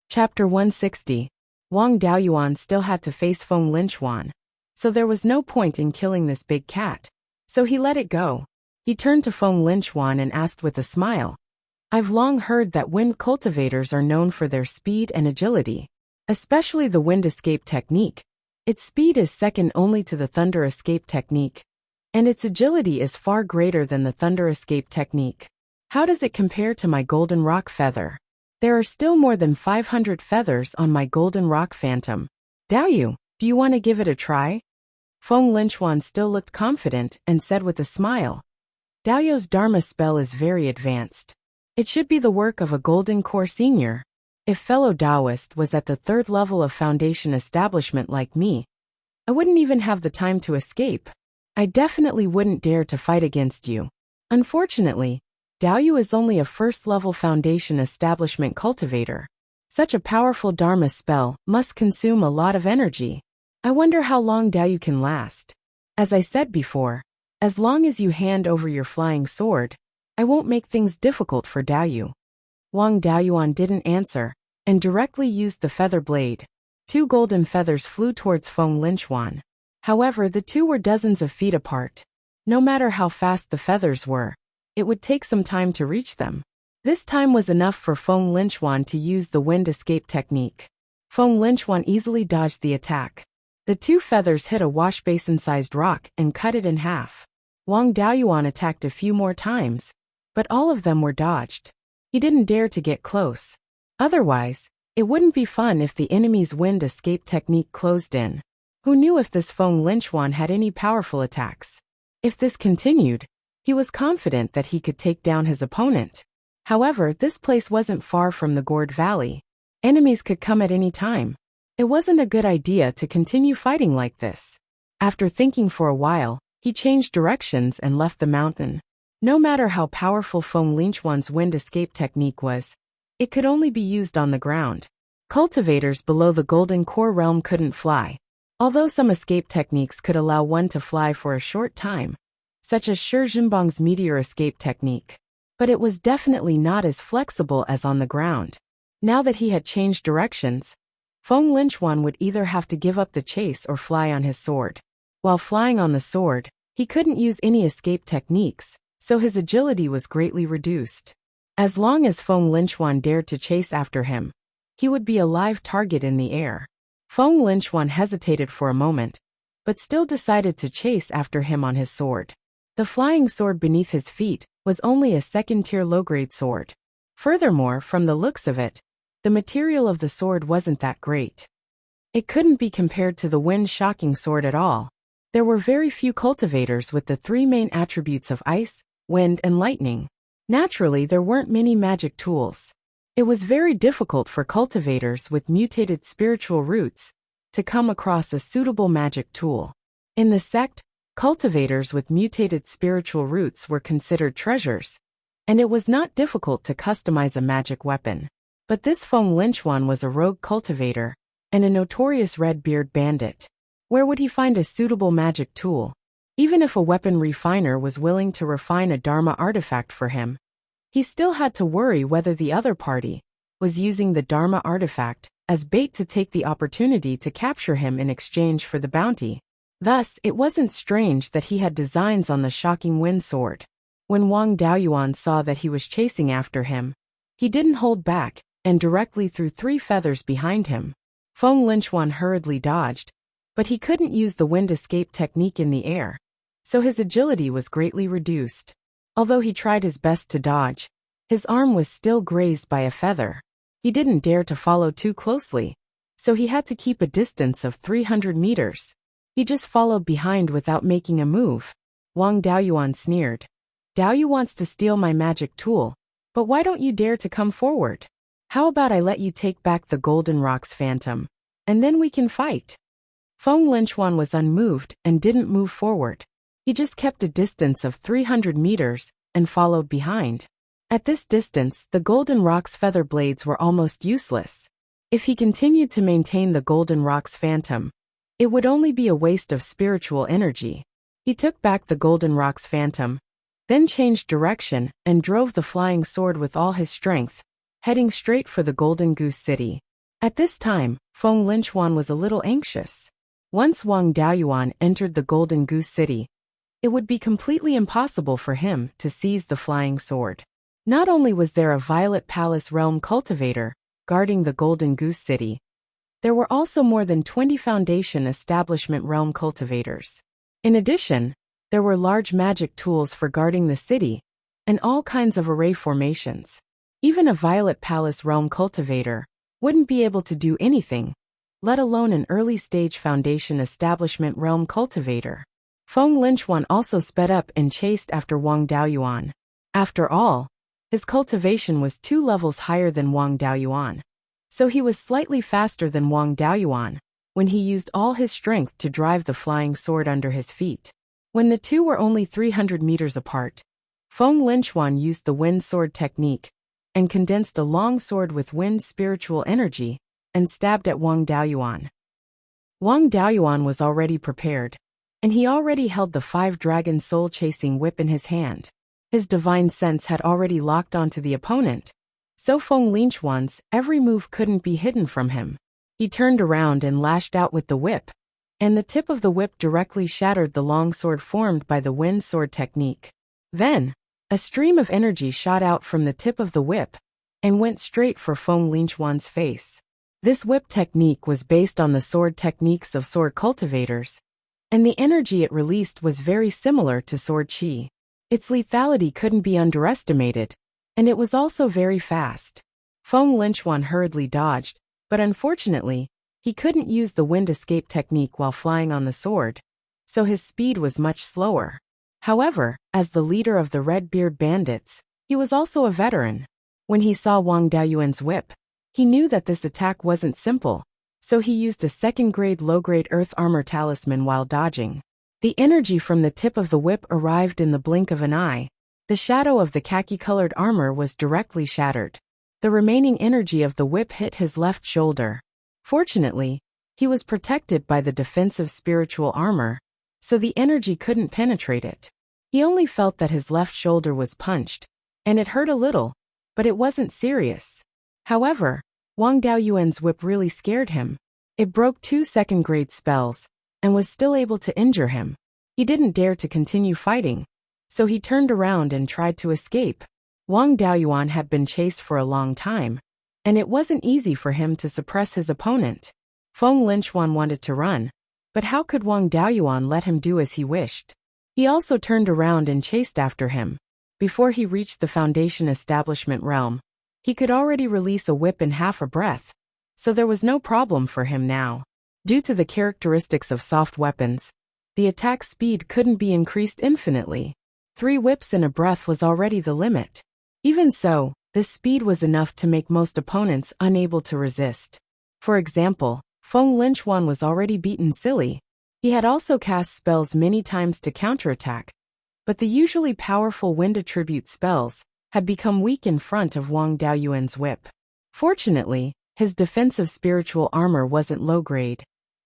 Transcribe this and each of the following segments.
Chapter 160. Wang Daoyuan still had to face Feng Linchuan, so there was no point in killing this big cat. So he let it go. He turned to Feng Linchuan and asked with a smile, "I've long heard that wind cultivators are known for their speed and agility, especially the wind escape technique. Its speed is second only to the thunder escape technique, and its agility is far greater than the thunder escape technique. How does it compare to my golden rock feather? There are still more than 500 feathers on my golden rock phantom. Daoyu, do you want to give it a try?" Feng Linchuan still looked confident and said with a smile, "Daoyu's Dharma spell is very advanced. It should be the work of a golden core senior. If fellow Taoist was at the third level of foundation establishment like me, I wouldn't even have the time to escape. I definitely wouldn't dare to fight against you. Unfortunately, Daoyu is only a first-level foundation establishment cultivator. Such a powerful Dharma spell must consume a lot of energy. I wonder how long Daoyu can last. As I said before, as long as you hand over your flying sword, I won't make things difficult for Daoyu." Wang Daoyuan didn't answer, and directly used the feather blade. 2 golden feathers flew towards Feng Linchuan. However, the two were dozens of feet apart. No matter how fast the feathers were, it would take some time to reach them. This time was enough for Feng Linchuan to use the wind escape technique. Feng Linchuan easily dodged the attack. The 2 feathers hit a washbasin-sized rock and cut it in half. Wang Daoyuan attacked a few more times, but all of them were dodged. He didn't dare to get close. Otherwise, it wouldn't be fun if the enemy's wind escape technique closed in. Who knew if this Feng Linchuan had any powerful attacks? If this continued, he was confident that he could take down his opponent. However, this place wasn't far from the Gourd Valley. Enemies could come at any time. It wasn't a good idea to continue fighting like this. After thinking for a while, he changed directions and left the mountain. No matter how powerful Feng Linchuan's wind escape technique was, it could only be used on the ground. Cultivators below the Golden Core realm couldn't fly, although some escape techniques could allow one to fly for a short time, such as Shi Jinbang's meteor escape technique. But it was definitely not as flexible as on the ground. Now that he had changed directions, Feng Linchuan would either have to give up the chase or fly on his sword. While flying on the sword, he couldn't use any escape techniques, so his agility was greatly reduced. As long as Feng Linchuan dared to chase after him, he would be a live target in the air. Feng Linchuan hesitated for a moment, but still decided to chase after him on his sword. The flying sword beneath his feet was only a second-tier low-grade sword. Furthermore, from the looks of it, the material of the sword wasn't that great. It couldn't be compared to the wind-shocking sword at all. There were very few cultivators with the 3 main attributes of ice, wind, and lightning. Naturally, there weren't many magic tools. It was very difficult for cultivators with mutated spiritual roots to come across a suitable magic tool. In the sect, cultivators with mutated spiritual roots were considered treasures, and it was not difficult to customize a magic weapon. But this Feng Linchuan was a rogue cultivator and a notorious red-beard bandit. Where would he find a suitable magic tool? Even if a weapon refiner was willing to refine a Dharma artifact for him, he still had to worry whether the other party was using the Dharma artifact as bait to take the opportunity to capture him in exchange for the bounty. Thus, it wasn't strange that he had designs on the shocking wind sword. When Wang Daoyuan saw that he was chasing after him, he didn't hold back and directly threw 3 feathers behind him. Feng Linchuan hurriedly dodged, but he couldn't use the wind escape technique in the air, so his agility was greatly reduced. Although he tried his best to dodge, his arm was still grazed by a feather. He didn't dare to follow too closely, so he had to keep a distance of 300 meters. He just followed behind without making a move. Wang Daoyuan sneered. "Daoyu wants to steal my magic tool, but why don't you dare to come forward? How about I let you take back the Golden Rock's phantom, and then we can fight?" Feng Linchuan was unmoved and didn't move forward. He just kept a distance of 300 meters and followed behind. At this distance, the Golden Rock's feather blades were almost useless. If he continued to maintain the Golden Rock's phantom, it would only be a waste of spiritual energy. He took back the Golden Rock's phantom, then changed direction and drove the flying sword with all his strength, heading straight for the Golden Goose City. At this time, Feng Linchuan was a little anxious. Once Wang Daoyuan entered the Golden Goose City, it would be completely impossible for him to seize the flying sword. Not only was there a Violet Palace realm cultivator guarding the Golden Goose City, there were also more than 20 Foundation Establishment realm cultivators. In addition, there were large magic tools for guarding the city, and all kinds of array formations. Even a Violet Palace realm cultivator wouldn't be able to do anything, let alone an early-stage Foundation Establishment realm cultivator. Feng Linchuan also sped up and chased after Wang Daoyuan. After all, his cultivation was 2 levels higher than Wang Daoyuan, so he was slightly faster than Wang Daoyuan when he used all his strength to drive the flying sword under his feet. When the two were only 300 meters apart, Feng Linchuan used the wind sword technique and condensed a long sword with wind spiritual energy and stabbed at Wang Daoyuan. Wang Daoyuan was already prepared, and he already held the 5-dragon soul-chasing whip in his hand. His divine sense had already locked onto the opponent, so Feng Linchuan's every move couldn't be hidden from him. He turned around and lashed out with the whip, and the tip of the whip directly shattered the long sword formed by the wind sword technique. Then, a stream of energy shot out from the tip of the whip and went straight for Feng Linchuan's face. This whip technique was based on the sword techniques of sword cultivators, and the energy it released was very similar to sword chi. Its lethality couldn't be underestimated, and it was also very fast. Feng Linchuan hurriedly dodged, but unfortunately, he couldn't use the wind escape technique while flying on the sword, so his speed was much slower. However, as the leader of the Red-Beard Bandits, he was also a veteran. When he saw Wang Daoyuan's whip, he knew that this attack wasn't simple, so he used a 2nd-grade low-grade earth armor talisman while dodging. The energy from the tip of the whip arrived in the blink of an eye. The shadow of the khaki-colored armor was directly shattered. The remaining energy of the whip hit his left shoulder. Fortunately, he was protected by the defensive spiritual armor, so the energy couldn't penetrate it. He only felt that his left shoulder was punched, and it hurt a little, but it wasn't serious. However, Wang Daoyuan's whip really scared him. It broke 2 2nd-grade spells, and was still able to injure him. He didn't dare to continue fighting, so he turned around and tried to escape. Wang Daoyuan had been chased for a long time, and it wasn't easy for him to suppress his opponent. Feng Linchuan wanted to run, but how could Wang Daoyuan let him do as he wished? He also turned around and chased after him. Before he reached the Foundation Establishment realm, he could already release a whip in half a breath, so there was no problem for him now. Due to the characteristics of soft weapons, the attack speed couldn't be increased infinitely. 3 whips in a breath was already the limit. Even so, this speed was enough to make most opponents unable to resist. For example, Feng Linchuan was already beaten silly. He had also cast spells many times to counterattack, but the usually powerful wind attribute spells had become weak in front of Wang Daoyuan's whip. Fortunately, his defensive spiritual armor wasn't low-grade,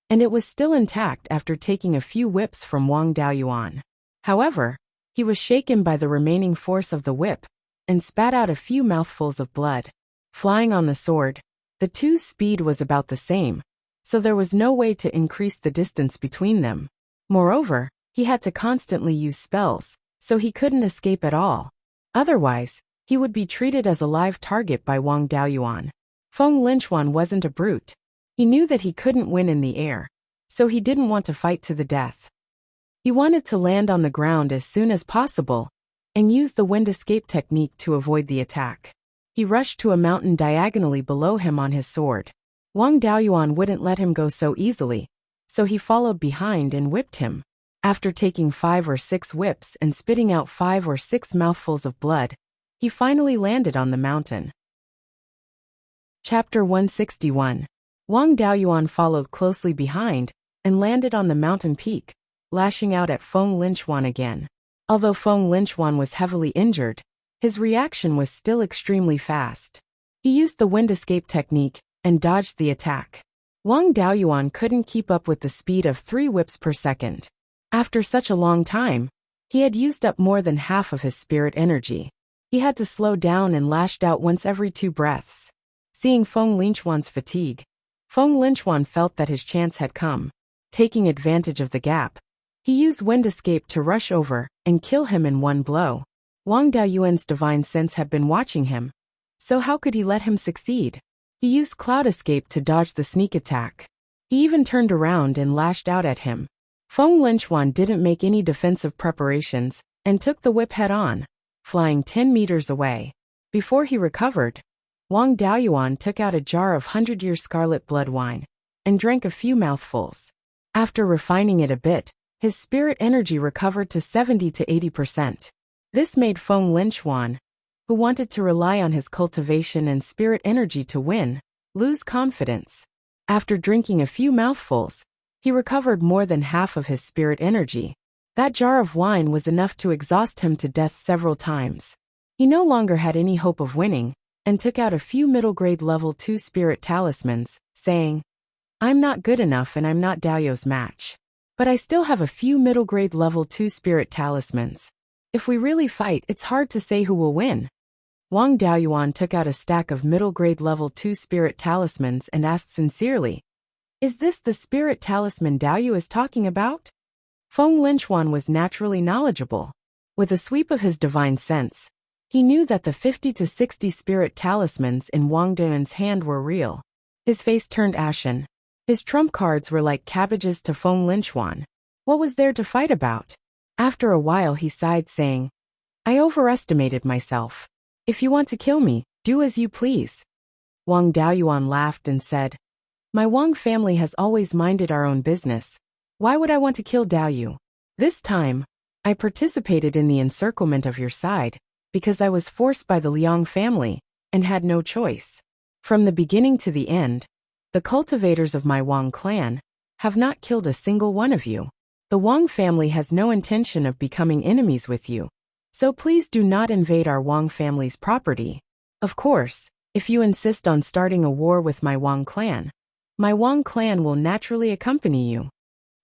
and it was still intact after taking a few whips from Wang Daoyuan. However, he was shaken by the remaining force of the whip, and spat out a few mouthfuls of blood. Flying on the sword, the two's speed was about the same, so there was no way to increase the distance between them. Moreover, he had to constantly use spells, so he couldn't escape at all. Otherwise, he would be treated as a live target by Wang Daoyuan. Feng Linchuan wasn't a brute. He knew that he couldn't win in the air, so he didn't want to fight to the death. He wanted to land on the ground as soon as possible, and use the wind escape technique to avoid the attack. He rushed to a mountain diagonally below him on his sword. Wang Daoyuan wouldn't let him go so easily, so he followed behind and whipped him. After taking 5 or 6 whips and spitting out 5 or 6 mouthfuls of blood, he finally landed on the mountain. Chapter 161. Wang Daoyuan followed closely behind and landed on the mountain peak, lashing out at Feng Linchuan again. Although Feng Linchuan was heavily injured, his reaction was still extremely fast. He used the wind escape technique and dodged the attack. Wang Daoyuan couldn't keep up with the speed of 3 whips per second. After such a long time, he had used up more than half of his spirit energy. He had to slow down and lashed out once every 2 breaths. Seeing Feng Linchuan's fatigue, Feng Linchuan felt that his chance had come. Taking advantage of the gap, he used wind escape to rush over and kill him in one blow. Wang Daoyuan's divine sense had been watching him, so how could he let him succeed? He used cloud escape to dodge the sneak attack. He even turned around and lashed out at him. Feng Linchuan didn't make any defensive preparations and took the whip head-on, flying 10 meters away. Before he recovered, Wang Daoyuan took out a jar of 100-year scarlet blood wine and drank a few mouthfuls. After refining it a bit, his spirit energy recovered to 70 to 80%. This made Feng Linchuan, who wanted to rely on his cultivation and spirit energy to win, lose confidence. After drinking a few mouthfuls, he recovered more than half of his spirit energy. That jar of wine was enough to exhaust him to death several times. He no longer had any hope of winning, and took out a few middle-grade level 2 spirit talismans, saying, "I'm not good enough and I'm not Daoyu's match. But I still have a few middle-grade level 2 spirit talismans. If we really fight, it's hard to say who will win." Wang Daoyuan took out a stack of middle-grade level 2 spirit talismans and asked sincerely, "Is this the spirit talisman Daoyu is talking about?" Feng Linchuan was naturally knowledgeable. With a sweep of his divine sense, he knew that the 50 to 60 spirit talismans in Wang Daoyuan's hand were real. His face turned ashen. His trump cards were like cabbages to Feng Linchuan. What was there to fight about? After a while he sighed, saying, "I overestimated myself. If you want to kill me, do as you please." Wang Daoyuan laughed and said, "My Wang family has always minded our own business. Why would I want to kill Daoyu? This time, I participated in the encirclement of your side, because I was forced by the Liang family, and had no choice. From the beginning to the end, the cultivators of my Wang clan have not killed a single one of you. The Wang family has no intention of becoming enemies with you, so please do not invade our Wang family's property. Of course, if you insist on starting a war with my Wang clan will naturally accompany you."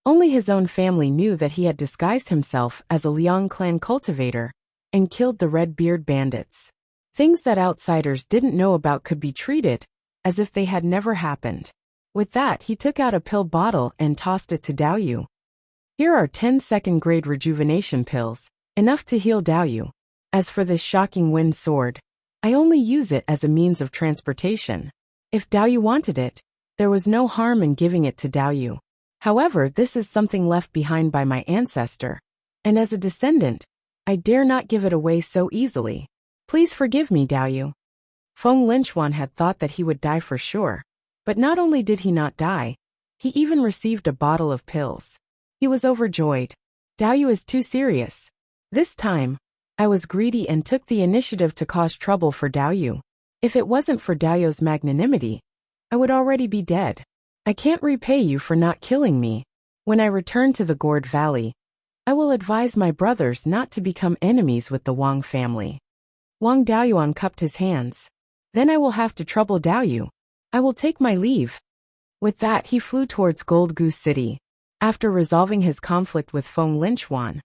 Only his own family knew that he had disguised himself as a Liang clan cultivator and killed the Red-Beard bandits. Things that outsiders didn't know about could be treated as if they had never happened. With that, he took out a pill bottle and tossed it to Daoyu. "Here are 10 second-grade rejuvenation pills, enough to heal Daoyu. As for this shocking wind sword, I only use it as a means of transportation. If Daoyu wanted it, there was no harm in giving it to Daoyu. However, this is something left behind by my ancestor, and as a descendant, I dare not give it away so easily. Please forgive me, Daoyu." Feng Linchuan had thought that he would die for sure, but not only did he not die, he even received a bottle of pills. He was overjoyed. Daoyu is too serious. This time, I was greedy and took the initiative to cause trouble for Daoyu. If it wasn't for Daoyu's magnanimity, I would already be dead. I can't repay you for not killing me. When I return to the Gourd Valley, I will advise my brothers not to become enemies with the Wang family." Wang Daoyuan cupped his hands. "Then I will have to trouble Daoyu. I will take my leave." With that, he flew towards Gold Goose City. After resolving his conflict with Feng Linchuan,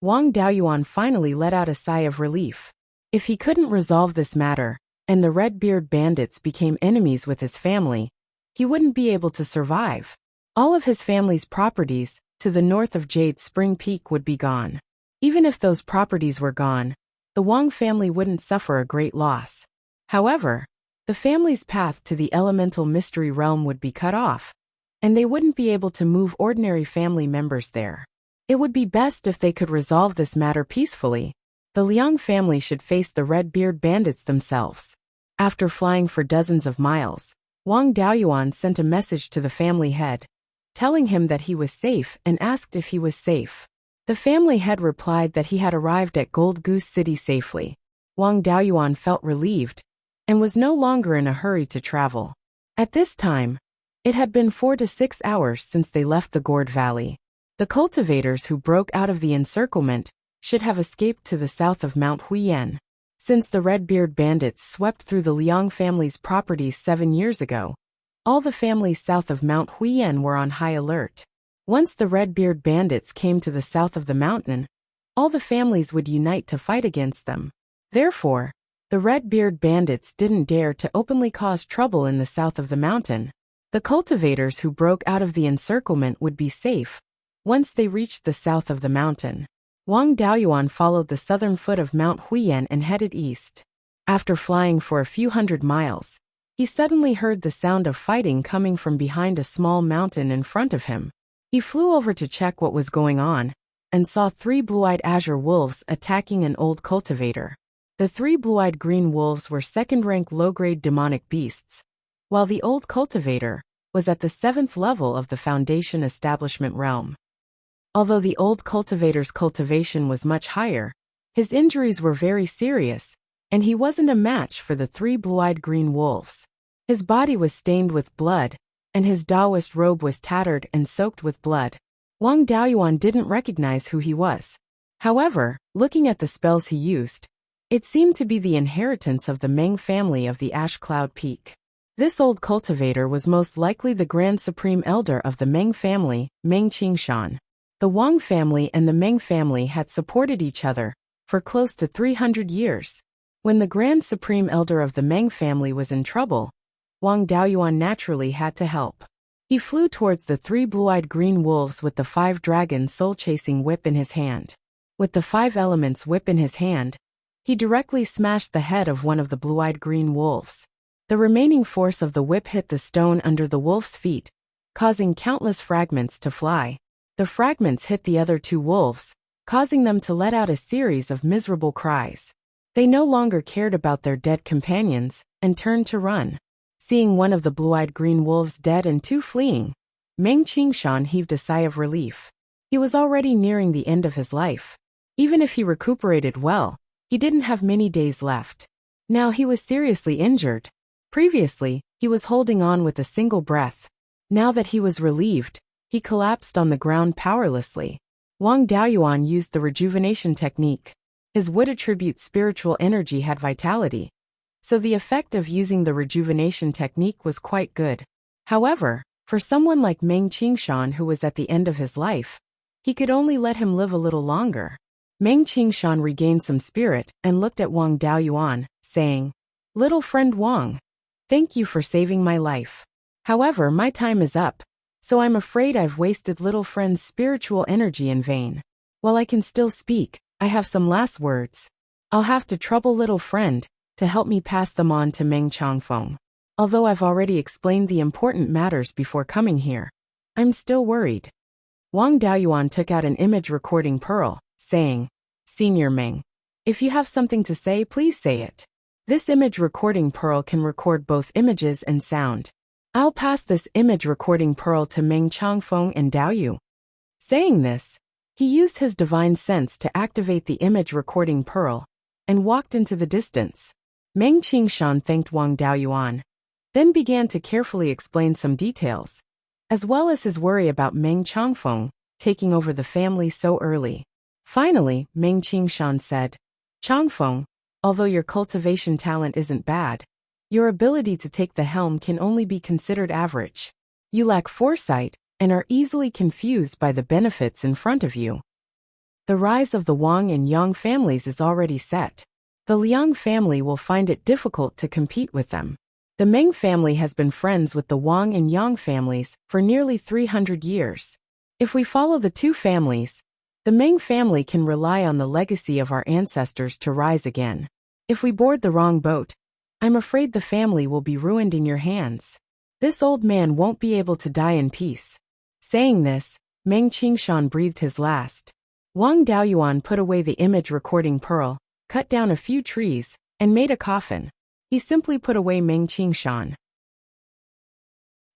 Wang Daoyuan finally let out a sigh of relief. If he couldn't resolve this matter, and the Red-Beard bandits became enemies with his family, he wouldn't be able to survive. All of his family's properties to the north of Jade Spring Peak would be gone. Even if those properties were gone, the Wang family wouldn't suffer a great loss. However, the family's path to the elemental mystery realm would be cut off, and they wouldn't be able to move ordinary family members there. It would be best if they could resolve this matter peacefully. The Liang family should face the Red-Beard bandits themselves. After flying for dozens of miles, Wang Daoyuan sent a message to the family head, telling him that he was safe and asked if he was safe. The family head replied that he had arrived at Gold Goose City safely. Wang Daoyuan felt relieved and was no longer in a hurry to travel. At this time, it had been 4 to 6 hours since they left the Gourd Valley. The cultivators who broke out of the encirclement should have escaped to the south of Mount Huiyan. Since the Red-Beard bandits swept through the Liang family's properties 7 years ago, all the families south of Mount Huiyan were on high alert. Once the Red-Beard bandits came to the south of the mountain, all the families would unite to fight against them. Therefore, The Red-Beard bandits didn't dare to openly cause trouble in the south of the mountain. The cultivators who broke out of the encirclement would be safe once they reached the south of the mountain. Wang Daoyuan followed the southern foot of Mount Huiyan and headed east. After flying for a few hundred miles, he suddenly heard the sound of fighting coming from behind a small mountain in front of him. He flew over to check what was going on, and saw 3 blue-eyed azure wolves attacking an old cultivator. The 3 blue-eyed green wolves were second-rank low-grade demonic beasts, while the old cultivator was at the 7th level of the Foundation Establishment realm. Although the old cultivator's cultivation was much higher, his injuries were very serious, and he wasn't a match for the 3 blue-eyed green wolves. His body was stained with blood, and his Taoist robe was tattered and soaked with blood. Wang Daoyuan didn't recognize who he was. However, looking at the spells he used, it seemed to be the inheritance of the Meng family of the Ash Cloud Peak. This old cultivator was most likely the Grand Supreme Elder of the Meng family, Meng Qingshan. The Wang family and the Meng family had supported each other for close to 300 years. When the Grand Supreme Elder of the Meng family was in trouble, Wang Daoyuan naturally had to help. He flew towards the 3 blue-eyed green wolves with the 5-dragon soul-chasing whip in his hand. With the 5 elements whip in his hand, he directly smashed the head of one of the blue-eyed green wolves. The remaining force of the whip hit the stone under the wolf's feet, causing countless fragments to fly. The fragments hit the other 2 wolves, causing them to let out a series of miserable cries. They no longer cared about their dead companions, and turned to run. Seeing one of the blue-eyed green wolves dead and 2 fleeing, Meng Qingshan heaved a sigh of relief. He was already nearing the end of his life. Even if he recuperated well, he didn't have many days left. Now he was seriously injured. Previously, he was holding on with a single breath. Now that he was relieved, he collapsed on the ground powerlessly. Wang Daoyuan used the rejuvenation technique. His wood attribute spiritual energy had vitality, so the effect of using the rejuvenation technique was quite good. However, for someone like Meng Qingshan who was at the end of his life, he could only let him live a little longer. Meng Qingshan regained some spirit and looked at Wang Daoyuan, saying, "Little friend Wang, thank you for saving my life. However, my time is up, so I'm afraid I've wasted little friend's spiritual energy in vain. While I can still speak, I have some last words. I'll have to trouble little friend to help me pass them on to Meng Changfeng. Although I've already explained the important matters before coming here, I'm still worried." Wang Daoyuan took out an image recording pearl, saying, "Senior Meng, if you have something to say, please say it. This image recording pearl can record both images and sound. I'll pass this image recording pearl to Meng Changfeng and Daoyu." Saying this, he used his divine sense to activate the image recording pearl and walked into the distance. Meng Qingshan thanked Wang Daoyuan, then began to carefully explain some details, as well as his worry about Meng Changfeng taking over the family so early. Finally, Meng Qingshan said, "Changfeng, although your cultivation talent isn't bad, your ability to take the helm can only be considered average. You lack foresight and are easily confused by the benefits in front of you. The rise of the Wang and Yang families is already set. The Liang family will find it difficult to compete with them. The Meng family has been friends with the Wang and Yang families for nearly 300 years. If we follow the 2 families, the Meng family can rely on the legacy of our ancestors to rise again. If we board the wrong boat, I'm afraid the family will be ruined in your hands. This old man won't be able to die in peace." Saying this, Meng Qingshan breathed his last. Wang Daoyuan put away the image recording pearl, cut down a few trees, and made a coffin. He simply put away Meng Qingshan.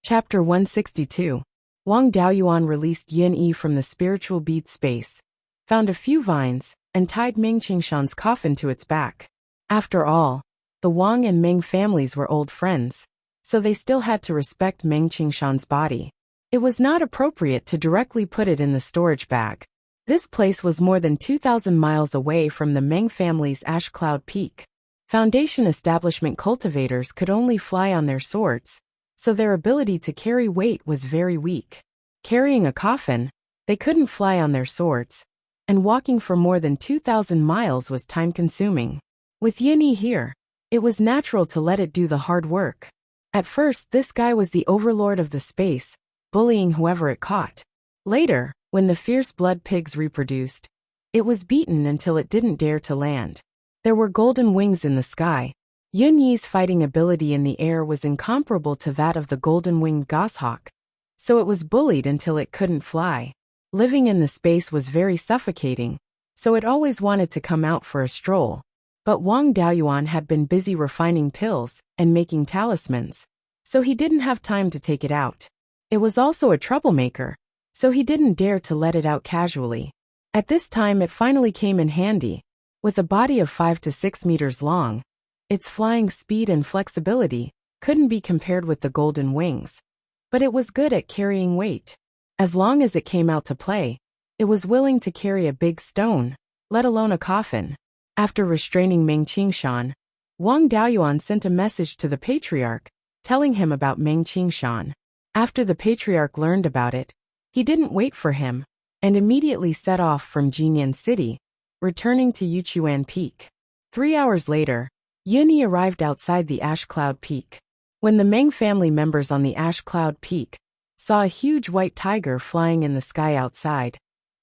Chapter 162. Wang Daoyuan released Yin Yi from the spiritual bead space, found a few vines, and tied Meng Qingshan's coffin to its back. After all, the Wang and Meng families were old friends, so they still had to respect Meng Qingshan's body. It was not appropriate to directly put it in the storage bag. This place was more than 2,000 miles away from the Meng family's Ash Cloud Peak. Foundation establishment cultivators could only fly on their swords, so their ability to carry weight was very weak. Carrying a coffin, they couldn't fly on their swords, and walking for more than 2,000 miles was time-consuming. With Yin Yi here, It was natural to let it do the hard work. At first, this guy was the overlord of the space, bullying whoever it caught. Later, when the fierce blood pigs reproduced, it was beaten until it didn't dare to land. There were golden wings in the sky. Yun Yi's fighting ability in the air was incomparable to that of the golden-winged goshawk, so it was bullied until it couldn't fly. Living in the space was very suffocating, so it always wanted to come out for a stroll. But Wang Daoyuan had been busy refining pills and making talismans, so he didn't have time to take it out. It was also a troublemaker, so he didn't dare to let it out casually. At this time it finally came in handy. With a body of 5 to 6 meters long, its flying speed and flexibility couldn't be compared with the golden wings. But it was good at carrying weight. As long as it came out to play, it was willing to carry a big stone, let alone a coffin. After restraining Meng Qingshan, Wang Daoyuan sent a message to the patriarch, telling him about Meng Qingshan. After the patriarch learned about it, he didn't wait for him, and immediately set off from Jinyan City, returning to Yuchuan Peak. 3 hours later, Yunyi arrived outside the Ash Cloud Peak. When the Meng family members on the Ash Cloud Peak saw a huge white tiger flying in the sky outside,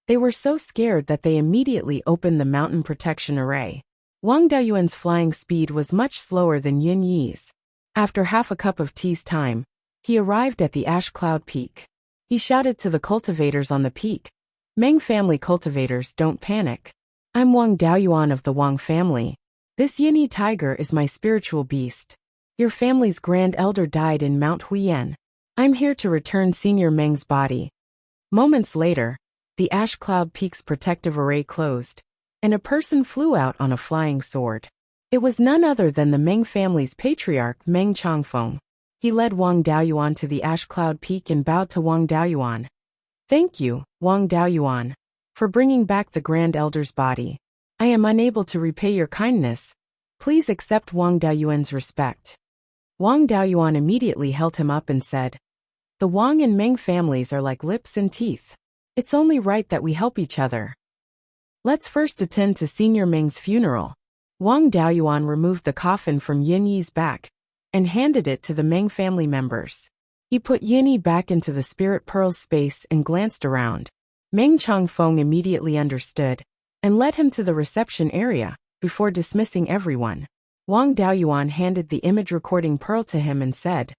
they were so scared that they immediately opened the mountain protection array. Wang Daoyuan's flying speed was much slower than Yun Yi's. After half a cup of tea's time, he arrived at the Ash Cloud Peak. He shouted to the cultivators on the peak, "Meng family cultivators, don't panic. I'm Wang Daoyuan of the Wang family. This Yunyi tiger is my spiritual beast. Your family's grand elder died in Mount Huiyan. I'm here to return Senior Meng's body." Moments later, the Ash Cloud Peak's protective array closed, and a person flew out on a flying sword. It was none other than the Meng family's patriarch Meng Changfeng. He led Wang Daoyuan to the Ash Cloud Peak and bowed to Wang Daoyuan. "Thank you, Wang Daoyuan, for bringing back the Grand Elder's body. I am unable to repay your kindness. Please accept Wang Daoyuan's respect." Wang Daoyuan immediately held him up and said, "The Wang and Meng families are like lips and teeth. It's only right that we help each other. Let's first attend to Senior Meng's funeral." Wang Daoyuan removed the coffin from Yunyi's back and handed it to the Meng family members. He put Yunyi back into the Spirit Pearl space and glanced around. Meng Changfeng immediately understood and led him to the reception area before dismissing everyone. Wang Daoyuan handed the image recording pearl to him and said,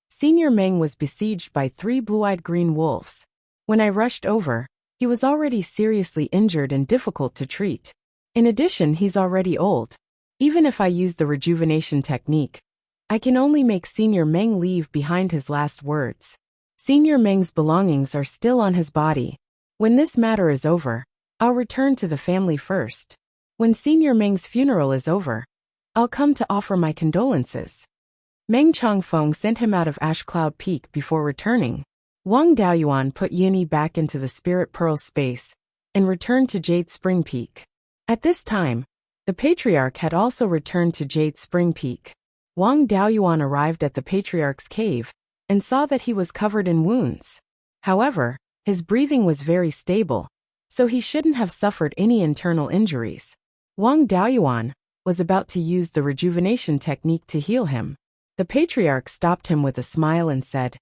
"Senior Meng was besieged by 3 blue-eyed green wolves. When I rushed over, he was already seriously injured and difficult to treat. In addition, he's already old. Even if I use the rejuvenation technique, I can only make Senior Meng leave behind his last words. Senior Meng's belongings are still on his body. When this matter is over, I'll return to the family first. When Senior Meng's funeral is over, I'll come to offer my condolences." Meng Changfeng sent him out of Ash Cloud Peak before returning. Wang Daoyuan put Yunyi back into the Spirit Pearl space and returned to Jade Spring Peak. At this time, the Patriarch had also returned to Jade Spring Peak. Wang Daoyuan arrived at the Patriarch's cave and saw that he was covered in wounds. However, his breathing was very stable, so he shouldn't have suffered any internal injuries. Wang Daoyuan was about to use the rejuvenation technique to heal him. The Patriarch stopped him with a smile and said,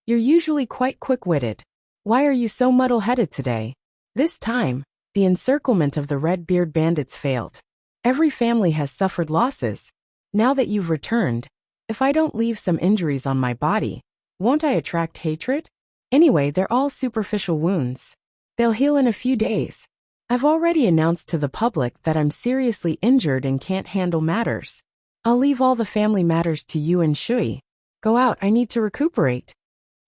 "You're usually quite quick-witted. Why are you so muddle-headed today?" This time, the encirclement of the Red-Beard bandits failed. Every family has suffered losses. Now that you've returned, if I don't leave some injuries on my body, won't I attract hatred? Anyway, they're all superficial wounds. They'll heal in a few days. I've already announced to the public that I'm seriously injured and can't handle matters. I'll leave all the family matters to you and Shui. Go out, I need to recuperate."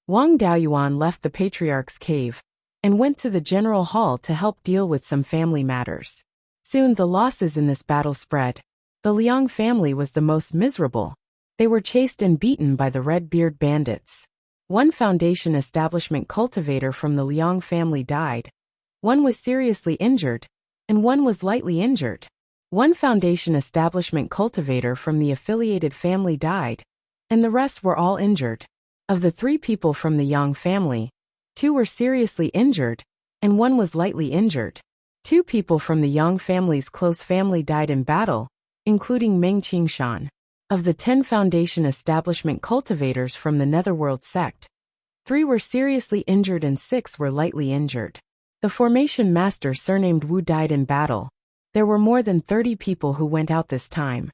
Wang Daoyuan left the Patriarch's cave and went to the general hall to help deal with some family matters. Soon the losses in this battle spread. The Liang family was the most miserable. They were chased and beaten by the Red-Beard bandits. One foundation establishment cultivator from the Liang family died. One was seriously injured, and one was lightly injured. One foundation establishment cultivator from the affiliated family died, and the rest were all injured. Of the 3 people from the Yang family, 2 were seriously injured, and 1 was lightly injured. 2 people from the Yang family's close family died in battle, including Meng Qingshan. Of the 10 Foundation establishment cultivators from the Netherworld sect, 3 were seriously injured and 6 were lightly injured. The formation master surnamed Wu died in battle. There were more than 30 people who went out this time,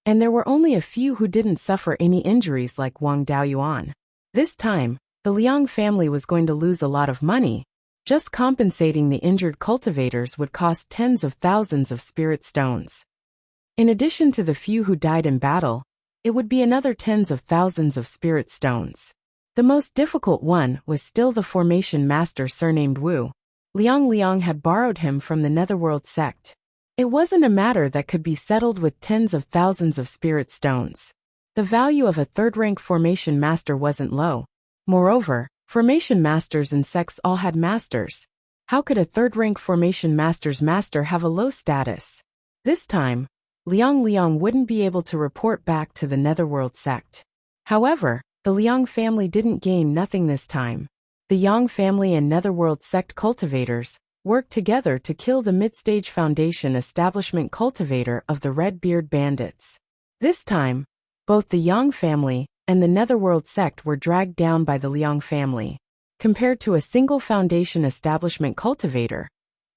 and there were only a few who didn't suffer any injuries like Wang Daoyuan. This time, the Liang family was going to lose a lot of money. Just compensating the injured cultivators would cost tens of thousands of spirit stones. In addition to the few who died in battle, it would be another tens of thousands of spirit stones. The most difficult one was still the formation master surnamed Wu. Liang had borrowed him from the Netherworld sect. It wasn't a matter that could be settled with tens of thousands of spirit stones. The value of a third-rank formation master wasn't low. Moreover, formation masters and sects all had masters. How could a third-rank formation master's master have a low status? This time, Liang wouldn't be able to report back to the Netherworld sect. However, the Liang family didn't gain nothing this time. The Yang family and Netherworld sect cultivators worked together to kill the mid-stage Foundation establishment cultivator of the Red-Beard Bandits. This time, both the Yang family and the Netherworld sect were dragged down by the Liang family. Compared to a single Foundation establishment cultivator,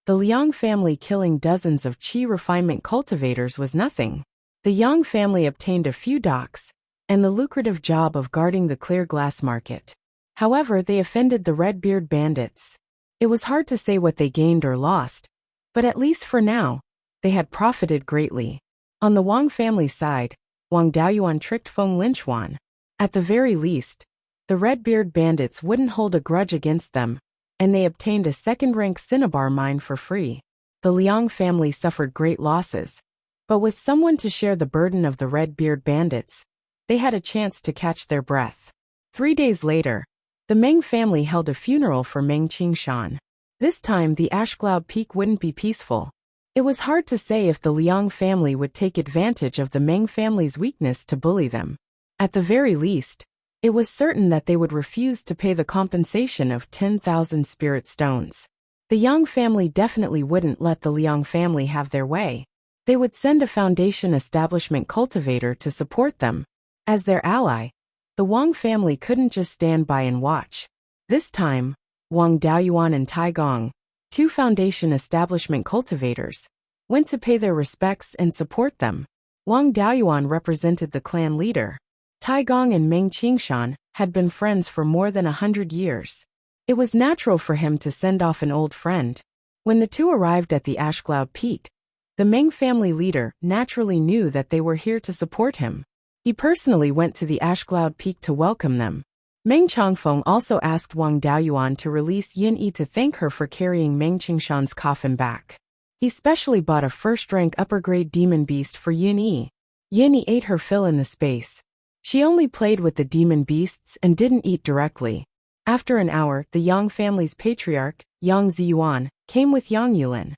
the Liang family killing dozens of Qi refinement cultivators was nothing. The Yang family obtained a few docks and the lucrative job of guarding the clear glass market. However, they offended the Red-Beard Bandits. It was hard to say what they gained or lost, but at least for now, they had profited greatly. On the Wang family side, Wang Daoyuan tricked Feng Linchuan. At the very least, the Red-Beard Bandits wouldn't hold a grudge against them, and they obtained a second-rank cinnabar mine for free. The Liang family suffered great losses, but with someone to share the burden of the Red-Beard Bandits, they had a chance to catch their breath. 3 days later, the Meng family held a funeral for Meng Qingshan. This time the Ashcloud Peak wouldn't be peaceful. It was hard to say if the Liang family would take advantage of the Meng family's weakness to bully them. At the very least, it was certain that they would refuse to pay the compensation of 10,000 spirit stones. The Yang family definitely wouldn't let the Liang family have their way. They would send a Foundation establishment cultivator to support them. As their ally, the Wang family couldn't just stand by and watch. This time, Wang Daoyuan and Tai Gong, 2 Foundation establishment cultivators, went to pay their respects and support them. Wang Daoyuan represented the clan leader. Tai Gong and Meng Qingshan had been friends for more than 100 years. It was natural for him to send off an old friend. When the two arrived at the Ashcloud Peak, the Meng family leader naturally knew that they were here to support him. He personally went to the Ashcloud Peak to welcome them. Meng Changfeng also asked Wang Daoyuan to release Yin Yi to thank her for carrying Meng Qingshan's coffin back. He specially bought a first-rank upper-grade demon beast for Yin Yi. Yin Yi ate her fill in the space. She only played with the demon beasts and didn't eat directly. After an hour, the Yang family's patriarch, Yang Ziyuan, came with Yang Yulin.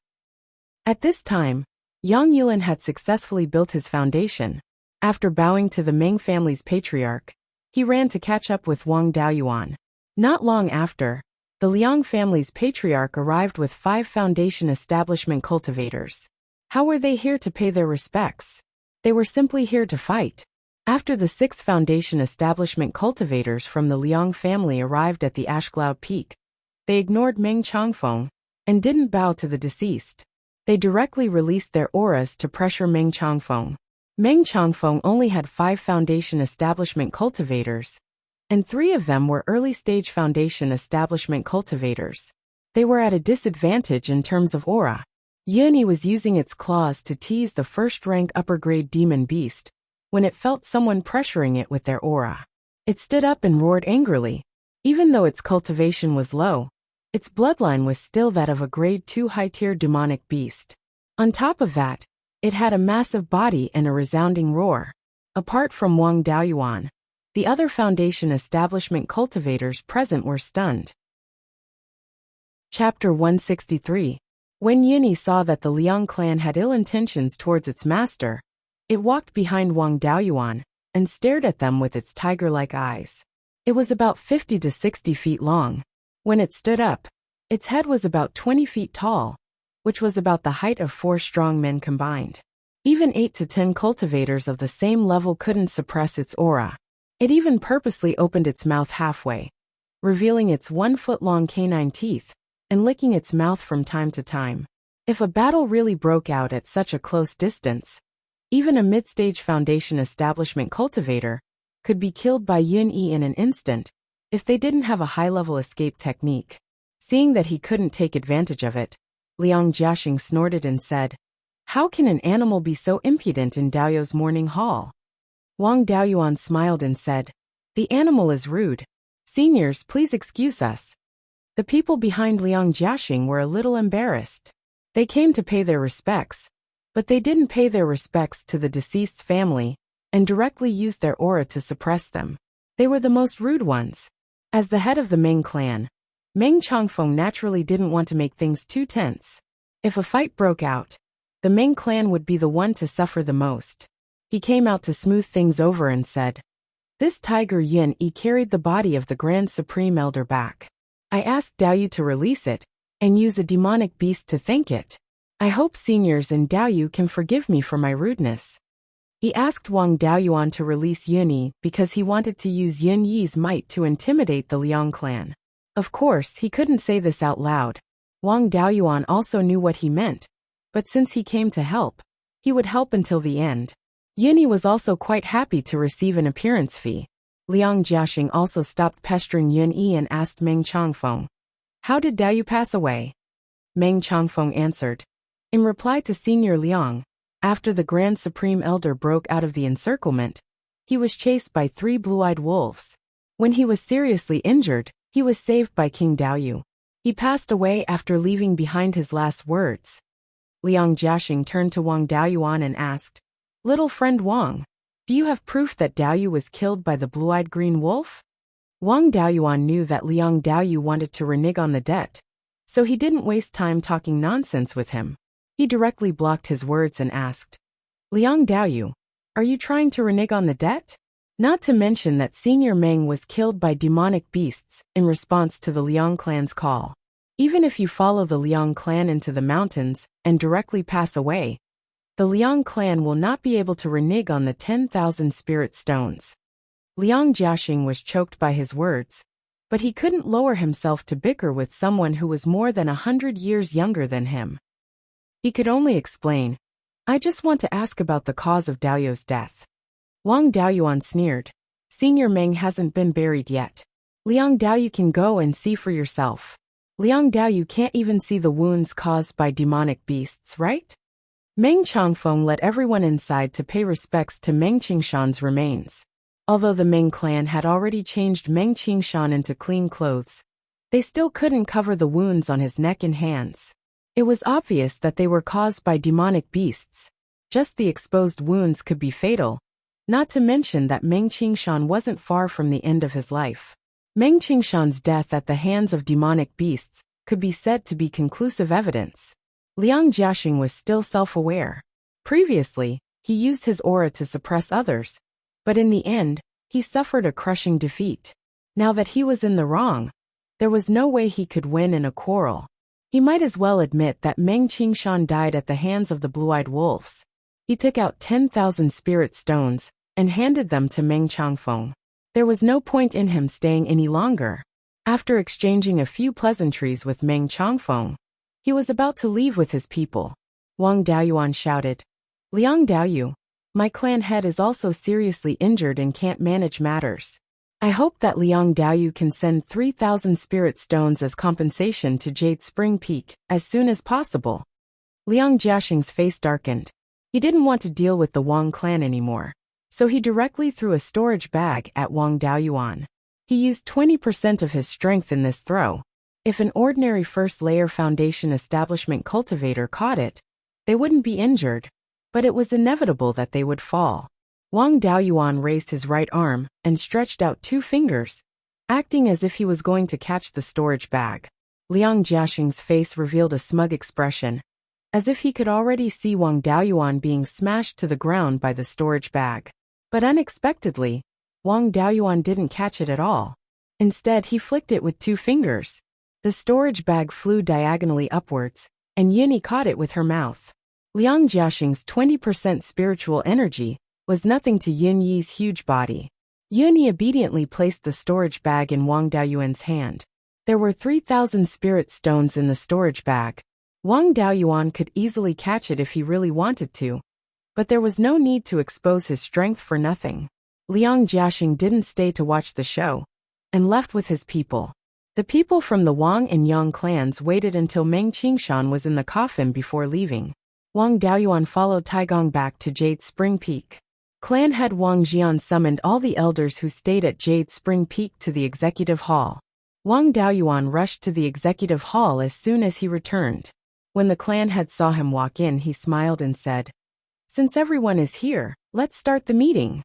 At this time, Yang Yulin had successfully built his foundation. After bowing to the Meng family's patriarch, he ran to catch up with Wang Daoyuan. Not long after, the Liang family's patriarch arrived with 5 Foundation establishment cultivators. How were they here to pay their respects? They were simply here to fight. After the 6 Foundation establishment cultivators from the Liang family arrived at the Ashcloud Peak, they ignored Meng Changfeng and didn't bow to the deceased. They directly released their auras to pressure Meng Changfeng. Meng Changfeng only had 5 Foundation establishment cultivators, and 3 of them were early-stage Foundation establishment cultivators. They were at a disadvantage in terms of aura. Yunyi was using its claws to tease the first-rank upper-grade demon beast when it felt someone pressuring it with their aura. It stood up and roared angrily. Even though its cultivation was low, its bloodline was still that of a grade 2 high-tier demonic beast. On top of that, it had a massive body and a resounding roar. Apart from Wang Daoyuan, the other Foundation establishment cultivators present were stunned. Chapter 163. When Yunyi saw that the Liang clan had ill intentions towards its master, it walked behind Wang Daoyuan and stared at them with its tiger-like eyes. It was about 50 to 60 feet long. When it stood up, its head was about 20 feet tall, which was about the height of 4 strong men combined. Even 8 to 10 cultivators of the same level couldn't suppress its aura. It even purposely opened its mouth halfway, revealing its 1-foot-long canine teeth, and licking its mouth from time to time. If a battle really broke out at such a close distance, even a mid-stage foundation establishment cultivator could be killed by Yun Yi in an instant if they didn't have a high-level escape technique. Seeing that he couldn't take advantage of it, Liang Jiaxing snorted and said, "How can an animal be so impudent in Daoyu's morning hall?" Wang Daoyuan smiled and said, "The animal is rude. Seniors, please excuse us." The people behind Liang Jiaxing were a little embarrassed. They came to pay their respects, but they didn't pay their respects to the deceased's family and directly used their aura to suppress them. They were the most rude ones. As the head of the Meng clan, Meng Changfeng naturally didn't want to make things too tense. If a fight broke out, the Meng clan would be the one to suffer the most. He came out to smooth things over and said, "This tiger Yun Yi carried the body of the Grand Supreme Elder back. I asked Daoyu to release it and use a demonic beast to thank it. I hope seniors and Daoyu can forgive me for my rudeness." He asked Wang Daoyuan to release Yun Yi because he wanted to use Yun Yi's might to intimidate the Liang clan. Of course, he couldn't say this out loud. Wang Daoyuan also knew what he meant, but since he came to help, he would help until the end. Yun Yi was also quite happy to receive an appearance fee. Liang Jiaxing also stopped pestering Yun Yi and asked Meng Changfeng, "How did Daoyu pass away?" Meng Changfeng answered, "In reply to Senior Liang, after the Grand Supreme Elder broke out of the encirclement, he was chased by 3 blue-eyed wolves. When he was seriously injured, he was saved by King Daoyu. He passed away after leaving behind his last words." Liang Jiaxing turned to Wang Daoyuan and asked, "Little friend Wang, do you have proof that Daoyu was killed by the blue-eyed green wolf?" Wang Daoyuan knew that Liang Daoyu wanted to renege on the debt, so he didn't waste time talking nonsense with him. He directly blocked his words and asked, "Liang Daoyu, are you trying to renege on the debt? Not to mention that Senior Meng was killed by demonic beasts in response to the Liang clan's call. Even if you follow the Liang clan into the mountains and directly pass away, the Liang clan will not be able to renege on the 10,000 spirit stones." Liang Jiaxing was choked by his words, but he couldn't lower himself to bicker with someone who was more than 100 years younger than him. He could only explain, "I just want to ask about the cause of Daoyu's death." Wang Daoyuan sneered, "Senior Meng hasn't been buried yet. Liang Daoyu can go and see for yourself. Liang Daoyu can't even see the wounds caused by demonic beasts, right?" Meng Changfeng led everyone inside to pay respects to Meng Qingshan's remains. Although the Meng clan had already changed Meng Qingshan into clean clothes, they still couldn't cover the wounds on his neck and hands. It was obvious that they were caused by demonic beasts. Just the exposed wounds could be fatal, not to mention that Meng Qingshan wasn't far from the end of his life. Meng Qingshan's death at the hands of demonic beasts could be said to be conclusive evidence. Liang Jiaxing was still self-aware. Previously, he used his aura to suppress others, but in the end, he suffered a crushing defeat. Now that he was in the wrong, there was no way he could win in a quarrel. He might as well admit that Meng Qingshan died at the hands of the blue-eyed wolves. He took out 10,000 spirit stones and handed them to Meng Changfeng. There was no point in him staying any longer. After exchanging a few pleasantries with Meng Changfeng, he was about to leave with his people. Wang Daoyuan shouted, "Liang Daoyu, my clan head is also seriously injured and can't manage matters. I hope that Liang Daoyu can send 3,000 spirit stones as compensation to Jade Spring Peak as soon as possible." Liang Jiaxing's face darkened. He didn't want to deal with the Wang clan anymore, so he directly threw a storage bag at Wang Daoyuan. He used 20% of his strength in this throw. If an ordinary first-layer foundation establishment cultivator caught it, they wouldn't be injured, but it was inevitable that they would fall. Wang Daoyuan raised his right arm and stretched out 2 fingers, acting as if he was going to catch the storage bag. Liang Jiaxing's face revealed a smug expression, as if he could already see Wang Daoyuan being smashed to the ground by the storage bag. But unexpectedly, Wang Daoyuan didn't catch it at all. Instead, he flicked it with 2 fingers. The storage bag flew diagonally upwards, and Yuni caught it with her mouth. Liang Jiaxing's 20% spiritual energy was nothing to Yun Yi's huge body. Yun Yi obediently placed the storage bag in Wang Daoyuan's hand. There were 3,000 spirit stones in the storage bag. Wang Daoyuan could easily catch it if he really wanted to, but there was no need to expose his strength for nothing. Liang Jiaxing didn't stay to watch the show, and left with his people. The people from the Wang and Yang clans waited until Meng Qingshan was in the coffin before leaving. Wang Daoyuan followed Taigong back to Jade Spring Peak. Clan head Wang Jian summoned all the elders who stayed at Jade Spring Peak to the executive hall. Wang Daoyuan rushed to the executive hall as soon as he returned. When the clan head saw him walk in, he smiled and said, "Since everyone is here, let's start the meeting.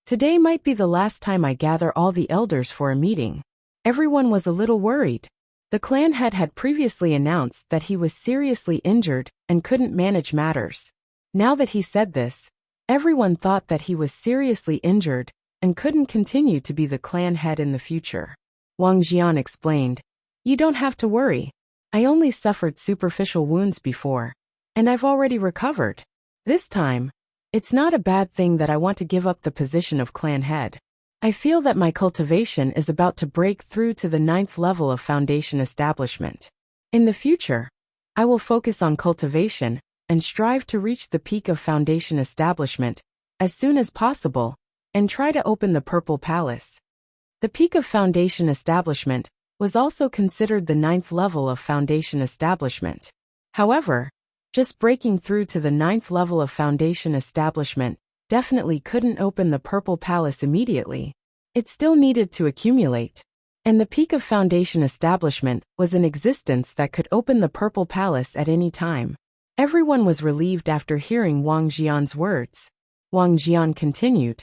Today might be the last time I gather all the elders for a meeting." Everyone was a little worried. The clan head had previously announced that he was seriously injured and couldn't manage matters. Now that he said this, everyone thought that he was seriously injured and couldn't continue to be the clan head in the future. Wang Jian explained, "You don't have to worry. I only suffered superficial wounds before, and I've already recovered. This time, it's not a bad thing that I want to give up the position of clan head. I feel that my cultivation is about to break through to the 9th level of foundation establishment. In the future, I will focus on cultivation and strive to reach the peak of foundation establishment as soon as possible and try to open the Purple Palace." The peak of foundation establishment was also considered the 9th level of foundation establishment. However, just breaking through to the 9th level of foundation establishment definitely couldn't open the Purple Palace immediately. It still needed to accumulate. And the peak of foundation establishment was an existence that could open the Purple Palace at any time. Everyone was relieved after hearing Wang Jian's words. Wang Jian continued,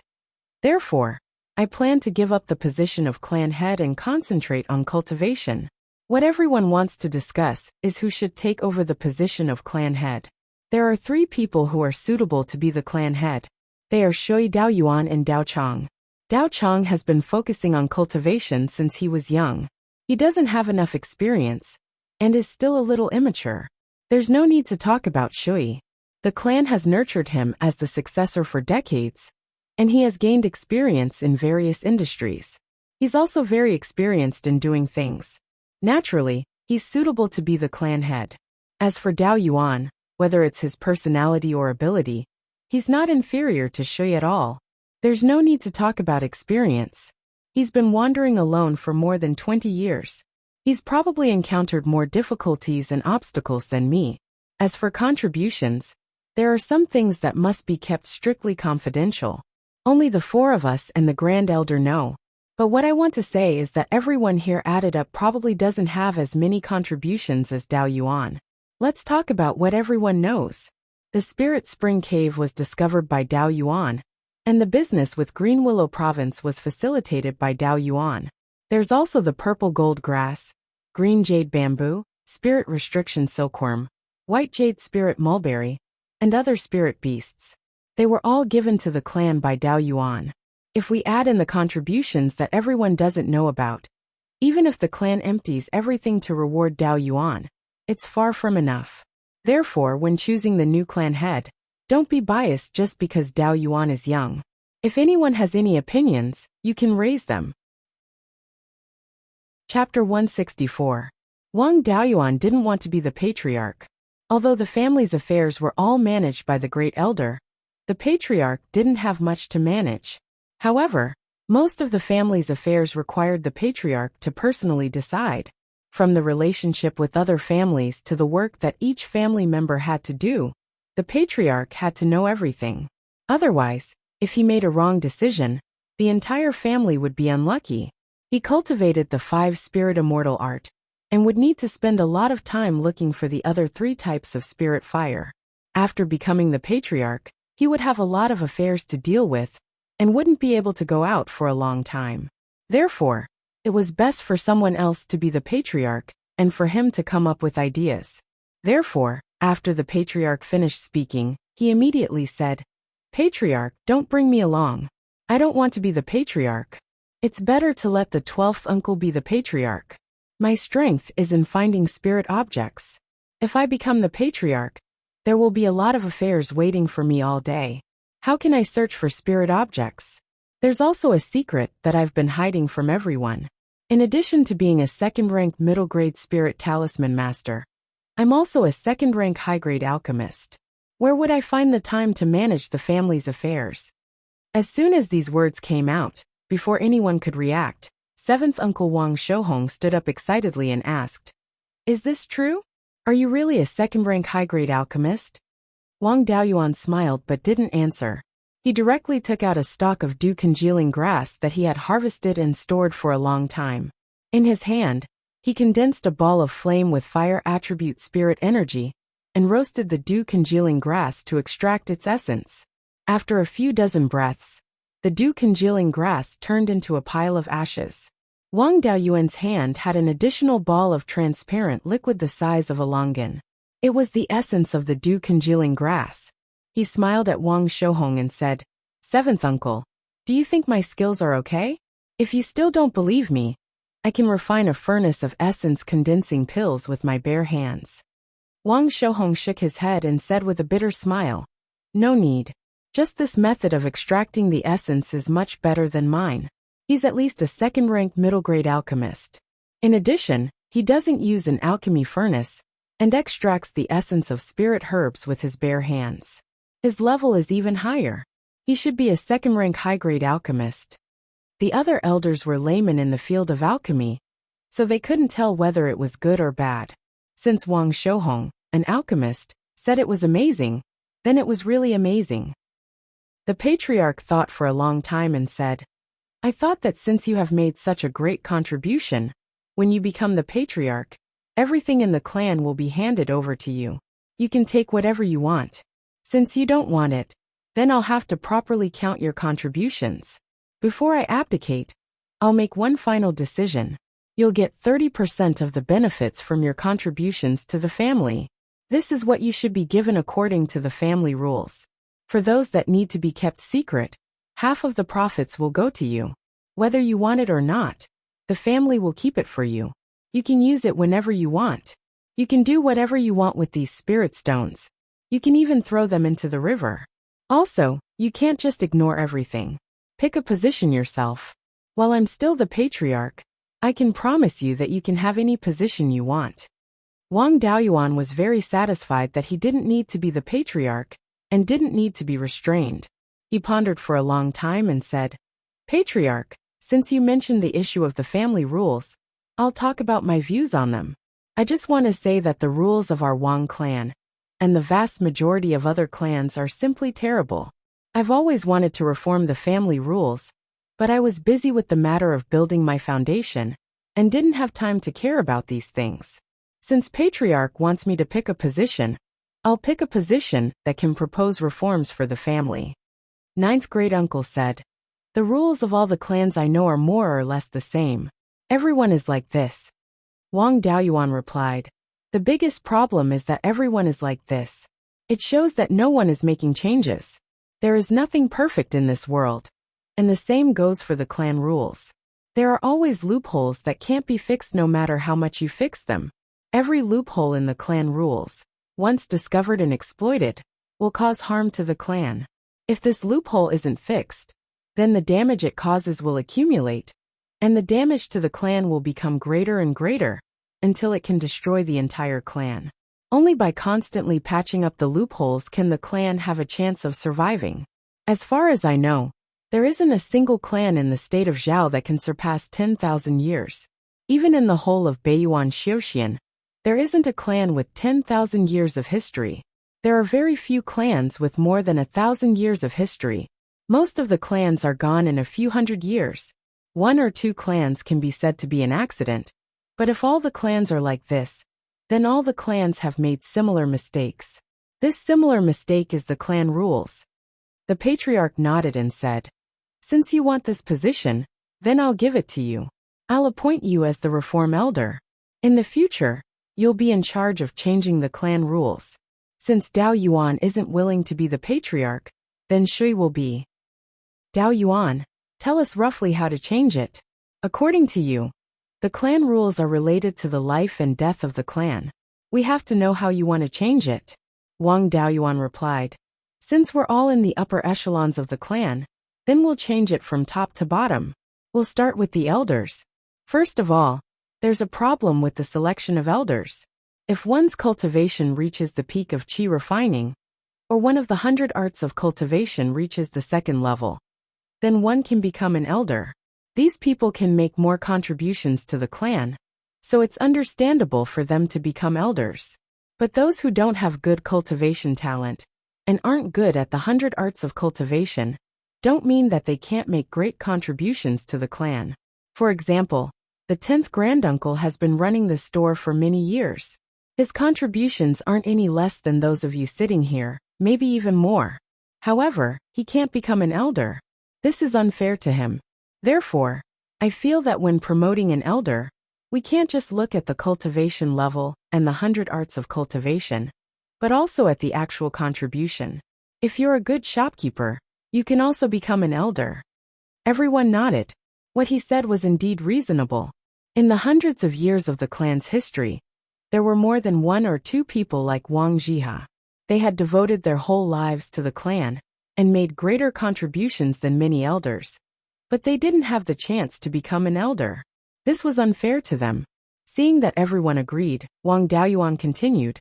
"Therefore, I plan to give up the position of clan head and concentrate on cultivation. What everyone wants to discuss is who should take over the position of clan head. There are 3 people who are suitable to be the clan head. They are Shui Daoyuan and Dao Chang. Dao Chang has been focusing on cultivation since he was young. He doesn't have enough experience, and is still a little immature. There's no need to talk about Shui. The clan has nurtured him as the successor for decades, and he has gained experience in various industries. He's also very experienced in doing things. Naturally, he's suitable to be the clan head. As for Dao Yuan, whether it's his personality or ability, he's not inferior to Shui at all. There's no need to talk about experience. He's been wandering alone for more than 20 years. He's probably encountered more difficulties and obstacles than me. As for contributions, there are some things that must be kept strictly confidential. Only the 4 of us and the Grand Elder know. But what I want to say is that everyone here added up probably doesn't have as many contributions as Dao Yuan. Let's talk about what everyone knows. The Spirit Spring Cave was discovered by Dao Yuan, and the business with Green Willow Province was facilitated by Dao Yuan. There's also the Purple Gold Grass, Green Jade Bamboo, Spirit Restriction Silkworm, White Jade Spirit Mulberry, and other spirit beasts. They were all given to the clan by Dao Yuan. If we add in the contributions that everyone doesn't know about, even if the clan empties everything to reward Dao Yuan, it's far from enough. Therefore, when choosing the new clan head, don't be biased just because Dao Yuan is young. If anyone has any opinions, you can raise them. Chapter 164. Wang Daoyuan didn't want to be the patriarch. Although the family's affairs were all managed by the Great Elder, the patriarch didn't have much to manage. However, most of the family's affairs required the patriarch to personally decide. From the relationship with other families to the work that each family member had to do, the patriarch had to know everything. Otherwise, if he made a wrong decision, the entire family would be unlucky. He cultivated the 5 spirit immortal art, and would need to spend a lot of time looking for the other 3 types of spirit fire. After becoming the patriarch, he would have a lot of affairs to deal with, and wouldn't be able to go out for a long time. Therefore, it was best for someone else to be the patriarch, and for him to come up with ideas. Therefore, after the patriarch finished speaking, he immediately said, "Patriarch, don't bring me along. I don't want to be the patriarch. It's better to let the 12th uncle be the patriarch. My strength is in finding spirit objects. If I become the patriarch, There will be a lot of affairs waiting for me all day. How can I search for spirit objects? There's also a secret that I've been hiding from everyone. In addition to being a second-rank middle-grade spirit talisman master, I'm also a second-rank high-grade alchemist. Where would I find the time to manage the family's affairs? As soon as these words came out, before anyone could react, 7th Uncle Wang Shouhong stood up excitedly and asked, "Is this true? Are you really a second-rank high-grade alchemist?" Wang Daoyuan smiled but didn't answer. He directly took out a stalk of dew-congealing grass that he had harvested and stored for a long time. In his hand, he condensed a ball of flame with fire attribute spirit energy and roasted the dew-congealing grass to extract its essence. After a few dozen breaths, the dew-congealing grass turned into a pile of ashes. Wang Daoyuan's hand had an additional ball of transparent liquid the size of a longan. It was the essence of the dew-congealing grass. He smiled at Wang Shouhong and said, "Seventh uncle, do you think my skills are okay? If you still don't believe me, I can refine a furnace of essence condensing pills with my bare hands." Wang Shouhong shook his head and said with a bitter smile, "No need. Just this method of extracting the essence is much better than mine. He's at least a second-rank middle-grade alchemist. In addition, he doesn't use an alchemy furnace and extracts the essence of spirit herbs with his bare hands. His level is even higher. He should be a second-rank high-grade alchemist." The other elders were laymen in the field of alchemy, so they couldn't tell whether it was good or bad. Since Wang Shouhong, an alchemist, said it was amazing, then it was really amazing. The patriarch thought for a long time and said, "I thought that since you have made such a great contribution, when you become the patriarch, everything in the clan will be handed over to you. You can take whatever you want. Since you don't want it, then I'll have to properly count your contributions. Before I abdicate, I'll make one final decision. You'll get 30% of the benefits from your contributions to the family. This is what you should be given according to the family rules. For those that need to be kept secret, half of the profits will go to you. Whether you want it or not, the family will keep it for you. You can use it whenever you want. You can do whatever you want with these spirit stones. You can even throw them into the river. Also, you can't just ignore everything. Pick a position yourself. While I'm still the patriarch, I can promise you that you can have any position you want." Wang Daoyuan was very satisfied that he didn't need to be the patriarch and didn't need to be restrained. He pondered for a long time and said, "Patriarch, since you mentioned the issue of the family rules, I'll talk about my views on them. I just want to say that the rules of our Wang clan and the vast majority of other clans are simply terrible. I've always wanted to reform the family rules, but I was busy with the matter of building my foundation and didn't have time to care about these things. Since Patriarch wants me to pick a position, I'll pick a position that can propose reforms for the family." Ninth great uncle said, "The rules of all the clans I know are more or less the same. Everyone is like this." Wang Daoyuan replied, "The biggest problem is that everyone is like this. It shows that no one is making changes. There is nothing perfect in this world. And the same goes for the clan rules. There are always loopholes that can't be fixed no matter how much you fix them. Every loophole in the clan rules, once discovered and exploited, will cause harm to the clan. If this loophole isn't fixed, then the damage it causes will accumulate, and the damage to the clan will become greater and greater, until it can destroy the entire clan. Only by constantly patching up the loopholes can the clan have a chance of surviving. As far as I know, there isn't a single clan in the state of Zhao that can surpass 10,000 years. Even in the whole of Beiyuan Xiuxian, there isn't a clan with 10,000 years of history. There are very few clans with more than 1,000 years of history. Most of the clans are gone in a few hundred years. One or two clans can be said to be an accident, but if all the clans are like this, then all the clans have made similar mistakes. This similar mistake is the clan rules." The patriarch nodded and said, "Since you want this position, then I'll give it to you. I'll appoint you as the reform elder. In the future, you'll be in charge of changing the clan rules. Since Dao Yuan isn't willing to be the patriarch, then Shui will be." "Dao Yuan, tell us roughly how to change it. According to you, the clan rules are related to the life and death of the clan. We have to know how you want to change it." Wang Daoyuan replied. Since we're all in the upper echelons of the clan, then we'll change it from top to bottom. We'll start with the elders. First of all, there's a problem with the selection of elders. If one's cultivation reaches the peak of qi refining, or one of the 100 arts of cultivation reaches the second level, then one can become an elder. These people can make more contributions to the clan, so it's understandable for them to become elders. But those who don't have good cultivation talent, and aren't good at the 100 arts of cultivation, don't mean that they can't make great contributions to the clan. For example, the 10th granduncle has been running the store for many years. His contributions aren't any less than those of you sitting here, maybe even more. However, he can't become an elder. This is unfair to him. Therefore, I feel that when promoting an elder, we can't just look at the cultivation level and the 100 arts of cultivation, but also at the actual contribution. If you're a good shopkeeper, you can also become an elder. Everyone nodded. What he said was indeed reasonable. In the hundreds of years of the clan's history, there were more than 1 or 2 people like Wang Jiha. They had devoted their whole lives to the clan and made greater contributions than many elders. But they didn't have the chance to become an elder. This was unfair to them. Seeing that everyone agreed, Wang Daoyuan continued.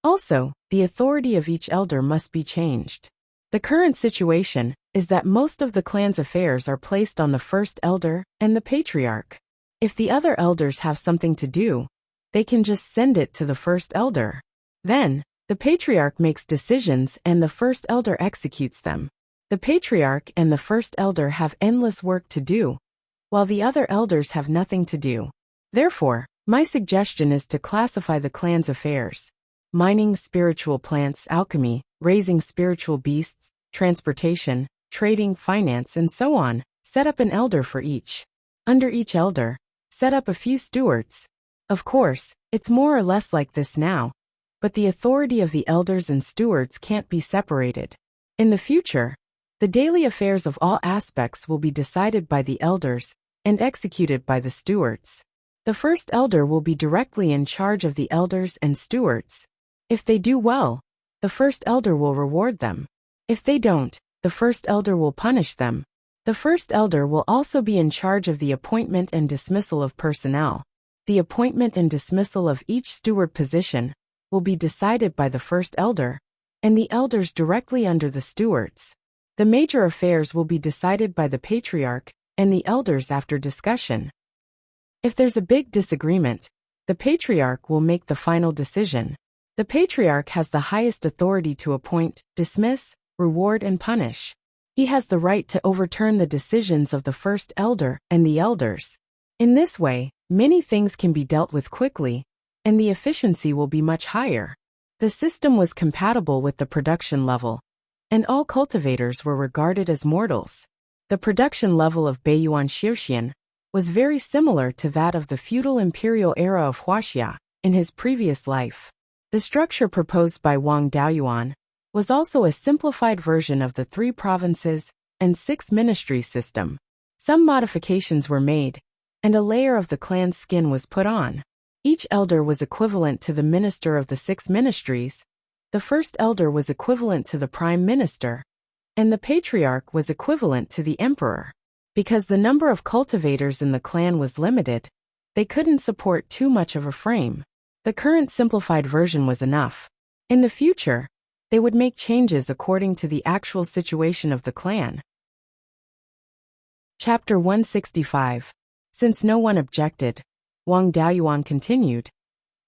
Also, the authority of each elder must be changed. The current situation is that most of the clan's affairs are placed on the first elder and the patriarch. If the other elders have something to do, they can just send it to the first elder. Then, the patriarch makes decisions and the first elder executes them. The patriarch and the first elder have endless work to do, while the other elders have nothing to do. Therefore, my suggestion is to classify the clan's affairs: mining spiritual plants, alchemy, raising spiritual beasts, transportation, trading, finance, and so on. Set up an elder for each. Under each elder, set up a few stewards. Of course, it's more or less like this now, but the authority of the elders and stewards can't be separated. In the future, the daily affairs of all aspects will be decided by the elders and executed by the stewards. The first elder will be directly in charge of the elders and stewards. If they do well, the first elder will reward them. If they don't, the first elder will punish them. The first elder will also be in charge of the appointment and dismissal of personnel. The appointment and dismissal of each steward position will be decided by the first elder, and the elders directly under the stewards. The major affairs will be decided by the patriarch and the elders after discussion. If there's a big disagreement, the patriarch will make the final decision. The patriarch has the highest authority to appoint, dismiss, reward, and punish. He has the right to overturn the decisions of the first elder and the elders. In this way, many things can be dealt with quickly, and the efficiency will be much higher. The system was compatible with the production level, and all cultivators were regarded as mortals. The production level of Beiyuan Shirxian was very similar to that of the feudal imperial era of Huaxia in his previous life. The structure proposed by Wang Daoyuan was also a simplified version of the 3 provinces and 6 ministries system. Some modifications were made, and a layer of the clan's skin was put on. Each elder was equivalent to the minister of the 6 ministries. The first elder was equivalent to the prime minister, and the patriarch was equivalent to the emperor. Because the number of cultivators in the clan was limited, they couldn't support too much of a frame. The current simplified version was enough. In the future, they would make changes according to the actual situation of the clan. Chapter 165. Since no one objected, Wang Daoyuan continued.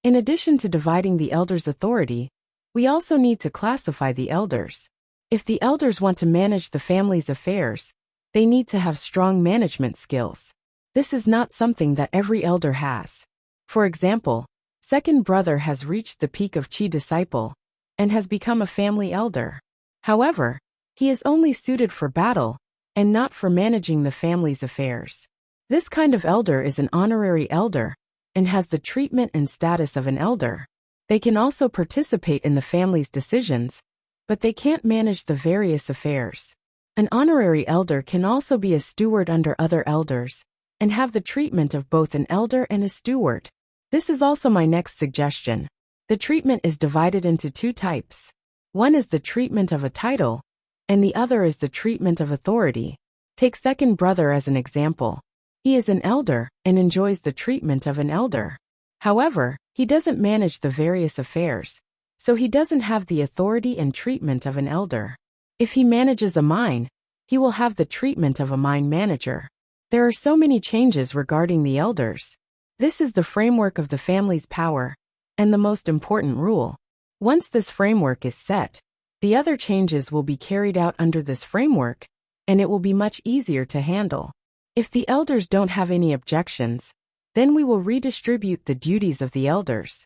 In addition to dividing the elders' authority, we also need to classify the elders. If the elders want to manage the family's affairs, they need to have strong management skills. This is not something that every elder has. For example, second brother has reached the peak of Qi disciple and has become a family elder. However, he is only suited for battle and not for managing the family's affairs. This kind of elder is an honorary elder and has the treatment and status of an elder. They can also participate in the family's decisions, but they can't manage the various affairs. An honorary elder can also be a steward under other elders and have the treatment of both an elder and a steward. This is also my next suggestion. The treatment is divided into 2 types. One is the treatment of a title, and the other is the treatment of authority. Take second brother as an example. He is an elder and enjoys the treatment of an elder. However, he doesn't manage the various affairs, so he doesn't have the authority and treatment of an elder. If he manages a mine, he will have the treatment of a mine manager. There are so many changes regarding the elders. This is the framework of the family's power, and the most important rule. Once this framework is set, the other changes will be carried out under this framework, and it will be much easier to handle. If the elders don't have any objections, then we will redistribute the duties of the elders.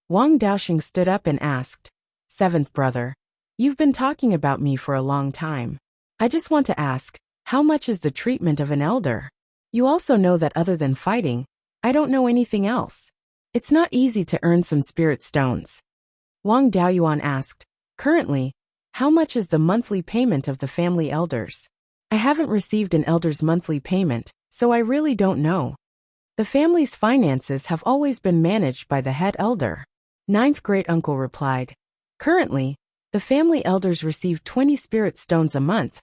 Wang Daoxing stood up and asked, "Seventh brother, you've been talking about me for a long time. I just want to ask, how much is the treatment of an elder? You also know that other than fighting, I don't know anything else. It's not easy to earn some spirit stones." Wang Daoyuan asked, "Currently, how much is the monthly payment of the family elders? I haven't received an elder's monthly payment, so I really don't know." The family's finances have always been managed by the head elder. Ninth great-uncle replied, "Currently, the family elders receive 20 spirit stones a month,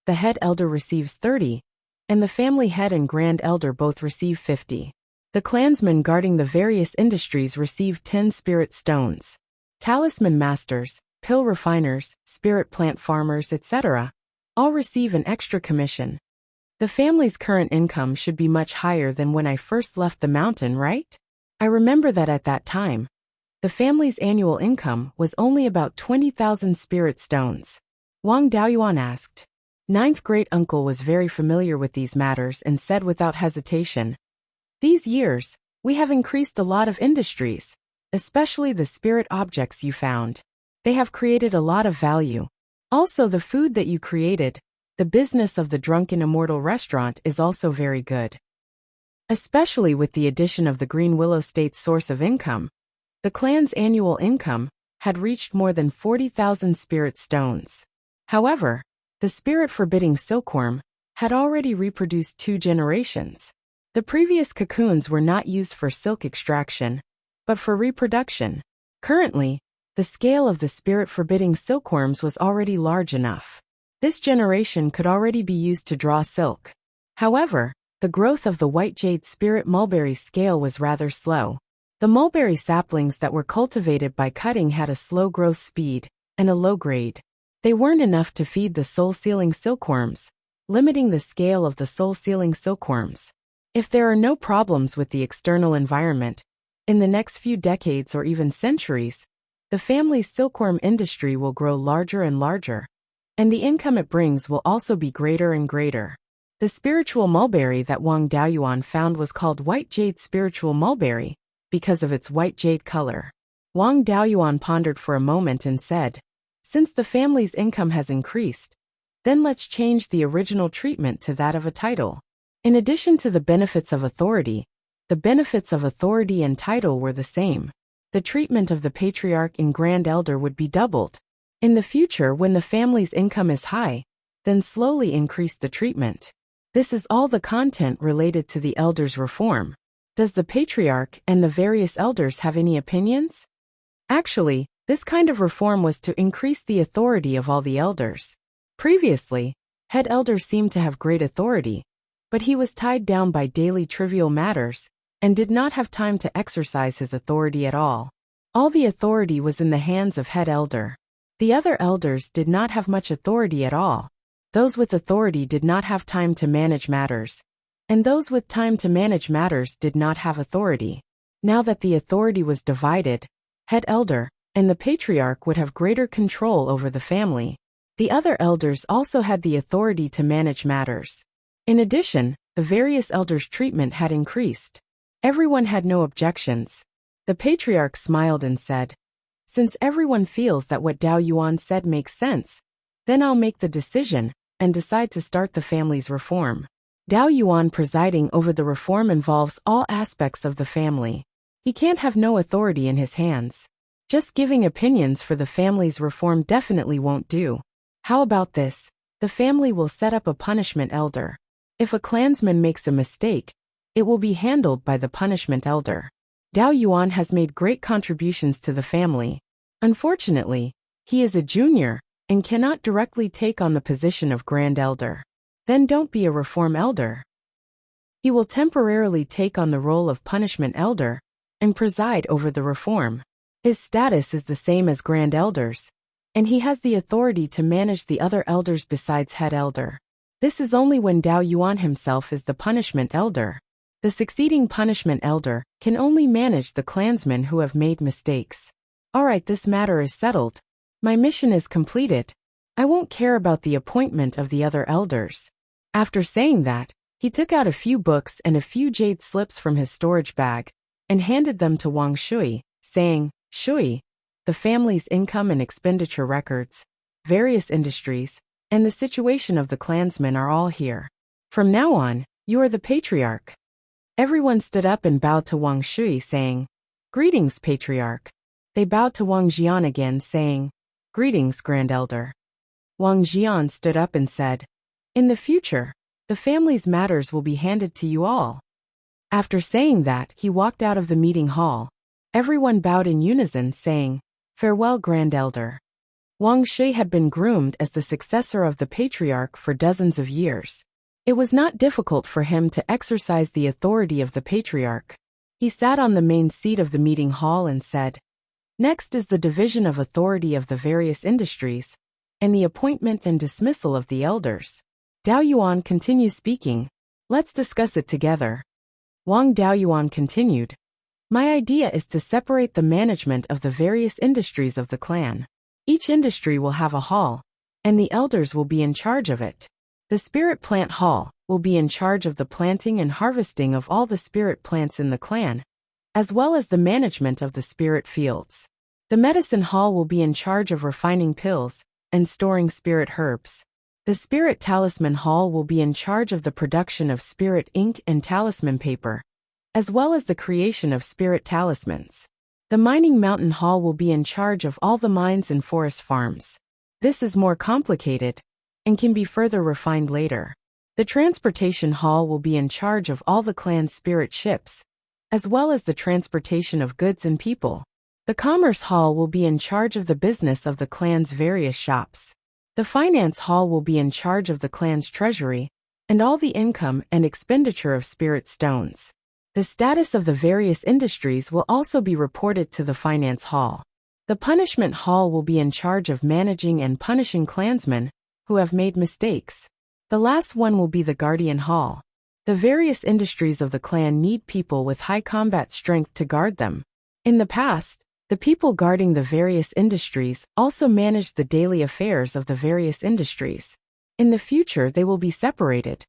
the head elder receives 30, and the family head and grand elder both receive 50. The clansmen guarding the various industries receive 10 spirit stones. Talisman masters, pill refiners, spirit plant farmers, etc., all receive an extra commission. The family's current income should be much higher than when I first left the mountain, right? I remember that at that time, the family's annual income was only about 20,000 spirit stones." Wang Daoyuan asked. Ninth great-uncle was very familiar with these matters and said without hesitation, "These years, we have increased a lot of industries, especially the spirit objects you found. They have created a lot of value. Also, the food that you created, the business of the Drunken Immortal restaurant is also very good. Especially with the addition of the Green Willow State's source of income, the clan's annual income had reached more than 40,000 spirit stones. However, the spirit forbidding silkworm had already reproduced 2 generations. The previous cocoons were not used for silk extraction, but for reproduction. Currently, the scale of the spirit forbidding silkworms was already large enough. This generation could already be used to draw silk. However, the growth of the white jade spirit mulberry scale was rather slow. The mulberry saplings that were cultivated by cutting had a slow growth speed and a low grade. They weren't enough to feed the soul-sealing silkworms, limiting the scale of the soul-sealing silkworms. If there are no problems with the external environment, in the next few decades or even centuries, the family's silkworm industry will grow larger and larger, and the income it brings will also be greater and greater. The spiritual mulberry that Wang Daoyuan found was called white jade spiritual mulberry, because of its white jade color. Wang Daoyuan pondered for a moment and said, "Since the family's income has increased, then let's change the original treatment to that of a title." In addition to the benefits of authority, the benefits of authority and title were the same. The treatment of the patriarch and grand elder would be doubled. In the future, when the family's income is high, then slowly increase the treatment. This is all the content related to the elders' reform. Does the patriarch and the various elders have any opinions? Actually, this kind of reform was to increase the authority of all the elders. Previously, head elder seemed to have great authority, but he was tied down by daily trivial matters and did not have time to exercise his authority at all. All the authority was in the hands of head elder. The other elders did not have much authority at all. Those with authority did not have time to manage matters, and those with time to manage matters did not have authority. Now that the authority was divided, head elder and the patriarch would have greater control over the family. The other elders also had the authority to manage matters. In addition, the various elders' treatment had increased. Everyone had no objections. The patriarch smiled and said, "Since everyone feels that what Daoyuan said makes sense, then I'll make the decision and decide to start the family's reform." Daoyuan presiding over the reform involves all aspects of the family. He can't have no authority in his hands. Just giving opinions for the family's reform definitely won't do. How about this? The family will set up a punishment elder. If a clansman makes a mistake, it will be handled by the punishment elder. Daoyuan has made great contributions to the family. Unfortunately, He is a junior and cannot directly take on the position of Grand Elder. Then don't be a Reform Elder. He will temporarily take on the role of Punishment Elder and preside over the Reform. His status is the same as Grand Elders, and he has the authority to manage the other elders besides Head Elder. This is only when Beiyuan himself is the Punishment Elder. The succeeding Punishment Elder can only manage the clansmen who have made mistakes. Alright, this matter is settled. My mission is completed. I won't care about the appointment of the other elders. After saying that, he took out a few books and a few jade slips from his storage bag and handed them to Wang Shui, saying, Shui, the family's income and expenditure records, various industries, and the situation of the clansmen are all here. From now on, you are the Patriarch. Everyone stood up and bowed to Wang Shui, saying, Greetings, Patriarch. They bowed to Wang Jian again, saying, Greetings, Grand Elder. Wang Jian stood up and said, In the future, the family's matters will be handed to you all. After saying that, he walked out of the meeting hall. Everyone bowed in unison, saying, Farewell, Grand Elder. Wang Shui had been groomed as the successor of the Patriarch for dozens of years. It was not difficult for him to exercise the authority of the Patriarch. He sat on the main seat of the meeting hall and said, Next is the division of authority of the various industries, and the appointment and dismissal of the elders. Beiyuan continues speaking. Let's discuss it together. Wang Beiyuan continued. My idea is to separate the management of the various industries of the clan. Each industry will have a hall, and the elders will be in charge of it. The Spirit Plant Hall will be in charge of the planting and harvesting of all the spirit plants in the clan, as well as the management of the spirit fields. The Medicine Hall will be in charge of refining pills and storing spirit herbs. The Spirit Talisman Hall will be in charge of the production of spirit ink and talisman paper, as well as the creation of spirit talismans. The Mining Mountain Hall will be in charge of all the mines and forest farms. This is more complicated and can be further refined later. The Transportation Hall will be in charge of all the clan's spirit ships, as well as the transportation of goods and people. The Commerce Hall will be in charge of the business of the clan's various shops. The Finance Hall will be in charge of the clan's treasury and all the income and expenditure of spirit stones. The status of the various industries will also be reported to the Finance Hall. The Punishment Hall will be in charge of managing and punishing clansmen who have made mistakes. The last one will be the Guardian Hall. The various industries of the clan need people with high combat strength to guard them. In the past, the people guarding the various industries also managed the daily affairs of the various industries. In the future, they will be separated.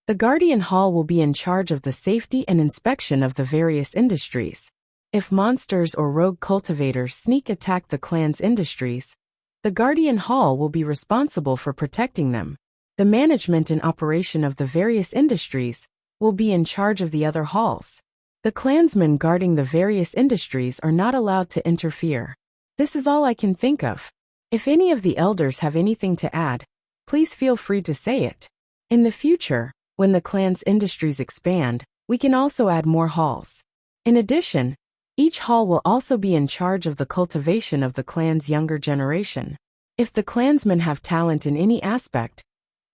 The Guardian Hall will be in charge of the safety and inspection of the various industries. If monsters or rogue cultivators sneak attack the clan's industries, the Guardian Hall will be responsible for protecting them. The management and operation of the various industries will be in charge of the other halls. The clansmen guarding the various industries are not allowed to interfere. This is all I can think of. If any of the elders have anything to add, please feel free to say it. In the future, when the clan's industries expand, we can also add more halls. In addition, each hall will also be in charge of the cultivation of the clan's younger generation. If the clansmen have talent in any aspect,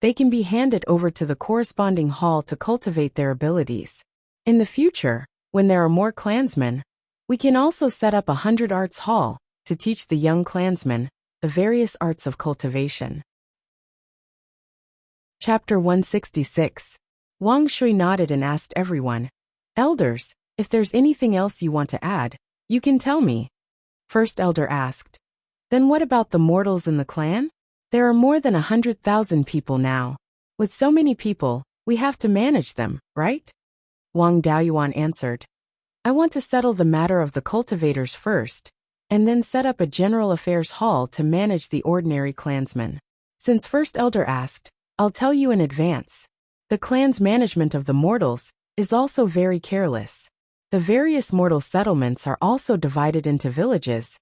they can be handed over to the corresponding hall to cultivate their abilities. In the future, when there are more clansmen, we can also set up 100 arts hall to teach the young clansmen the various arts of cultivation. Chapter 166. Wang Shui nodded and asked everyone, Elders, if there's anything else you want to add, you can tell me. First Elder asked, Then what about the mortals in the clan? There are more than 100,000 people now. With so many people, we have to manage them, right? Wang Beiyuan answered, I want to settle the matter of the cultivators first, and then set up a general affairs hall to manage the ordinary clansmen. Since First Elder asked, I'll tell you in advance. The clan's management of the mortals is also very careless. The various mortal settlements are also divided into villages,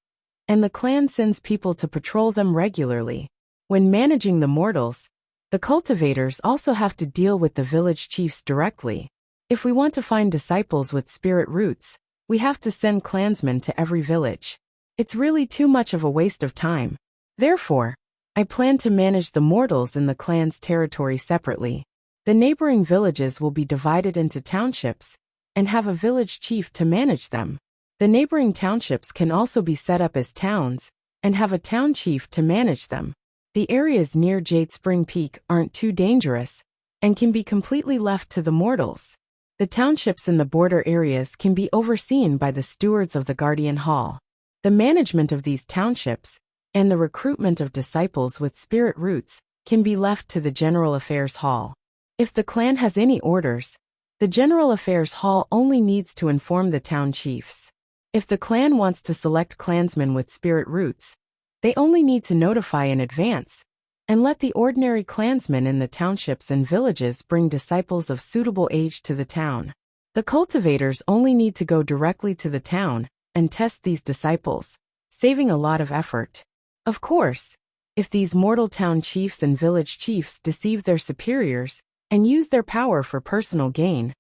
and the clan sends people to patrol them regularly. When managing the mortals, the cultivators also have to deal with the village chiefs directly. If we want to find disciples with spirit roots, we have to send clansmen to every village. It's really too much of a waste of time. Therefore, I plan to manage the mortals in the clan's territory separately. The neighboring villages will be divided into townships and have a village chief to manage them. The neighboring townships can also be set up as towns and have a town chief to manage them. The areas near Jade Spring Peak aren't too dangerous and can be completely left to the mortals. The townships in the border areas can be overseen by the stewards of the Guardian Hall. The management of these townships and the recruitment of disciples with spirit roots can be left to the General Affairs Hall. If the clan has any orders, the General Affairs Hall only needs to inform the town chiefs. If the clan wants to select clansmen with spirit roots, they only need to notify in advance and let the ordinary clansmen in the townships and villages bring disciples of suitable age to the town. The cultivators only need to go directly to the town and test these disciples, saving a lot of effort. Of course, if these mortal town chiefs and village chiefs deceive their superiors and use their power for personal gain,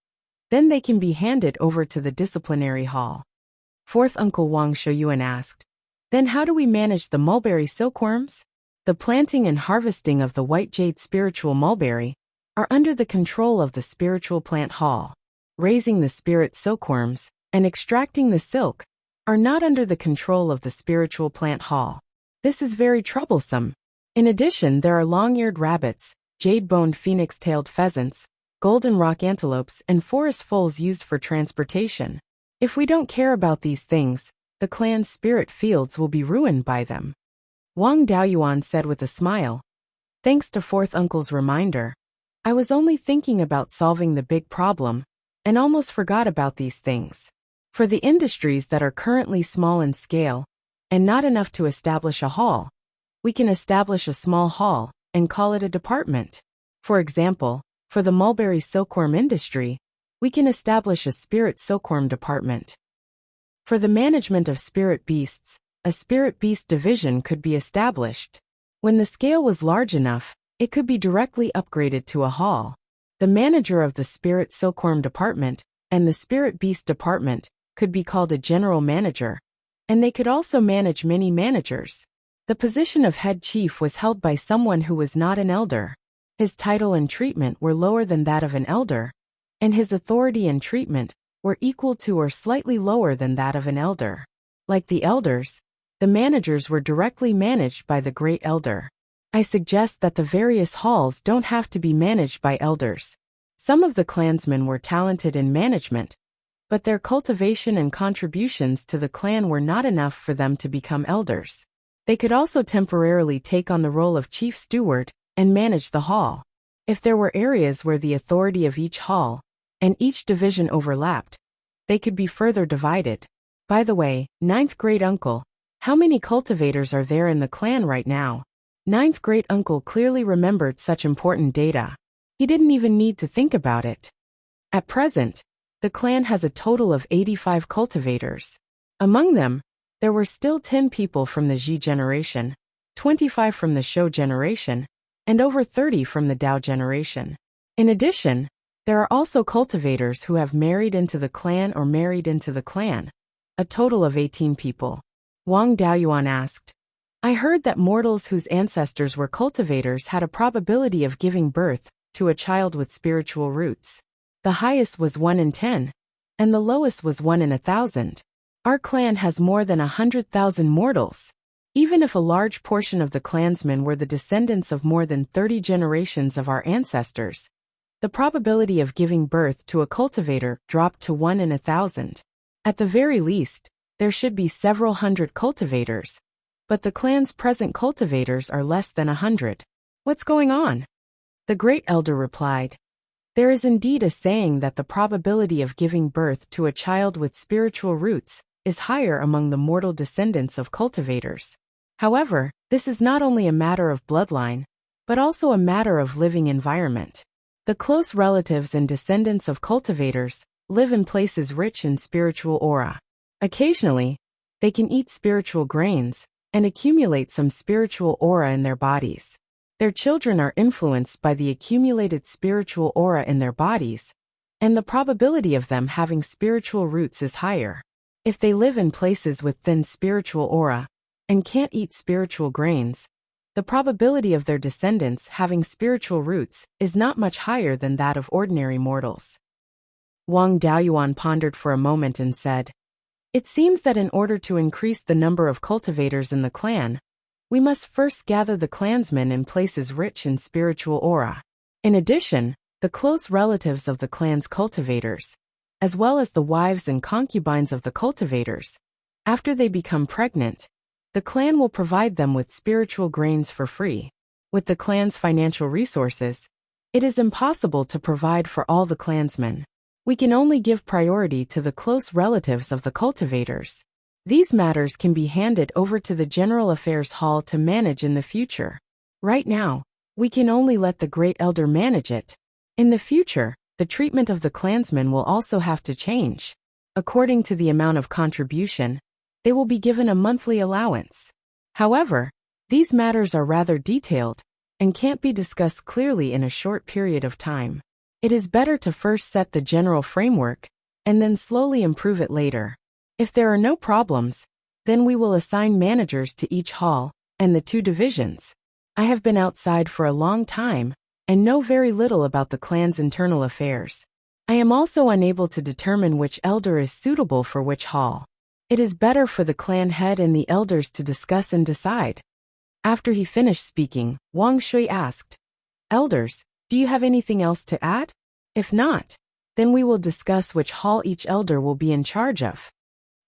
then they can be handed over to the disciplinary hall. Fourth Uncle Wang Shouyuan asked, "Then how do we manage the mulberry silkworms?" The planting and harvesting of the white jade spiritual mulberry are under the control of the spiritual plant hall. Raising the spirit silkworms and extracting the silk are not under the control of the spiritual plant hall. This is very troublesome. In addition, there are long-eared rabbits, jade-boned phoenix-tailed pheasants, golden rock antelopes, and forest foals used for transportation. If we don't care about these things, the clan's spirit fields will be ruined by them. Wang Daoyuan said with a smile. Thanks to Fourth Uncle's reminder, I was only thinking about solving the big problem and almost forgot about these things. For the industries that are currently small in scale and not enough to establish a hall, we can establish a small hall and call it a department. For example, for the mulberry silkworm industry, we can establish a spirit silkworm department. For the management of spirit beasts, a spirit beast division could be established. When the scale was large enough, it could be directly upgraded to a hall. The manager of the spirit silkworm department and the spirit beast department could be called a general manager, and they could also manage many managers. The position of head chief was held by someone who was not an elder. His title and treatment were lower than that of an elder, and his authority and treatment were equal to or slightly lower than that of an elder. Like the elders, the managers were directly managed by the great elder. I suggest that the various halls don't have to be managed by elders. Some of the clansmen were talented in management, but their cultivation and contributions to the clan were not enough for them to become elders. They could also temporarily take on the role of chief steward and manage the hall. If there were areas where the authority of each hall and each division overlapped, they could be further divided. By the way, ninth great uncle, how many cultivators are there in the clan right now? Ninth great uncle clearly remembered such important data. He didn't even need to think about it. At present, the clan has a total of 85 cultivators. Among them, there were still 10 people from the Ji generation, 25 from the Shou generation, and over 30 from the Dao generation. In addition, there are also cultivators who have married into the clan or married into the clan, a total of 18 people. Wang Daoyuan asked, I heard that mortals whose ancestors were cultivators had a probability of giving birth to a child with spiritual roots. The highest was 1 in 10, and the lowest was 1 in 1,000. Our clan has more than 100,000 mortals. Even if a large portion of the clansmen were the descendants of more than 30 generations of our ancestors, the probability of giving birth to a cultivator dropped to 1 in 1,000. At the very least, there should be several hundred cultivators, but the clan's present cultivators are less than 100. What's going on? The great elder replied, There is indeed a saying that the probability of giving birth to a child with spiritual roots is higher among the mortal descendants of cultivators. However, this is not only a matter of bloodline, but also a matter of living environment. The close relatives and descendants of cultivators live in places rich in spiritual aura. Occasionally, they can eat spiritual grains and accumulate some spiritual aura in their bodies. Their children are influenced by the accumulated spiritual aura in their bodies, and the probability of them having spiritual roots is higher. If they live in places with thin spiritual aura and can't eat spiritual grains, the probability of their descendants having spiritual roots is not much higher than that of ordinary mortals. Wang Daoyuan pondered for a moment and said, "It seems that in order to increase the number of cultivators in the clan, we must first gather the clansmen in places rich in spiritual aura. In addition, the close relatives of the clan's cultivators, as well as the wives and concubines of the cultivators, after they become pregnant, the clan will provide them with spiritual grains for free. With the clan's financial resources, it is impossible to provide for all the clansmen. We can only give priority to the close relatives of the cultivators. These matters can be handed over to the General Affairs Hall to manage in the future. Right now, we can only let the Great Elder manage it. In the future, the treatment of the clansmen will also have to change. According to the amount of contribution, they will be given a monthly allowance. However, these matters are rather detailed and can't be discussed clearly in a short period of time. It is better to first set the general framework and then slowly improve it later. If there are no problems, then we will assign managers to each hall and the 2 divisions. I have been outside for a long time and know very little about the clan's internal affairs. I am also unable to determine which elder is suitable for which hall. It is better for the clan head and the elders to discuss and decide." After he finished speaking, Wang Shui asked, "Elders, do you have anything else to add? If not, then we will discuss which hall each elder will be in charge of."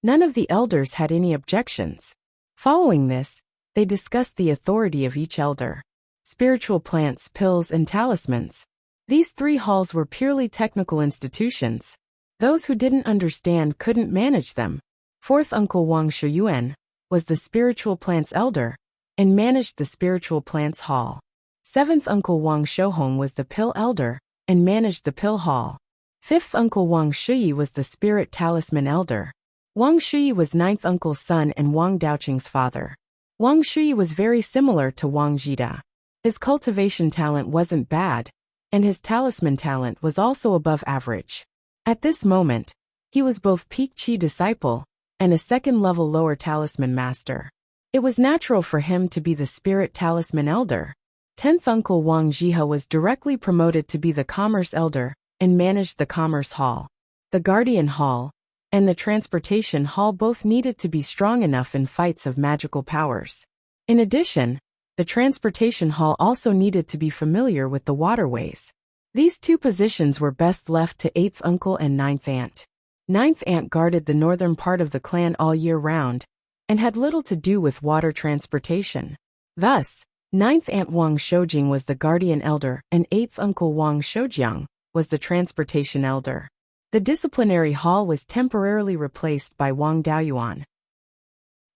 None of the elders had any objections. Following this, they discussed the authority of each elder. Spiritual plants, pills, and talismans. These 3 halls were purely technical institutions. Those who didn't understand couldn't manage them. 4th Uncle Wang Shuyuan was the spiritual plants elder and managed the spiritual plants hall. 7th Uncle Wang Shouhong was the pill elder and managed the pill hall. 5th Uncle Wang Shuyi was the spirit talisman elder. Wang Shuyi was 9th uncle's son and Wang Daoqing's father. Wang Shuyi was very similar to Wang Jida. His cultivation talent wasn't bad, and his talisman talent was also above average. At this moment, he was both peak Qi disciple and a 2nd-level lower talisman master. It was natural for him to be the spirit talisman elder. 10th Uncle Wang Jihe was directly promoted to be the commerce elder and managed the commerce hall. The guardian hall and the transportation hall both needed to be strong enough in fights of magical powers. In addition, the transportation hall also needed to be familiar with the waterways. These 2 positions were best left to 8th Uncle and 9th Aunt. 9th Aunt guarded the northern part of the clan all year round and had little to do with water transportation. Thus, 9th Aunt Wang Shoujing was the guardian elder and 8th Uncle Wang Shoujiang was the transportation elder. The disciplinary hall was temporarily replaced by Wang Daoyuan.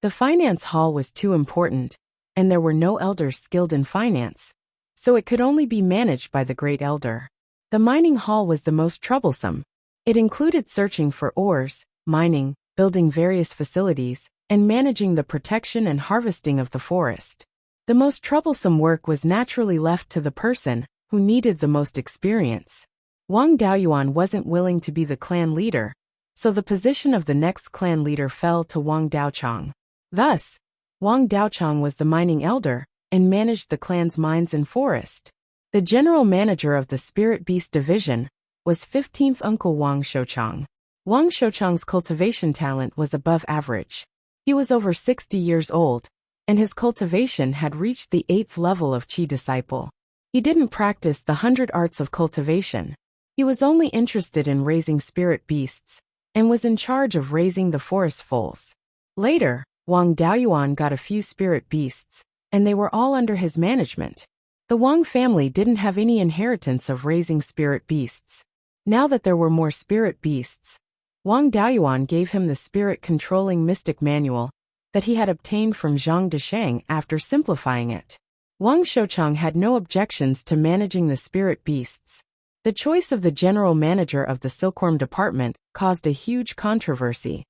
The finance hall was too important, and there were no elders skilled in finance, so it could only be managed by the great elder. The mining hall was the most troublesome. It included searching for ores, mining, building various facilities, and managing the protection and harvesting of the forest. The most troublesome work was naturally left to the person who needed the most experience. Wang Daoyuan wasn't willing to be the clan leader, so the position of the next clan leader fell to Wang Daochang. Thus, Wang Daochang was the mining elder and managed the clan's mines and forest. The general manager of the Spirit Beast Division was 15th Uncle Wang Shouchang. Wang Shouchang's cultivation talent was above average. He was over 60 years old, and his cultivation had reached the 8th level of Qi disciple. He didn't practice the 100 arts of cultivation. He was only interested in raising spirit beasts, and was in charge of raising the forest foals. Later, Wang Daoyuan got a few spirit beasts, and they were all under his management. The Wang family didn't have any inheritance of raising spirit beasts. Now that there were more spirit beasts, Wang Daoyuan gave him the spirit-controlling mystic manual that he had obtained from Zhang Deshang after simplifying it. Wang Shouchang had no objections to managing the spirit beasts. The choice of the general manager of the Silkworm department caused a huge controversy.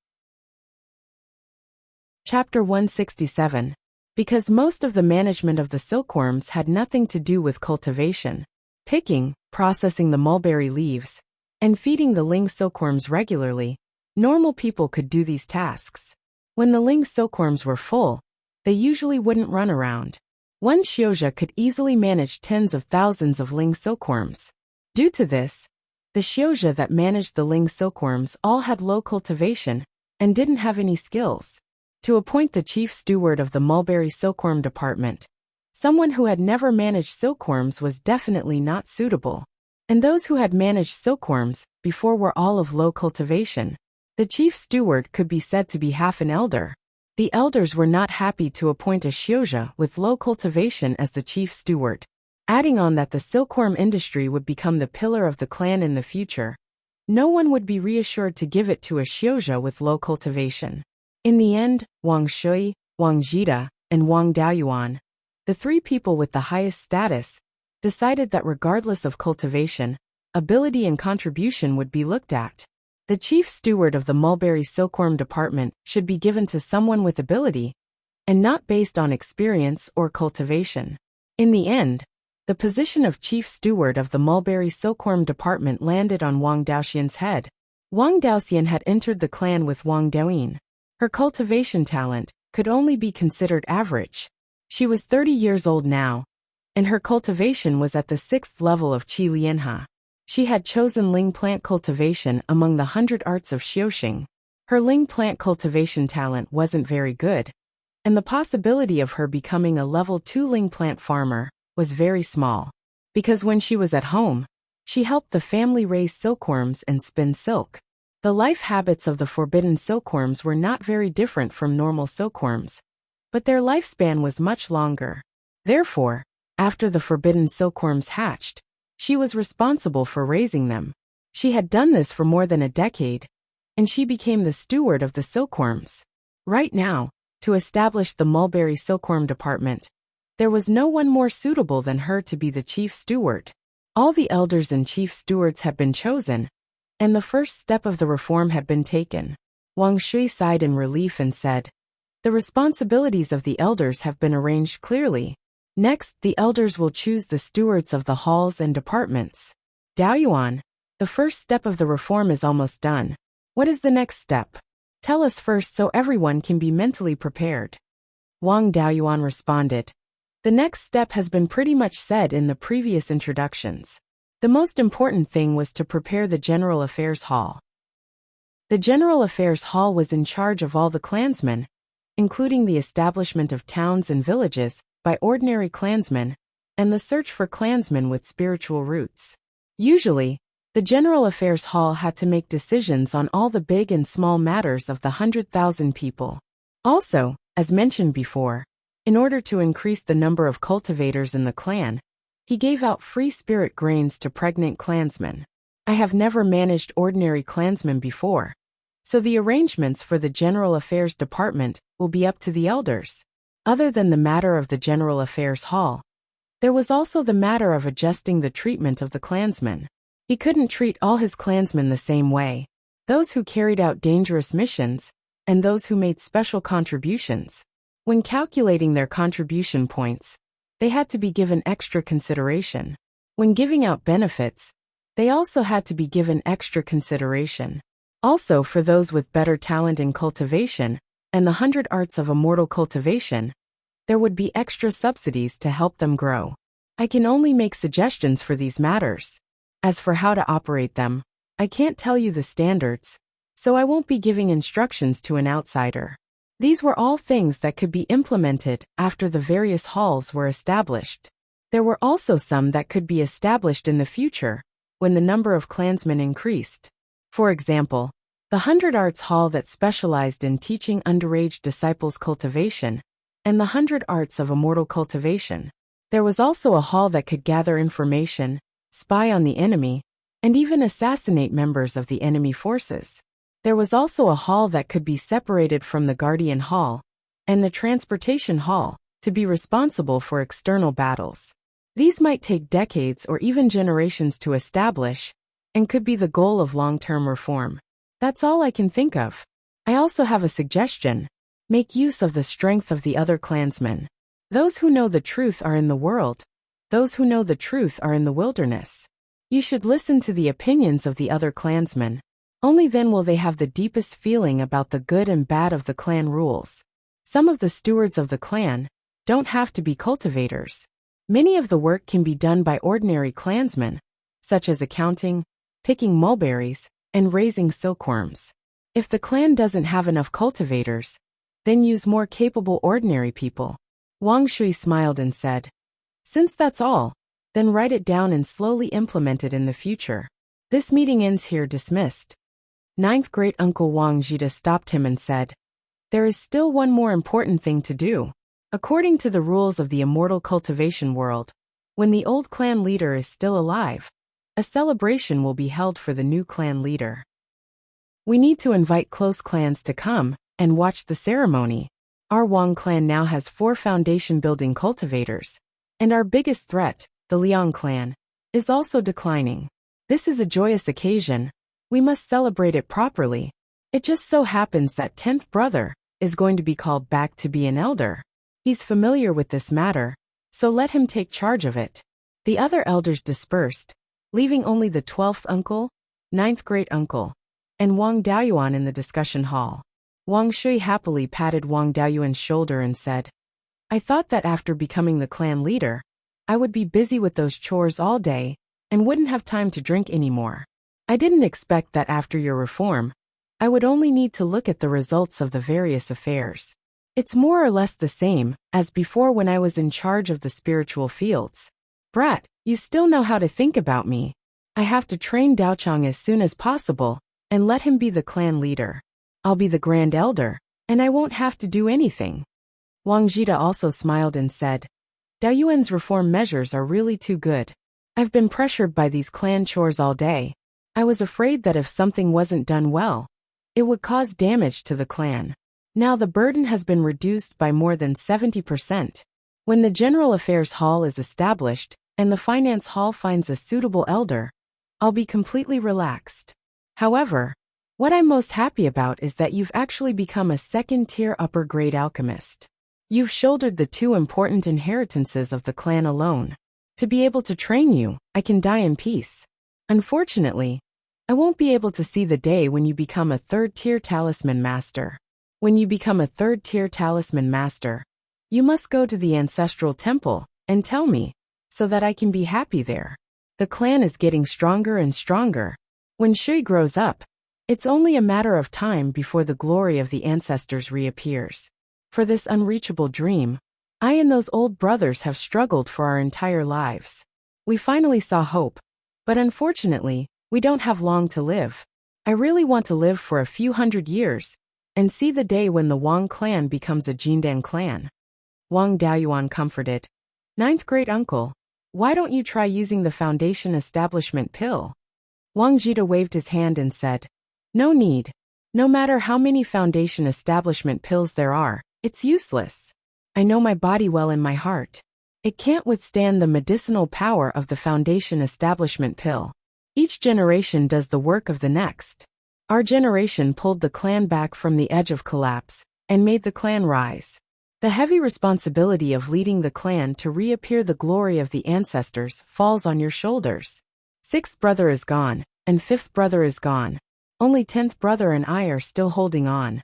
Chapter 167. Because most of the management of the silkworms had nothing to do with cultivation, picking, processing the mulberry leaves, and feeding the ling silkworms regularly, Normal people could do these tasks. When the Ling silkworms were full, they usually wouldn't run around. One xiozha could easily manage tens of thousands of Ling silkworms. Due to this, the xiozha that managed the Ling silkworms all had low cultivation and didn't have any skills. To appoint the chief steward of the mulberry silkworm department, someone who had never managed silkworms was definitely not suitable. And those who had managed silkworms before were all of low cultivation. The chief steward could be said to be half an elder. The elders were not happy to appoint a xiozha with low cultivation as the chief steward. Adding on that the silkworm industry would become the pillar of the clan in the future, no one would be reassured to give it to a xiozha with low cultivation. In the end, Wang Shui, Wang Jida, and Wang Daoyuan, the three people with the highest status, decided that regardless of cultivation, ability and contribution would be looked at. The chief steward of the mulberry silkworm department should be given to someone with ability, and not based on experience or cultivation. In the end, the position of chief steward of the mulberry silkworm department landed on Wang Daoxian's head. Wang Daoxian had entered the clan with Wang Daoyin. Her cultivation talent could only be considered average. She was 30 years old now, and her cultivation was at the 6th level of Qi Lianha. She had chosen Ling plant cultivation among the 100 arts of Xiuxing. Her Ling plant cultivation talent wasn't very good, and the possibility of her becoming a level 2 Ling plant farmer was very small. Because when she was at home, she helped the family raise silkworms and spin silk. The life habits of the forbidden silkworms were not very different from normal silkworms, but their lifespan was much longer. Therefore, after the forbidden silkworms hatched, she was responsible for raising them. She had done this for more than a decade, and she became the steward of the silkworms. Right now, to establish the mulberry silkworm department, there was no one more suitable than her to be the chief steward. All the elders and chief stewards had been chosen, and the first step of the reform had been taken. Wang Shui sighed in relief and said, "The responsibilities of the elders have been arranged clearly. Next, the elders will choose the stewards of the halls and departments." Daoyuan, the first step of the reform is almost done. What is the next step? Tell us first so everyone can be mentally prepared. Wang Daoyuan responded, "The next step has been pretty much said in the previous introductions. The most important thing was to prepare the General Affairs Hall. The General Affairs Hall was in charge of all the clansmen, including the establishment of towns and villages by ordinary clansmen, and the search for clansmen with spiritual roots. Usually, the General Affairs Hall had to make decisions on all the big and small matters of the 100,000 people. Also, as mentioned before, in order to increase the number of cultivators in the clan, he gave out free spirit grains to pregnant clansmen. I have never managed ordinary clansmen before, so the arrangements for the General Affairs Department will be up to the elders. Other than the matter of the General Affairs Hall, there was also the matter of adjusting the treatment of the clansmen. He couldn't treat all his clansmen the same way, those who carried out dangerous missions, and those who made special contributions. When calculating their contribution points, they had to be given extra consideration. When giving out benefits, they also had to be given extra consideration. Also, for those with better talent in cultivation and the 100 arts of immortal cultivation, there would be extra subsidies to help them grow. I can only make suggestions for these matters. As for how to operate them, I can't tell you the standards, so I won't be giving instructions to an outsider. These were all things that could be implemented after the various halls were established. There were also some that could be established in the future, when the number of clansmen increased. For example, the 100 Arts Hall that specialized in teaching underage disciples cultivation, and the 100 Arts of Immortal Cultivation. There was also a hall that could gather information, spy on the enemy, and even assassinate members of the enemy forces. There was also a hall that could be separated from the Guardian Hall, and the Transportation Hall, to be responsible for external battles. These might take decades or even generations to establish, and could be the goal of long-term reform. That's all I can think of. I also have a suggestion. Make use of the strength of the other clansmen. Those who know the truth are in the world. Those who know the truth are in the wilderness. You should listen to the opinions of the other clansmen. Only then will they have the deepest feeling about the good and bad of the clan rules. Some of the stewards of the clan don't have to be cultivators. Many of the work can be done by ordinary clansmen, such as accounting, picking mulberries, and raising silkworms. If the clan doesn't have enough cultivators, then use more capable ordinary people. Wang Shui smiled and said, "Since that's all, then write it down and slowly implement it in the future. This meeting ends here, dismissed." Ninth great-uncle Wang Jida stopped him and said, "There is still one more important thing to do. According to the rules of the immortal cultivation world, when the old clan leader is still alive, a celebration will be held for the new clan leader. We need to invite close clans to come and watch the ceremony. Our Wang clan now has 4 foundation-building cultivators, and our biggest threat, the Liang clan, is also declining. This is a joyous occasion. We must celebrate it properly. It just so happens that 10th brother is going to be called back to be an elder. He's familiar with this matter, so let him take charge of it." The other elders dispersed, leaving only the 12th uncle, 9th great-uncle, and Wang Daoyuan in the discussion hall. Wang Shui happily patted Wang Daoyuan's shoulder and said, "I thought that after becoming the clan leader, I would be busy with those chores all day and wouldn't have time to drink anymore. I didn't expect that after your reform, I would only need to look at the results of the various affairs. It's more or less the same as before when I was in charge of the spiritual fields. Brat, you still know how to think about me. I have to train Daochang as soon as possible and let him be the clan leader. I'll be the grand elder, and I won't have to do anything." Wang Jida also smiled and said, "Daoyuan's reform measures are really too good. I've been pressured by these clan chores all day. I was afraid that if something wasn't done well, it would cause damage to the clan. Now the burden has been reduced by more than 70%. When the General Affairs Hall is established and the Finance Hall finds a suitable elder, I'll be completely relaxed. However, what I'm most happy about is that you've actually become a second-tier upper-grade alchemist. You've shouldered the 2 important inheritances of the clan alone. To be able to train you, I can die in peace. Unfortunately, I won't be able to see the day when you become a 3rd-tier talisman master. When you become a 3rd-tier talisman master, you must go to the ancestral temple and tell me, so that I can be happy there. The clan is getting stronger and stronger. When Shui grows up, it's only a matter of time before the glory of the ancestors reappears. For this unreachable dream, I and those old brothers have struggled for our entire lives. We finally saw hope, but unfortunately, we don't have long to live. I really want to live for a few hundred years and see the day when the Wang clan becomes a Jindan clan." Wang Daoyuan comforted, "Ninth great-uncle, why don't you try using the foundation establishment pill?" Wang Jida waved his hand and said, "No need. No matter how many foundation establishment pills there are, it's useless. I know my body well in my heart. It can't withstand the medicinal power of the foundation establishment pill. Each generation does the work of the next. Our generation pulled the clan back from the edge of collapse and made the clan rise. The heavy responsibility of leading the clan to reappear the glory of the ancestors falls on your shoulders. 6th brother is gone, and 5th brother is gone. Only 10th brother and I are still holding on.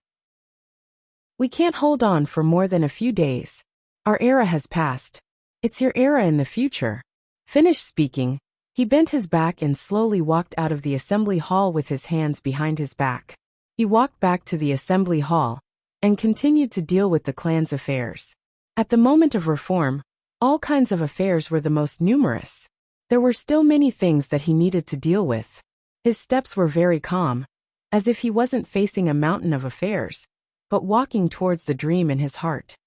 We can't hold on for more than a few days. Our era has passed. It's your era in the future." Finished speaking, he bent his back and slowly walked out of the assembly hall with his hands behind his back. He walked back to the assembly hall and continued to deal with the clan's affairs. At the moment of reform, all kinds of affairs were the most numerous. There were still many things that he needed to deal with. His steps were very calm, as if he wasn't facing a mountain of affairs, but walking towards the dream in his heart.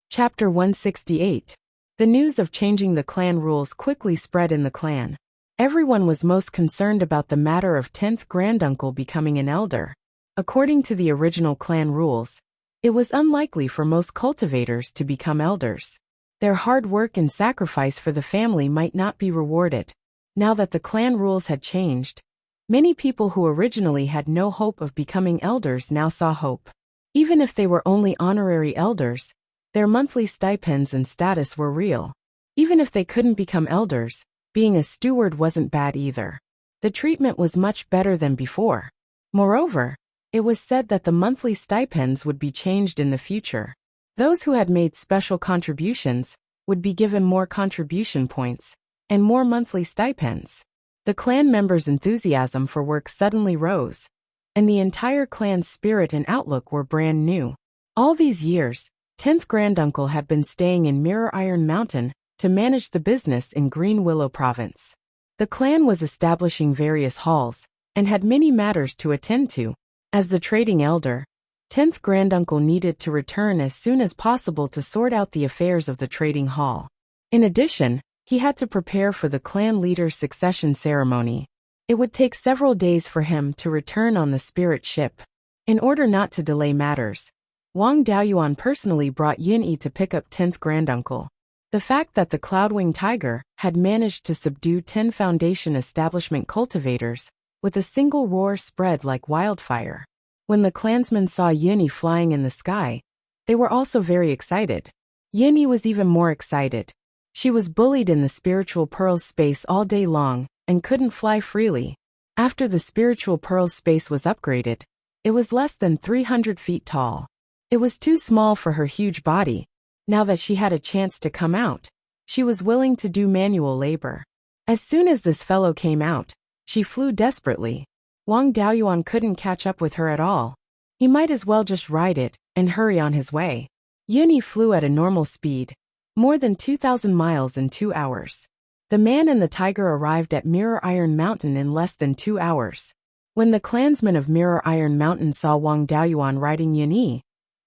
Chapter 168. The news of changing the clan rules quickly spread in the clan. Everyone was most concerned about the matter of 10th granduncle becoming an elder. According to the original clan rules, it was unlikely for most cultivators to become elders. Their hard work and sacrifice for the family might not be rewarded. Now that the clan rules had changed, many people who originally had no hope of becoming elders now saw hope. Even if they were only honorary elders, their monthly stipends and status were real. Even if they couldn't become elders, being a steward wasn't bad either. The treatment was much better than before. Moreover, it was said that the monthly stipends would be changed in the future. Those who had made special contributions would be given more contribution points and more monthly stipends. The clan members' enthusiasm for work suddenly rose, and the entire clan's spirit and outlook were brand new. All these years, 10th Granduncle had been staying in Mirror Iron Mountain to manage the business in Green Willow Province. The clan was establishing various halls and had many matters to attend to. As the trading elder, 10th Granduncle needed to return as soon as possible to sort out the affairs of the trading hall. In addition, he had to prepare for the clan leader's succession ceremony. It would take several days for him to return on the spirit ship. In order not to delay matters, Wang Daoyuan personally brought Yin-Yi to pick up 10th Granduncle. The fact that the Cloudwing Tiger had managed to subdue 10 Foundation establishment cultivators with a single roar spread like wildfire. When the clansmen saw Yin-Yi flying in the sky, they were also very excited. Yin-Yi was even more excited. She was bullied in the Spiritual Pearls space all day long and couldn't fly freely. After the Spiritual Pearls space was upgraded, it was less than 300 feet tall. It was too small for her huge body. Now that she had a chance to come out, she was willing to do manual labor. As soon as this fellow came out, she flew desperately. Wang Daoyuan couldn't catch up with her at all. He might as well just ride it and hurry on his way. Yin-Yi flew at a normal speed, more than 2,000 miles in 2 hours. The man and the tiger arrived at Mirror Iron Mountain in less than 2 hours. When the clansmen of Mirror Iron Mountain saw Wang Daoyuan riding Yin-Yi,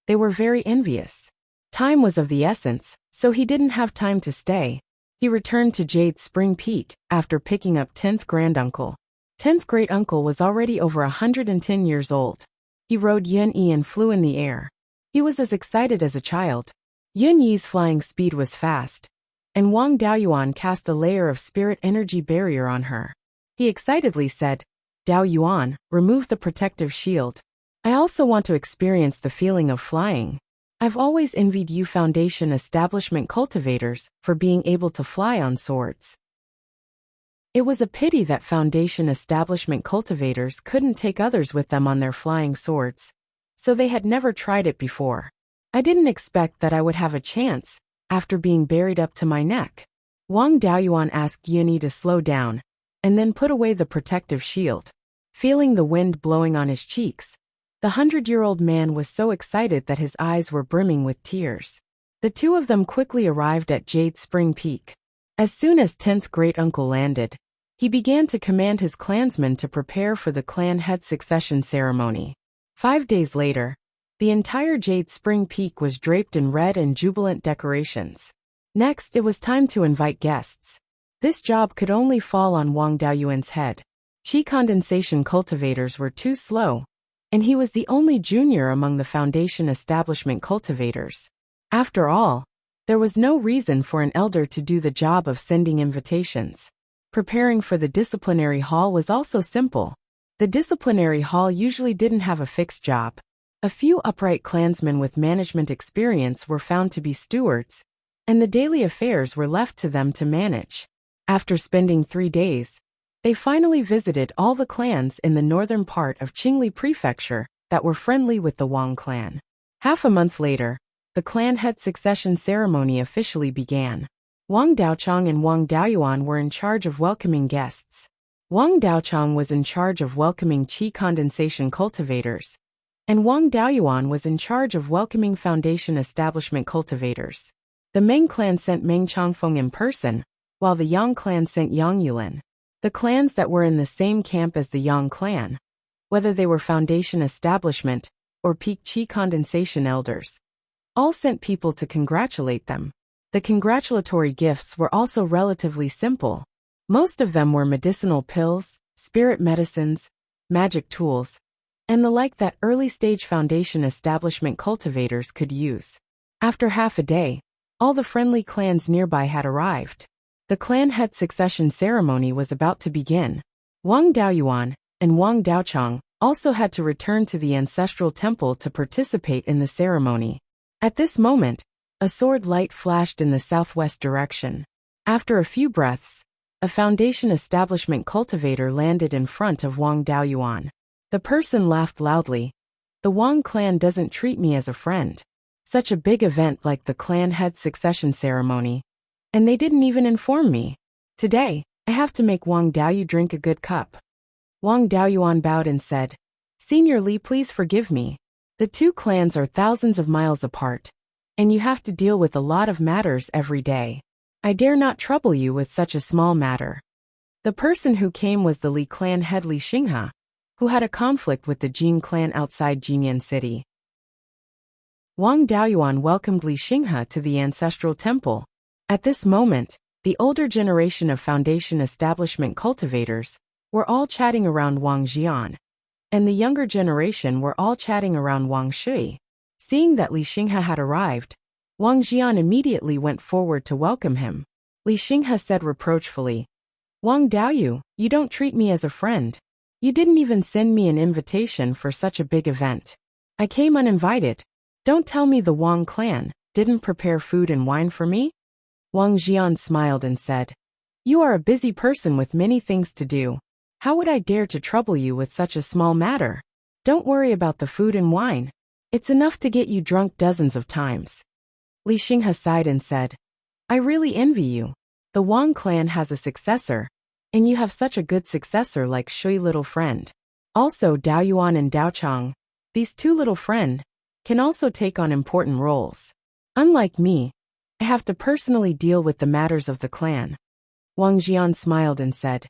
they were very envious. Time was of the essence, so he didn't have time to stay. He returned to Jade Spring Peak after picking up 10th Granduncle. 10th Great-Uncle was already over 110 years old. He rode Yin-Yi and flew in the air. He was as excited as a child. Yin-Yi's flying speed was fast, and Wang Daoyuan cast a layer of spirit energy barrier on her. He excitedly said, "Daoyuan, remove the protective shield. I also want to experience the feeling of flying. I've always envied you Foundation establishment cultivators for being able to fly on swords." It was a pity that Foundation establishment cultivators couldn't take others with them on their flying swords, so they had never tried it before. I didn't expect that I would have a chance after being buried up to my neck. Wang Daoyuan asked Yin-Yi to slow down and then put away the protective shield. Feeling the wind blowing on his cheeks, the 100-year-old man was so excited that his eyes were brimming with tears. The two of them quickly arrived at Jade Spring Peak. As soon as 10th Great-Uncle landed, he began to command his clansmen to prepare for the clan head succession ceremony. 5 days later, the entire Jade Spring Peak was draped in red and jubilant decorations. Next, it was time to invite guests. This job could only fall on Wang Daoyuan's head. Qi condensation cultivators were too slow, and he was the only junior among the Foundation establishment cultivators. After all, there was no reason for an elder to do the job of sending invitations. Preparing for the disciplinary hall was also simple. The disciplinary hall usually didn't have a fixed job. A few upright clansmen with management experience were found to be stewards, and the daily affairs were left to them to manage. After spending 3 days, they finally visited all the clans in the northern part of Qingli Prefecture that were friendly with the Wang clan. Half a month later, the clan head succession ceremony officially began. Wang Daochang and Wang Daoyuan were in charge of welcoming guests. Wang Daochang was in charge of welcoming Qi condensation cultivators, and Wang Daoyuan was in charge of welcoming Foundation establishment cultivators. The Meng clan sent Meng Changfeng in person, while the Yang clan sent Yang Yulin. The clans that were in the same camp as the Yang clan, whether they were Foundation establishment or Peak Qi condensation elders, all sent people to congratulate them. The congratulatory gifts were also relatively simple. Most of them were medicinal pills, spirit medicines, magic tools, and the like that early-stage Foundation establishment cultivators could use. After half a day, all the friendly clans nearby had arrived. The clan head succession ceremony was about to begin. Wang Daoyuan and Wang Daochang also had to return to the ancestral temple to participate in the ceremony. At this moment, a sword light flashed in the southwest direction. After a few breaths, a foundation establishment cultivator landed in front of Wang Daoyuan. The person laughed loudly. The Wang clan doesn't treat me as a friend. Such a big event like the clan head succession ceremony. And they didn't even inform me. Today, I have to make Wang Daoyu drink a good cup. Wang Daoyuan bowed and said, Senior Li, please forgive me. The two clans are thousands of miles apart, and you have to deal with a lot of matters every day. I dare not trouble you with such a small matter. The person who came was the Li clan head Li Xinghe, who had a conflict with the Jin clan outside Jinyan City. Wang Daoyuan welcomed Li Xinghe to the ancestral temple. At this moment, the older generation of foundation establishment cultivators were all chatting around Wang Jian, and the younger generation were all chatting around Wang Shui. Seeing that Li Xinghe had arrived, Wang Jian immediately went forward to welcome him. Li Xinghe said reproachfully, Wang Daoyu, you don't treat me as a friend. You didn't even send me an invitation for such a big event. I came uninvited. Don't tell me the Wang clan didn't prepare food and wine for me? Wang Jian smiled and said, You are a busy person with many things to do. How would I dare to trouble you with such a small matter? Don't worry about the food and wine. It's enough to get you drunk dozens of times. Li Xinghe sighed and said, I really envy you. The Wang clan has a successor, and you have such a good successor like Shui little friend. Also Daoyuan and Daochang, these two little friend, can also take on important roles. Unlike me, I have to personally deal with the matters of the clan. Wang Jian smiled and said,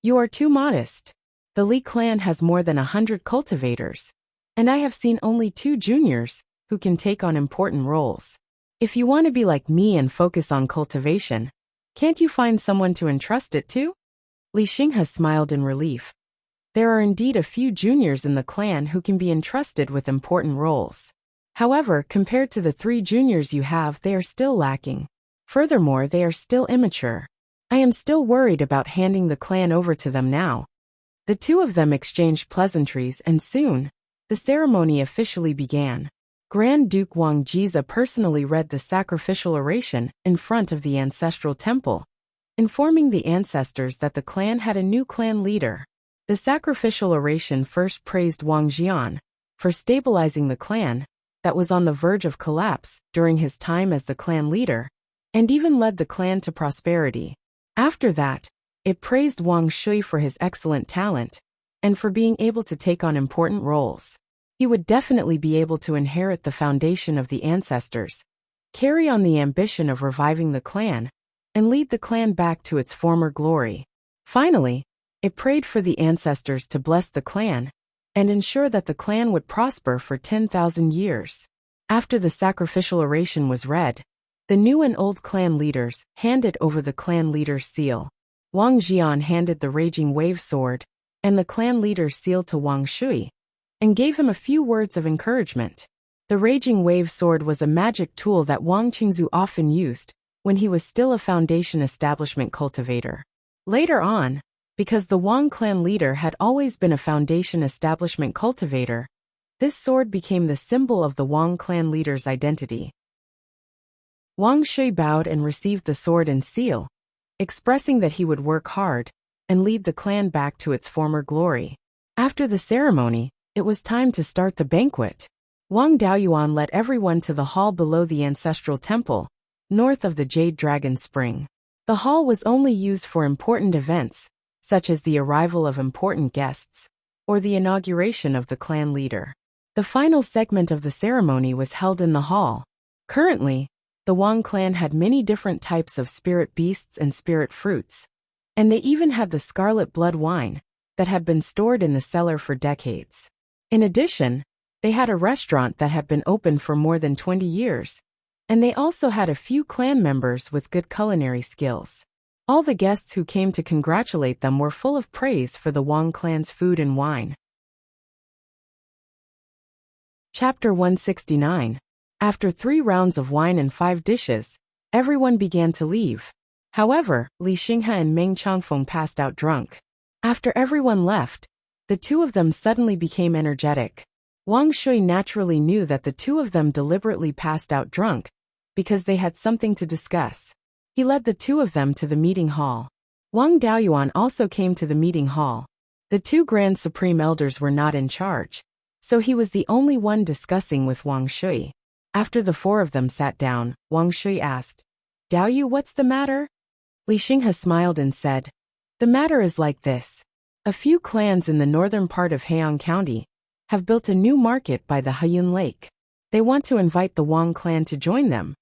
You are too modest. The Li clan has more than 100 cultivators, and I have seen only 2 juniors who can take on important roles. If you want to be like me and focus on cultivation, can't you find someone to entrust it to? Li Xinghe smiled in relief. There are indeed a few juniors in the clan who can be entrusted with important roles. However, compared to the 3 juniors you have, they are still lacking. Furthermore, they are still immature. I am still worried about handing the clan over to them now. The two of them exchanged pleasantries and soon, the ceremony officially began. Grand Duke Wang Jize personally read the sacrificial oration in front of the ancestral temple, informing the ancestors that the clan had a new clan leader. The sacrificial oration first praised Wang Jian for stabilizing the clan that was on the verge of collapse during his time as the clan leader, and even led the clan to prosperity. After that, it praised Wang Shui for his excellent talent and for being able to take on important roles. He would definitely be able to inherit the foundation of the ancestors, carry on the ambition of reviving the clan, and lead the clan back to its former glory. Finally, it prayed for the ancestors to bless the clan and ensure that the clan would prosper for 10,000 years. After the sacrificial oration was read, the new and old clan leaders handed over the clan leader's seal. Wang Jian handed the Raging Wave sword and the clan leader's seal to Wang Shui, and gave him a few words of encouragement. The Raging Wave sword was a magic tool that Wang Qingzu often used when he was still a foundation establishment cultivator. Later on, because the Wang clan leader had always been a foundation establishment cultivator, this sword became the symbol of the Wang clan leader's identity. Wang Shui bowed and received the sword and seal, expressing that he would work hard and lead the clan back to its former glory. After the ceremony, it was time to start the banquet. Wang Daoyuan led everyone to the hall below the ancestral temple, north of the Jade Dragon Spring. The hall was only used for important events, such as the arrival of important guests or the inauguration of the clan leader. The final segment of the ceremony was held in the hall. Currently, the Wang clan had many different types of spirit beasts and spirit fruits, and they even had the scarlet blood wine that had been stored in the cellar for decades. In addition, they had a restaurant that had been open for more than 20 years, and they also had a few clan members with good culinary skills. All the guests who came to congratulate them were full of praise for the Wang clan's food and wine. Chapter 169. After 3 rounds of wine and 5 dishes, everyone began to leave. However, Li Xinghe and Meng Changfeng passed out drunk. After everyone left, the two of them suddenly became energetic. Wang Shui naturally knew that the two of them deliberately passed out drunk because they had something to discuss. He led the two of them to the meeting hall. Wang Daoyuan also came to the meeting hall. The two Grand Supreme Elders were not in charge, so he was the only one discussing with Wang Shui. After the four of them sat down, Wang Shui asked, "Daoyu, what's the matter?" Li Xinghe smiled and said, "The matter is like this. A few clans in the northern part of Heian County have built a new market by the Hayun Lake. They want to invite the Wang clan to join them."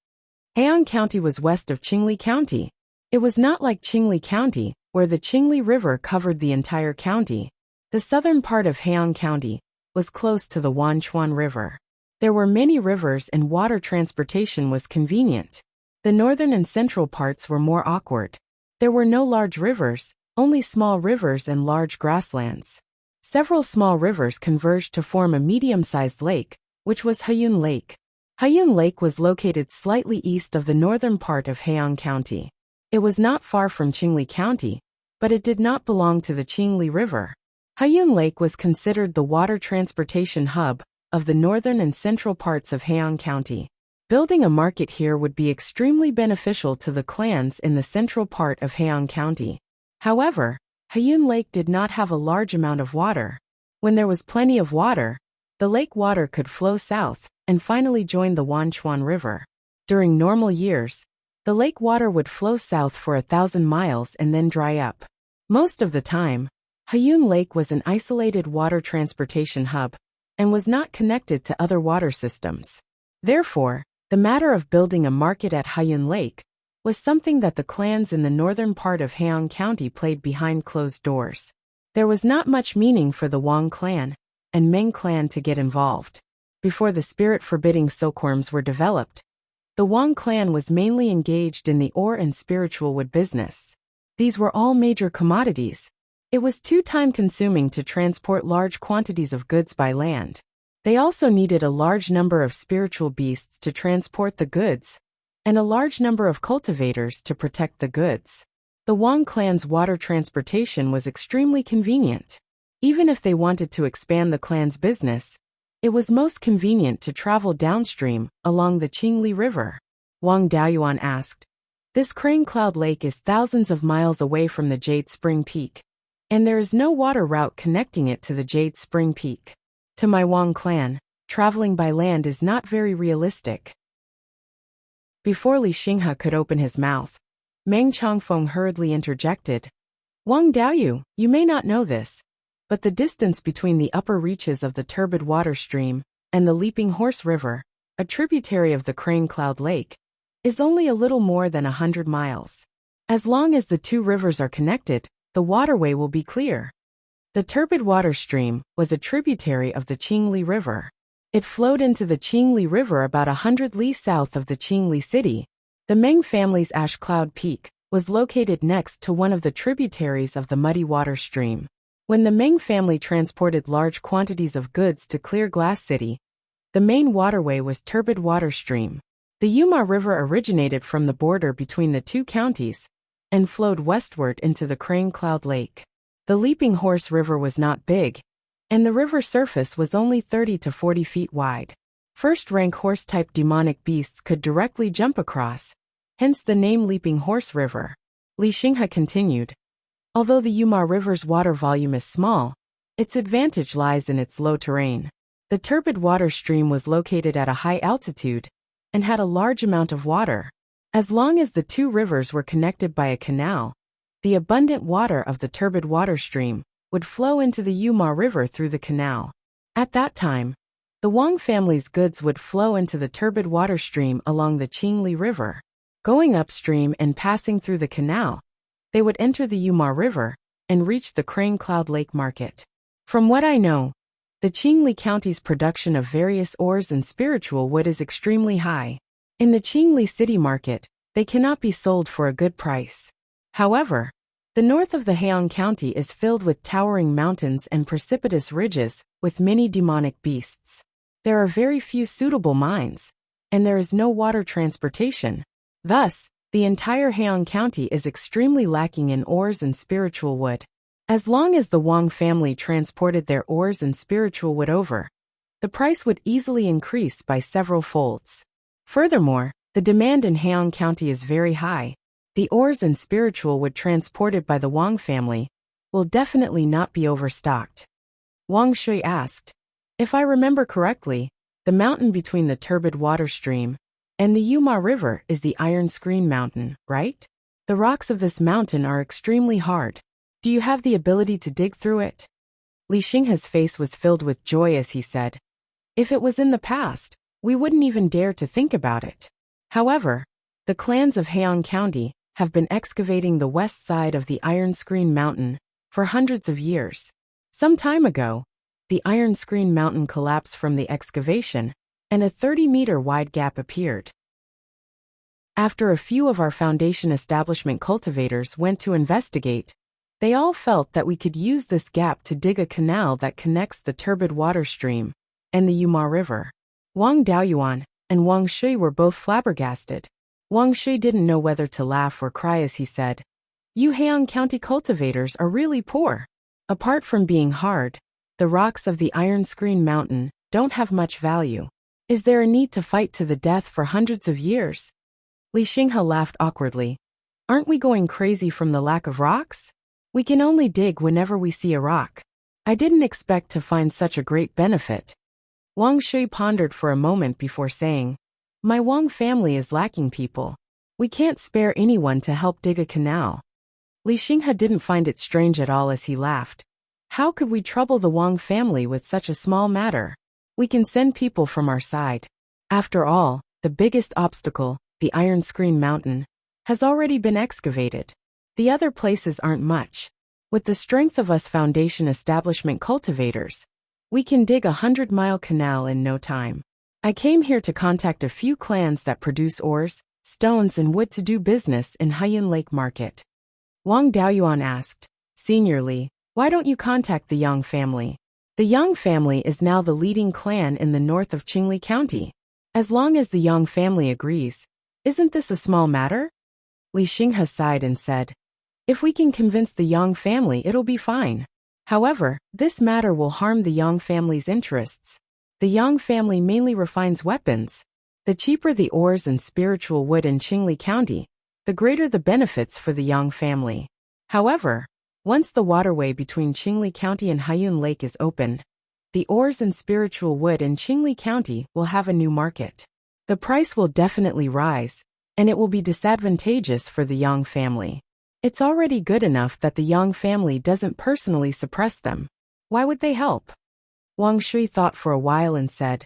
Heian County was west of Qingli County. It was not like Qingli County, where the Qingli River covered the entire county. The southern part of Heian County was close to the Wanchuan River. There were many rivers and water transportation was convenient. The northern and central parts were more awkward. There were no large rivers, only small rivers and large grasslands. Several small rivers converged to form a medium-sized lake, which was Hayun Lake. Hayun Lake was located slightly east of the northern part of Heian County. It was not far from Qingli County, but it did not belong to the Qingli River. Hayun Lake was considered the water transportation hub of the northern and central parts of Heian County. Building a market here would be extremely beneficial to the clans in the central part of Heian County. However, Hayun Lake did not have a large amount of water. When there was plenty of water, the lake water could flow south and finally join the Wanchuan River. During normal years, the lake water would flow south for 1,000 miles and then dry up. Most of the time, Hayun Lake was an isolated water transportation hub and was not connected to other water systems. Therefore, the matter of building a market at Hayun Lake was something that the clans in the northern part of Heian County played behind closed doors. There was not much meaning for the Wang clan and Meng clan to get involved. Before the spirit-forbidding silkworms were developed, the Wang clan was mainly engaged in the ore and spiritual wood business. These were all major commodities. It was too time-consuming to transport large quantities of goods by land. They also needed a large number of spiritual beasts to transport the goods, and a large number of cultivators to protect the goods. The Wang clan's water transportation was extremely convenient. Even if they wanted to expand the clan's business, it was most convenient to travel downstream along the Qingli River. Wang Daoyuan asked, "This Crane Cloud Lake is thousands of miles away from the Jade Spring Peak, and there is no water route connecting it to the Jade Spring Peak. To my Wang clan, traveling by land is not very realistic." Before Li Xinghe could open his mouth, Meng Chongfeng hurriedly interjected, "Wang Daoyu, you may not know this, but the distance between the upper reaches of the turbid water stream and the Leaping Horse River, a tributary of the Crane Cloud Lake, is only a little more than 100 miles. As long as the two rivers are connected, the waterway will be clear." The turbid water stream was a tributary of the Qingli River. It flowed into the Qingli River about 100 li south of the Qingli city. The Meng family's Ash Cloud Peak was located next to one of the tributaries of the muddy water stream. When the Meng family transported large quantities of goods to Clear Glass City, the main waterway was turbid water stream. The Yuma River originated from the border between the two counties and flowed westward into the Crane Cloud Lake. The Leaping Horse River was not big, and the river surface was only 30 to 40 feet wide. First-rank horse-type demonic beasts could directly jump across, hence the name Leaping Horse River. Li Xinghe continued, "Although the Yuma River's water volume is small, its advantage lies in its low terrain. The turbid water stream was located at a high altitude and had a large amount of water. As long as the two rivers were connected by a canal, the abundant water of the turbid water stream would flow into the Yuma River through the canal. At that time, the Wang family's goods would flow into the turbid water stream along the Qingli River. Going upstream and passing through the canal, they would enter the Yuma River and reach the Crane Cloud Lake market. From what I know, the Qingli County's production of various ores and spiritual wood is extremely high. In the Qingli city market, they cannot be sold for a good price. However, the north of the Heian County is filled with towering mountains and precipitous ridges with many demonic beasts. There are very few suitable mines, and there is no water transportation. Thus, the entire Heian County is extremely lacking in ores and spiritual wood. As long as the Wang family transported their ores and spiritual wood over, the price would easily increase by several folds. Furthermore, the demand in Heian County is very high. The ores and spiritual wood transported by the Wang family will definitely not be overstocked. Wang Shui asked, "If I remember correctly, the mountain between the turbid water stream and the Yuma River is the Iron Screen Mountain, right? The rocks of this mountain are extremely hard. Do you have the ability to dig through it?" Li Xinghe's face was filled with joy as he said, "If it was in the past, we wouldn't even dare to think about it. However, the clans of Heian County have been excavating the west side of the Iron Screen Mountain for hundreds of years. Some time ago, the Iron Screen Mountain collapsed from the excavation, and a 30-meter wide gap appeared. After a few of our foundation establishment cultivators went to investigate, they all felt that we could use this gap to dig a canal that connects the turbid water stream and the Yuma River." Wang Daoyuan and Wang Shui were both flabbergasted. Wang Shui didn't know whether to laugh or cry as he said, "You Heian County cultivators are really poor. Apart from being hard, the rocks of the Iron Screen Mountain don't have much value. Is there a need to fight to the death for hundreds of years?" Li Xinghe laughed awkwardly. "Aren't we going crazy from the lack of rocks? We can only dig whenever we see a rock. I didn't expect to find such a great benefit." Wang Shui pondered for a moment before saying, "My Wang family is lacking people. We can't spare anyone to help dig a canal." Li Xinghe didn't find it strange at all as he laughed. "How could we trouble the Wang family with such a small matter? We can send people from our side. After all, the biggest obstacle, the Iron Screen Mountain, has already been excavated. The other places aren't much. With the strength of us foundation establishment cultivators, we can dig 100-mile canal in no time. I came here to contact a few clans that produce ores, stones and wood to do business in Haiyan Lake Market." Wang Daoyuan asked, "Senior, why don't you contact the Yang family? The Yang family is now the leading clan in the north of Qingli County. As long as the Yang family agrees, isn't this a small matter?" Li Xinghe sighed and said, "If we can convince the Yang family, it'll be fine. However, this matter will harm the Yang family's interests. The Yang family mainly refines weapons. The cheaper the ores and spiritual wood in Qingli County, the greater the benefits for the Yang family. However, once the waterway between Qingli County and Haiyan Lake is opened, the ores and spiritual wood in Qingli County will have a new market. The price will definitely rise, and it will be disadvantageous for the Yang family. It's already good enough that the Yang family doesn't personally suppress them. Why would they help?" Wang Shui thought for a while and said,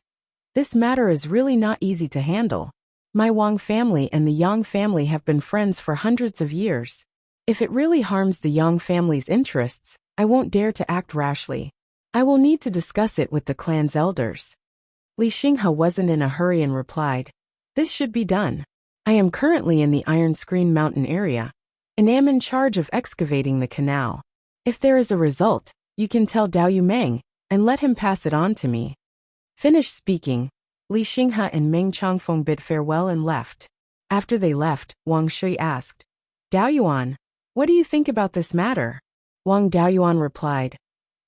"This matter is really not easy to handle. My Wang family and the Yang family have been friends for hundreds of years. If it really harms the Yang family's interests, I won't dare to act rashly. I will need to discuss it with the clan's elders." Li Xinghe wasn't in a hurry and replied, "This should be done. I am currently in the Iron Screen Mountain area, and am in charge of excavating the canal. If there is a result, you can tell Dao Yumeng and let him pass it on to me." Finished speaking, Li Xinghe and Meng Changfeng bid farewell and left. After they left, Wang Shui asked, "Dao Yuan, what do you think about this matter?" Wang Daoyuan replied,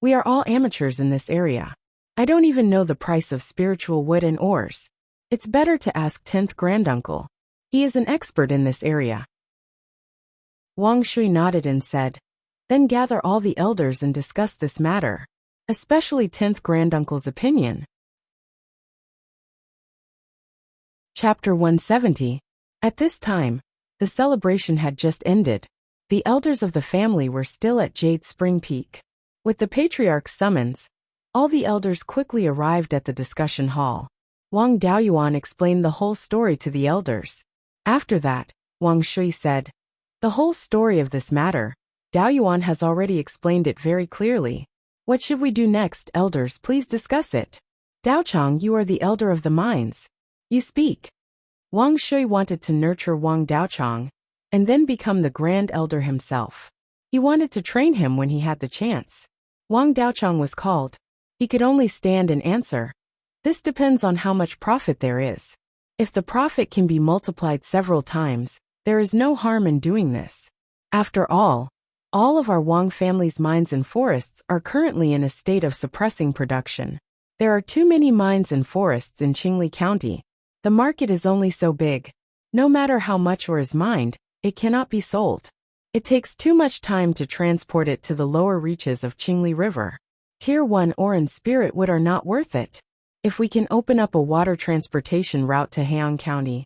"We are all amateurs in this area. I don't even know the price of spiritual wood and ores. It's better to ask 10th granduncle. He is an expert in this area." Wang Shui nodded and said, "Then gather all the elders and discuss this matter, especially 10th granduncle's opinion." Chapter 170. At this time, the celebration had just ended. The elders of the family were still at Jade Spring Peak. With the patriarch's summons, all the elders quickly arrived at the discussion hall. Wang Daoyuan explained the whole story to the elders. After that, Wang Shui said, "The whole story of this matter, Daoyuan has already explained it very clearly. What should we do next, elders? Please discuss it. Daochang, you are the elder of the mines. You speak." Wang Shui wanted to nurture Wang Daochang and then become the grand elder himself. He wanted to train him when he had the chance. Wang Daochang was called. He could only stand and answer, "This depends on how much profit there is. If the profit can be multiplied several times, there is no harm in doing this. After all of our Wang family's mines and forests are currently in a state of suppressing production. There are too many mines and forests in Qingli County. The market is only so big. No matter how much ore is mined, it cannot be sold. It takes too much time to transport it to the lower reaches of Qingli River. Tier 1 ore and spirit wood are not worth it. If we can open up a water transportation route to Heian County,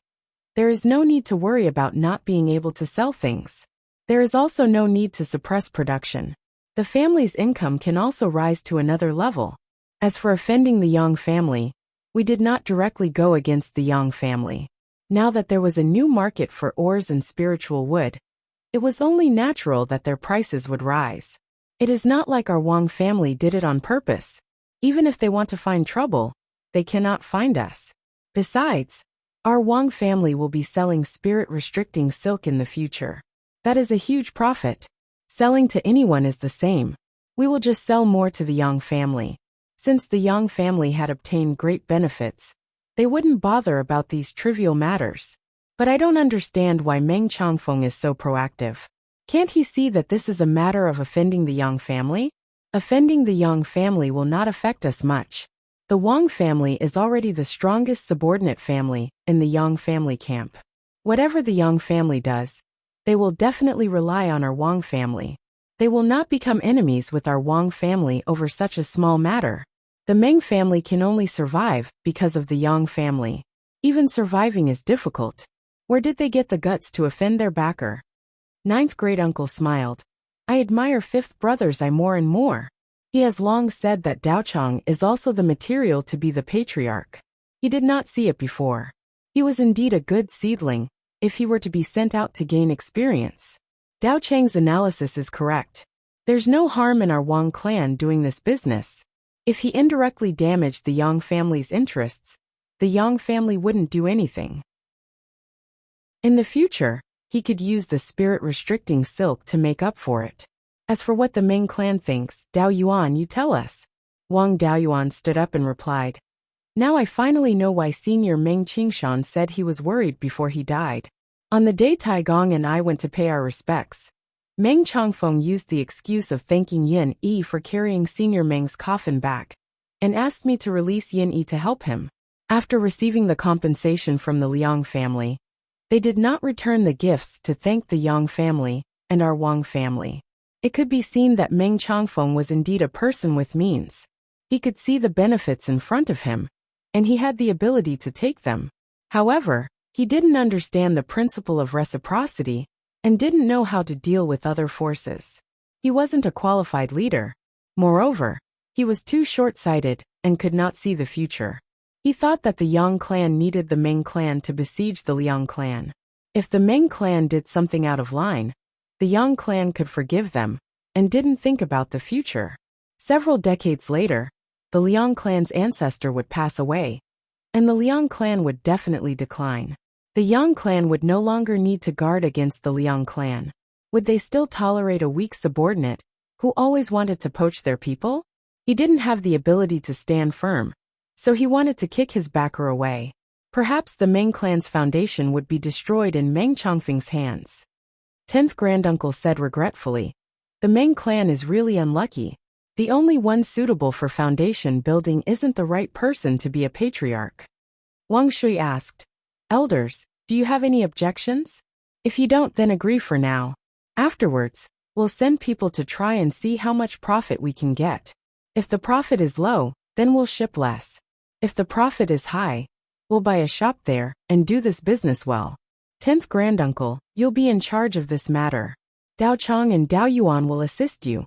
there is no need to worry about not being able to sell things. There is also no need to suppress production. The family's income can also rise to another level. As for offending the Yang family, we did not directly go against the Yang family. Now that there was a new market for ores and spiritual wood, it was only natural that their prices would rise. It is not like our Wang family did it on purpose. Even if they want to find trouble, they cannot find us. Besides, our Wang family will be selling spirit-restricting silk in the future. That is a huge profit. Selling to anyone is the same. We will just sell more to the Yang family. Since the Yang family had obtained great benefits, they wouldn't bother about these trivial matters. But I don't understand why Meng Changfeng is so proactive. Can't he see that this is a matter of offending the Yang family? Offending the Yang family will not affect us much. The Wang family is already the strongest subordinate family in the Yang family camp. Whatever the Yang family does, they will definitely rely on our Wang family. They will not become enemies with our Wang family over such a small matter. The Meng family can only survive because of the Yang family. Even surviving is difficult. Where did they get the guts to offend their backer? Ninth great-uncle smiled. I admire fifth brother's eye more and more. He has long said that Daochang is also the material to be the patriarch. He did not see it before. He was indeed a good seedling, if he were to be sent out to gain experience. Dao Chang's analysis is correct. There's no harm in our Wang clan doing this business. If he indirectly damaged the Yang family's interests, the Yang family wouldn't do anything. In the future, he could use the spirit-restricting silk to make up for it. As for what the Ming clan thinks, Dao Yuan, you tell us. Wang Daoyuan stood up and replied. Now I finally know why Senior Meng Qingshan said he was worried before he died. On the day Tai Gong and I went to pay our respects, Meng Changfeng used the excuse of thanking Yin Yi for carrying Senior Meng's coffin back, and asked me to release Yin Yi to help him. After receiving the compensation from the Liang family, they did not return the gifts to thank the Yang family and our Wang family. It could be seen that Meng Changfeng was indeed a person with means. He could see the benefits in front of him, and he had the ability to take them. However, he didn't understand the principle of reciprocity and didn't know how to deal with other forces. He wasn't a qualified leader. Moreover, he was too short-sighted and could not see the future. He thought that the Yang clan needed the Meng clan to besiege the Liang clan. If the Meng clan did something out of line, the Yang clan could forgive them, and didn't think about the future. Several decades later, the Liang clan's ancestor would pass away, and the Liang clan would definitely decline. The Yang clan would no longer need to guard against the Liang clan. Would they still tolerate a weak subordinate, who always wanted to poach their people? He didn't have the ability to stand firm, so he wanted to kick his backer away. Perhaps the Meng clan's foundation would be destroyed in Meng Changfeng's hands. 10th granduncle said regretfully, the Meng clan is really unlucky. The only one suitable for foundation building isn't the right person to be a patriarch. Wang Shui asked, Elders, do you have any objections? If you don't, then agree for now. Afterwards, we'll send people to try and see how much profit we can get. If the profit is low, then we'll ship less. If the profit is high, we'll buy a shop there and do this business well. 10th granduncle, you'll be in charge of this matter. Dao Chang and Dao Yuan will assist you.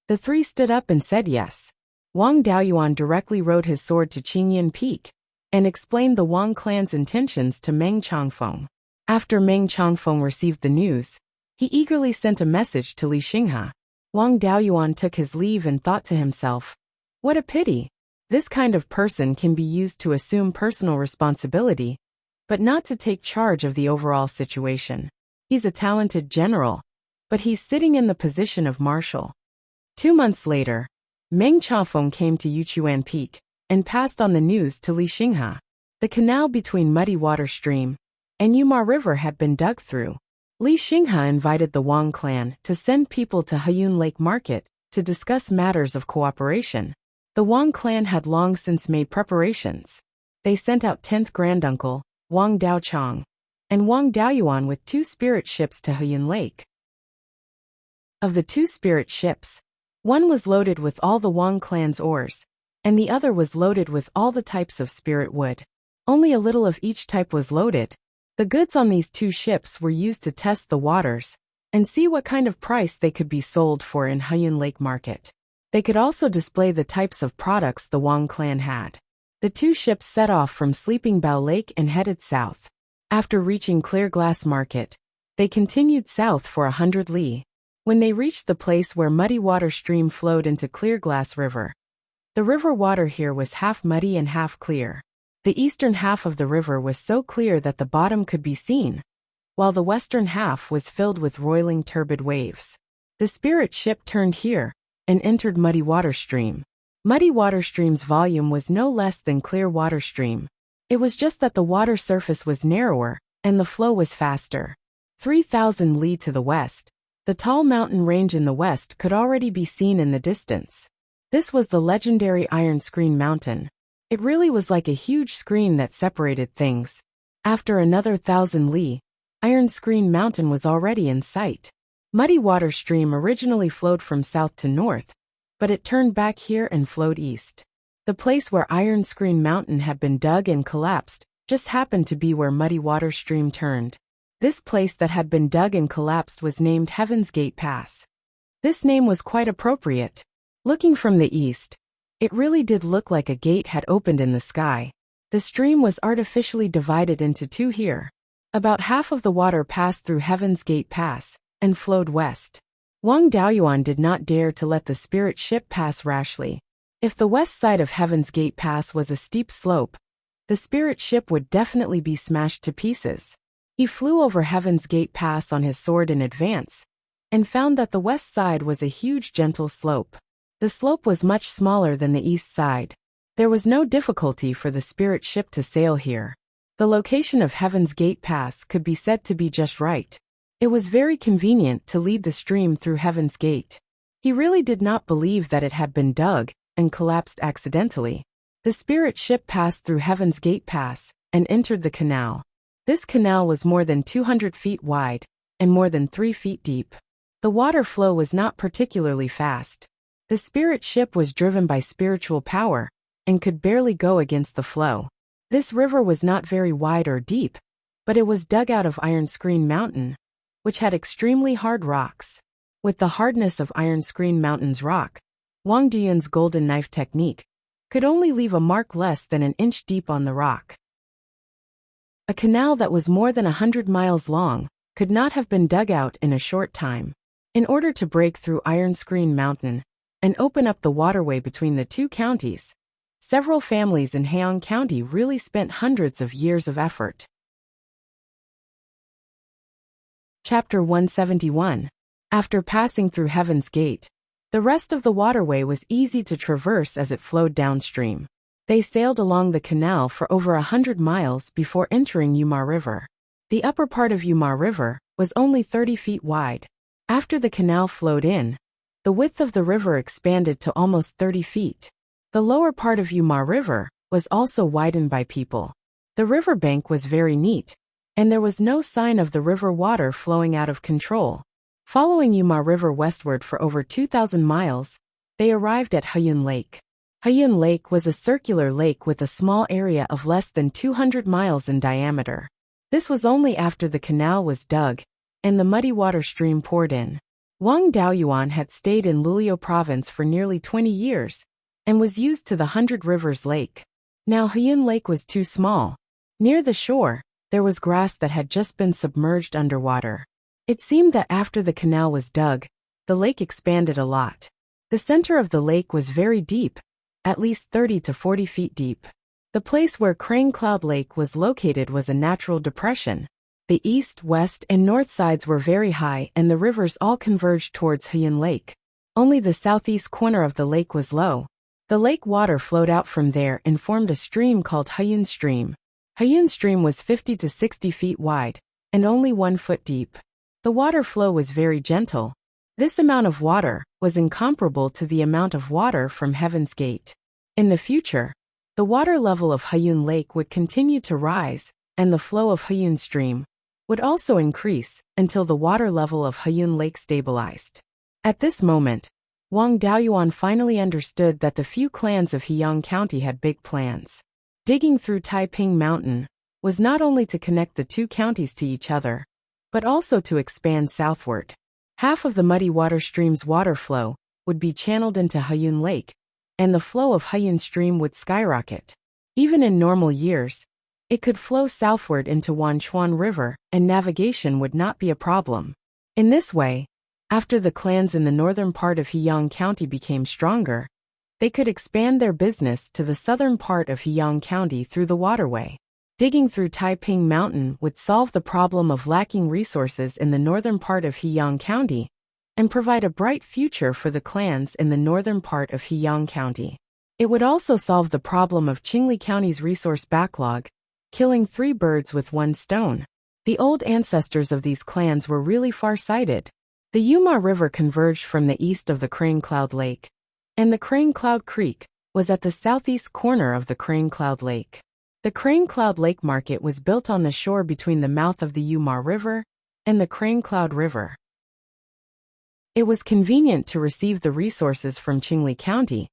The three stood up and said yes. Wang Daoyuan directly rode his sword to Qingyan Peak and explained the Wang clan's intentions to Meng Changfeng. After Meng Changfeng received the news, he eagerly sent a message to Li Xinghe. Wang Daoyuan took his leave and thought to himself, what a pity. This kind of person can be used to assume personal responsibility, but not to take charge of the overall situation. He's a talented general, but he's sitting in the position of marshal. 2 months later, Meng Changfeng came to Yuchuan Peak and passed on the news to Li Xinghe. The canal between Muddy Water Stream and Yuma River had been dug through. Li Xinghe invited the Wang clan to send people to Hayun Lake Market to discuss matters of cooperation. The Wang clan had long since made preparations. They sent out 10th granduncle, Wang Daochang, and Wang Daoyuan with 2 spirit ships to Heyun Lake. Of the 2 spirit ships, one was loaded with all the Wang clan's ores, and the other was loaded with all the types of spirit wood. Only a little of each type was loaded. The goods on these 2 ships were used to test the waters and see what kind of price they could be sold for in Heyun Lake Market. They could also display the types of products the Wang clan had. The 2 ships set off from Sleeping Bao Lake and headed south. After reaching Clear Glass Market, they continued south for 100 li. When they reached the place where muddy water stream flowed into Clear Glass River, the river water here was half muddy and half clear. The eastern half of the river was so clear that the bottom could be seen, while the western half was filled with roiling turbid waves. The spirit ship turned here and entered Muddy Water Stream. Muddy Water Stream's volume was no less than Clear Water Stream. It was just that the water surface was narrower and the flow was faster. 3,000 li to the west, the tall mountain range in the west could already be seen in the distance. This was the legendary Iron Screen Mountain. It really was like a huge screen that separated things. After another 1,000 li, Iron Screen Mountain was already in sight. Muddy Water Stream originally flowed from south to north, but it turned back here and flowed east. The place where Iron Screen Mountain had been dug and collapsed just happened to be where Muddy Water Stream turned. This place that had been dug and collapsed was named Heaven's Gate Pass. This name was quite appropriate. Looking from the east, it really did look like a gate had opened in the sky. The stream was artificially divided into 2 here. About half of the water passed through Heaven's Gate Pass and flowed west. Wang Daoyuan did not dare to let the spirit ship pass rashly. If the west side of Heaven's Gate Pass was a steep slope, the spirit ship would definitely be smashed to pieces. He flew over Heaven's Gate Pass on his sword in advance, and found that the west side was a huge gentle slope. The slope was much smaller than the east side. There was no difficulty for the spirit ship to sail here. The location of Heaven's Gate Pass could be said to be just right. It was very convenient to lead the stream through Heaven's Gate. He really did not believe that it had been dug and collapsed accidentally. The spirit ship passed through Heaven's Gate Pass and entered the canal. This canal was more than 200 feet wide and more than 3 feet deep. The water flow was not particularly fast. The spirit ship was driven by spiritual power and could barely go against the flow. This river was not very wide or deep, but it was dug out of Iron Screen Mountain, which had extremely hard rocks. With the hardness of Iron Screen Mountain's rock, Wang Daoyuan's golden knife technique could only leave a mark less than an inch deep on the rock. A canal that was more than 100 miles long could not have been dug out in a short time. In order to break through Iron Screen Mountain and open up the waterway between the 2 counties, several families in Heian County really spent hundreds of years of effort. Chapter 171. After passing through Heaven's Gate, the rest of the waterway was easy to traverse as it flowed downstream. They sailed along the canal for over 100 miles before entering Yuma River. The upper part of Yuma River was only 30 feet wide. After the canal flowed in, the width of the river expanded to almost 30 feet. The lower part of Yuma River was also widened by people. The riverbank was very neat, and there was no sign of the river water flowing out of control. Following Yuma River westward for over 2,000 miles, they arrived at Heyun Lake. Heyun Lake was a circular lake with a small area of less than 200 miles in diameter. This was only after the canal was dug and the muddy water stream poured in. Wang Daoyuan had stayed in Luliu province for nearly 20 years and was used to the Hundred Rivers Lake. Now Heyun Lake was too small. Near the shore, there was grass that had just been submerged underwater. It seemed that after the canal was dug, the lake expanded a lot. The center of the lake was very deep, at least 30 to 40 feet deep. The place where Crane Cloud Lake was located was a natural depression. The east, west, and north sides were very high and the rivers all converged towards Heyun Lake. Only the southeast corner of the lake was low. The lake water flowed out from there and formed a stream called Heyun Stream. Heyun Stream was 50 to 60 feet wide and only 1 foot deep. The water flow was very gentle. This amount of water was incomparable to the amount of water from Heaven's Gate. In the future, the water level of Heyun Lake would continue to rise, and the flow of Heyun Stream would also increase until the water level of Heyun Lake stabilized. At this moment, Wang Daoyuan finally understood that the few clans of Heyang County had big plans. Digging through Taiping Mountain was not only to connect the two counties to each other, but also to expand southward. Half of the muddy water stream's water flow would be channeled into Heyun Lake, and the flow of Heyun Stream would skyrocket. Even in normal years, it could flow southward into Wanchuan River, and navigation would not be a problem. In this way, after the clans in the northern part of Heyang County became stronger, they could expand their business to the southern part of Heyang County through the waterway. Digging through Taiping Mountain would solve the problem of lacking resources in the northern part of Heyang County and provide a bright future for the clans in the northern part of Heyang County. It would also solve the problem of Qingli County's resource backlog, killing 3 birds with 1 stone. The old ancestors of these clans were really far-sighted. The Yuma River converged from the east of the Crane Cloud Lake, and the Crane Cloud Creek was at the southeast corner of the Crane Cloud Lake. The Crane Cloud Lake Market was built on the shore between the mouth of the Yuma River and the Crane Cloud River. It was convenient to receive the resources from Qingli County,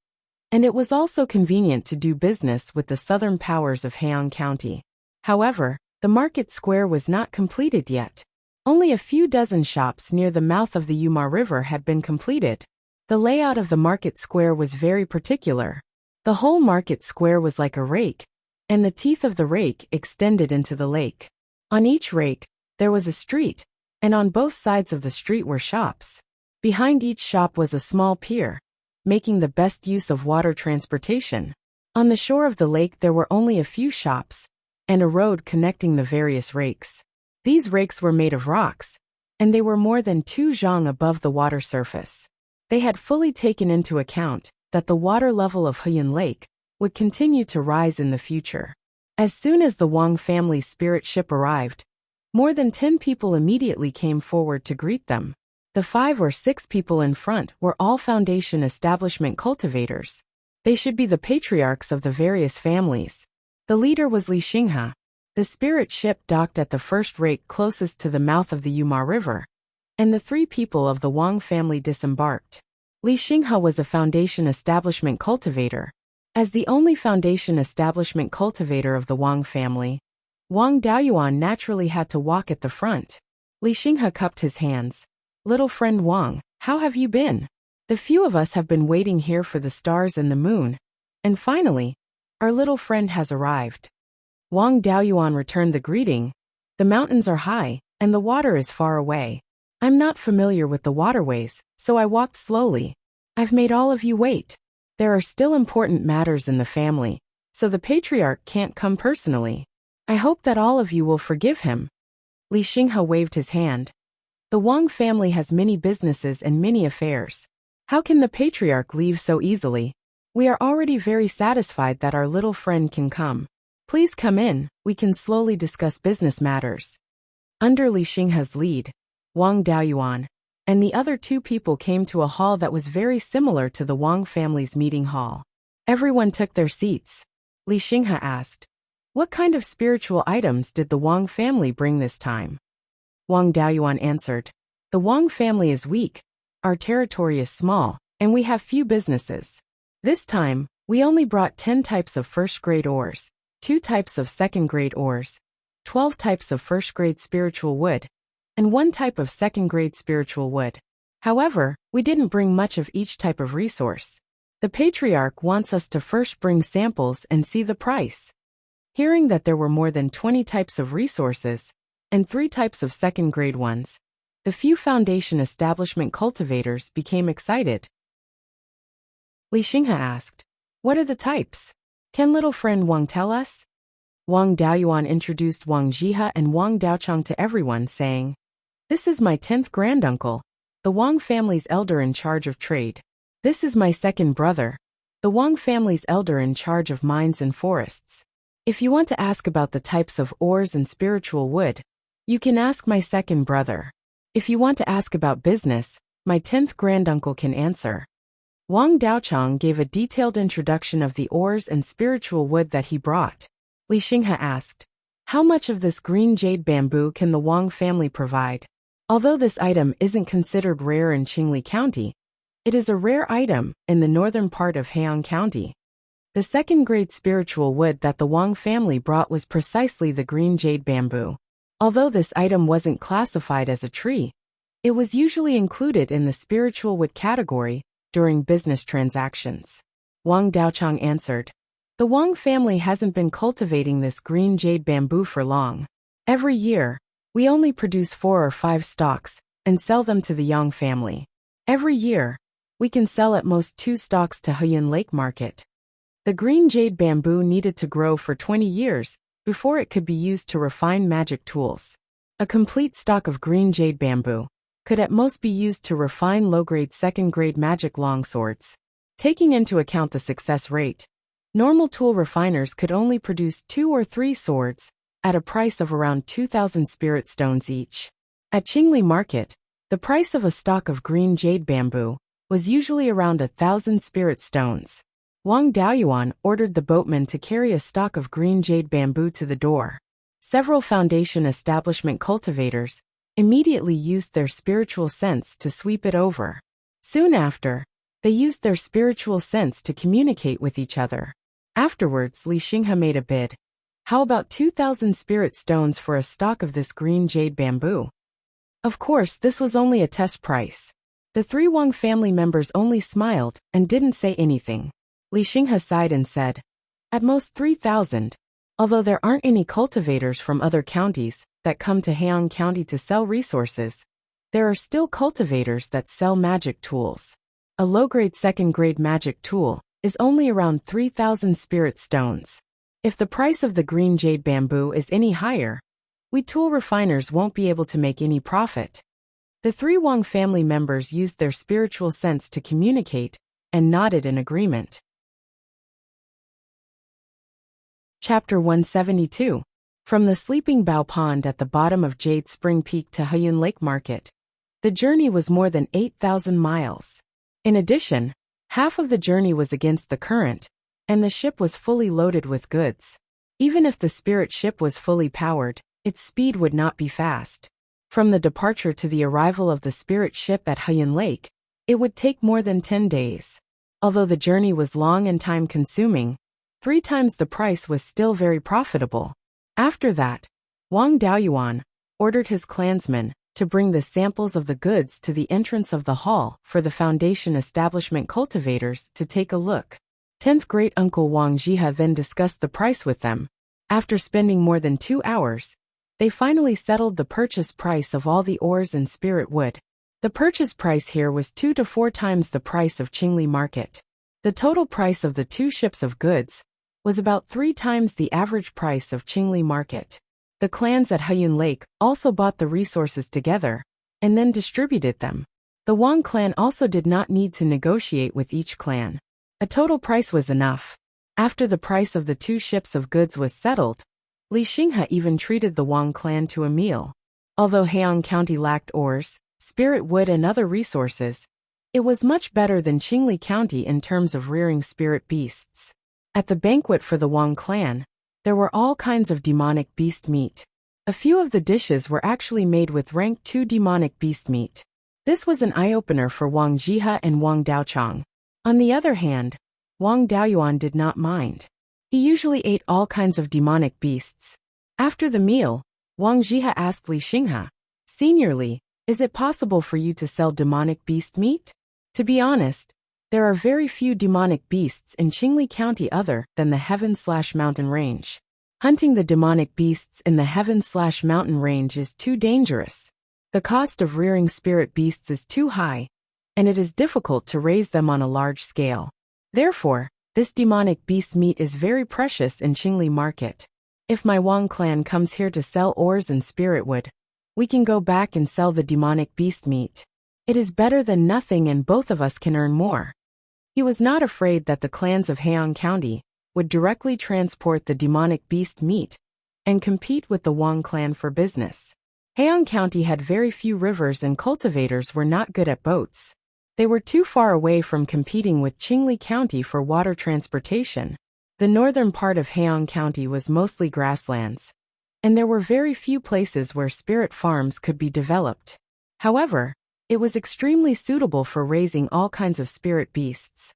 and it was also convenient to do business with the southern powers of Heian County. However, the market square was not completed yet. Only a few dozen shops near the mouth of the Yuma River had been completed. The layout of the market square was very particular. The whole market square was like a rake, and the teeth of the rake extended into the lake. On each rake, there was a street, and on both sides of the street were shops. Behind each shop was a small pier, making the best use of water transportation. On the shore of the lake there were only a few shops, and a road connecting the various rakes. These rakes were made of rocks, and they were more than 2 zhang above the water surface. They had fully taken into account that the water level of Heyun Lake would continue to rise in the future. As soon as the Wang family's spirit ship arrived, more than 10 people immediately came forward to greet them. The 5 or 6 people in front were all Foundation establishment cultivators. They should be the patriarchs of the various families. The leader was Li Xinghe. The spirit ship docked at the first rake closest to the mouth of the Yuma River, and the 3 people of the Wang family disembarked. Li Xinghe was a Foundation establishment cultivator. As the only Foundation establishment cultivator of the Wang family, Wang Daoyuan naturally had to walk at the front. Li Xinghe cupped his hands. "Little friend Wang, how have you been? The few of us have been waiting here for the stars and the moon, and finally, our little friend has arrived." Wang Daoyuan returned the greeting. "The mountains are high, and the water is far away. I'm not familiar with the waterways, so I walked slowly. I've made all of you wait. There are still important matters in the family, so the patriarch can't come personally. I hope that all of you will forgive him." Li Xinghe waved his hand. "The Wang family has many businesses and many affairs. How can the patriarch leave so easily? We are already very satisfied that our little friend can come. Please come in, we can slowly discuss business matters." Under Li Xinghe's lead, Wang Daoyuan and the other 2 people came to a hall that was very similar to the Wang family's meeting hall. Everyone took their seats. Li Xinghe asked, "What kind of spiritual items did the Wang family bring this time?" Wang Daoyuan answered, "The Wang family is weak, our territory is small, and we have few businesses. This time, we only brought 10 types of first-grade ores, 2 types of second-grade ores, 12 types of first-grade spiritual wood, and 1 type of second-grade spiritual wood. However, we didn't bring much of each type of resource. The patriarch wants us to first bring samples and see the price." Hearing that there were more than 20 types of resources, and 3 types of second-grade ones, the few Foundation establishment cultivators became excited. Li Xinghe asked, "What are the types? Can little friend Wang tell us?" Wang Daoyuan introduced Wang Jihe and Wang Daochang to everyone, saying, "This is my 10th granduncle, the Wang family's elder in charge of trade. This is my second brother, the Wang family's elder in charge of mines and forests. If you want to ask about the types of ores and spiritual wood, you can ask my second brother. If you want to ask about business, my 10th granduncle can answer." Wang Daochang gave a detailed introduction of the ores and spiritual wood that he brought. Li Xinghe asked, How much of this green jade bamboo can the Wang family provide? Although this item isn't considered rare in Qingli County, it is a rare item in the northern part of Heian County. The second-grade spiritual wood that the Wang family brought was precisely the green jade bamboo. Although this item wasn't classified as a tree, it was usually included in the spiritual wood category during business transactions. Wang Daochang answered. The Wang family hasn't been cultivating this green jade bamboo for long. Every year, we only produce 4 or 5 stalks and sell them to the Yang family. Every year, we can sell at most 2 stalks to Heyuan Lake Market. The green jade bamboo needed to grow for 20 years before it could be used to refine magic tools. A complete stalk of green jade bamboo could at most be used to refine low-grade second-grade magic longswords. Taking into account the success rate, normal tool refiners could only produce 2 or 3 swords at a price of around 2,000 spirit stones each. At Qingli Market, the price of a stalk of green jade bamboo was usually around 1,000 spirit stones. Wang Daoyuan ordered the boatman to carry a stalk of green jade bamboo to the door. Several foundation establishment cultivators immediately used their spiritual sense to sweep it over. Soon after, they used their spiritual sense to communicate with each other. Afterwards, Li Xinghe made a bid. How about 2,000 spirit stones for a stalk of this green jade bamboo? Of course, this was only a test price. The 3 Wang family members only smiled and didn't say anything. Li Xinghe sighed and said, at most 3,000. Although there aren't any cultivators from other counties that come to Heian County to sell resources, there are still cultivators that sell magic tools. A low-grade second-grade magic tool is only around 3,000 spirit stones. If the price of the green jade bamboo is any higher, we tool refiners won't be able to make any profit. The 3 Wang family members used their spiritual sense to communicate and nodded in agreement. Chapter 172. From the Sleeping Bow Pond at the bottom of Jade Spring Peak to Heyuan Lake Market, the journey was more than 8,000 miles. In addition, half of the journey was against the current, and the ship was fully loaded with goods. Even if the spirit ship was fully powered, its speed would not be fast. From the departure to the arrival of the spirit ship at Heyuan Lake, it would take more than 10 days. Although the journey was long and time-consuming, 3 times the price was still very profitable. After that, Wang Daoyuan ordered his clansmen to bring the samples of the goods to the entrance of the hall for the foundation establishment cultivators to take a look. 10th great uncle Wang Jihe then discussed the price with them. After spending more than 2 hours, they finally settled the purchase price of all the ores and spirit wood. The purchase price here was 2 to 4 times the price of Qingli Market. The total price of the 2 ships of goods was about 3 times the average price of Qingli Market. The clans at Heyuan Lake also bought the resources together and then distributed them. The Wang clan also did not need to negotiate with each clan. A total price was enough. After the price of the 2 ships of goods was settled, Li Xinghe even treated the Wang clan to a meal. Although Heian County lacked ores, spirit wood and other resources, it was much better than Qingli County in terms of rearing spirit beasts. At the banquet for the Wang clan, there were all kinds of demonic beast meat. A few of the dishes were actually made with rank 2 demonic beast meat. This was an eye-opener for Wang Jihe and Wang Daochang. On the other hand, Wang Daoyuan did not mind. He usually ate all kinds of demonic beasts. After the meal, Wang Jihe asked Li Xinghe, "Senior Li, is it possible for you to sell demonic beast meat?" To be honest, there are very few demonic beasts in Qingli County other than the Heaven/Mountain Range. Hunting the demonic beasts in the Heaven/Mountain Range is too dangerous. The cost of rearing spirit beasts is too high, and it is difficult to raise them on a large scale. Therefore, this demonic beast meat is very precious in Qingli Market. If my Wang clan comes here to sell ores and spirit wood, we can go back and sell the demonic beast meat. It is better than nothing and both of us can earn more. He was not afraid that the clans of Heian County would directly transport the demonic beast meat and compete with the Wang clan for business. Heian County had very few rivers and cultivators were not good at boats. They were too far away from competing with Qingli County for water transportation. The northern part of Heian County was mostly grasslands. and there were very few places where spirit farms could be developed. However, it was extremely suitable for raising all kinds of spirit beasts.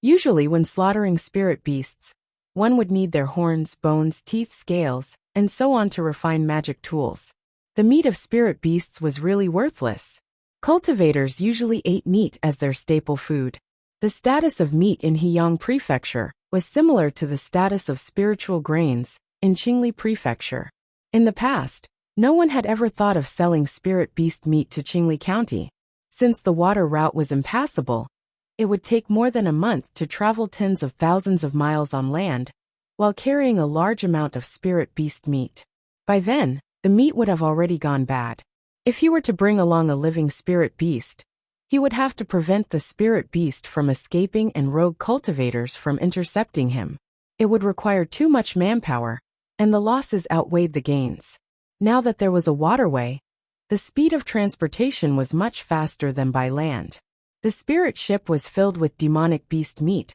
Usually when slaughtering spirit beasts, one would need their horns, bones, teeth, scales, and so on to refine magic tools. The meat of spirit beasts was really worthless. Cultivators usually ate meat as their staple food. The status of meat in Heyang Prefecture was similar to the status of spiritual grains in Qingli Prefecture. In the past, no one had ever thought of selling spirit beast meat to Qingli County. Since the water route was impassable, it would take more than a month to travel tens of thousands of miles on land, while carrying a large amount of spirit beast meat. By then, the meat would have already gone bad. If he were to bring along a living spirit beast, he would have to prevent the spirit beast from escaping and rogue cultivators from intercepting him. It would require too much manpower, and the losses outweighed the gains. Now that there was a waterway, the speed of transportation was much faster than by land. The spirit ship was filled with demonic beast meat,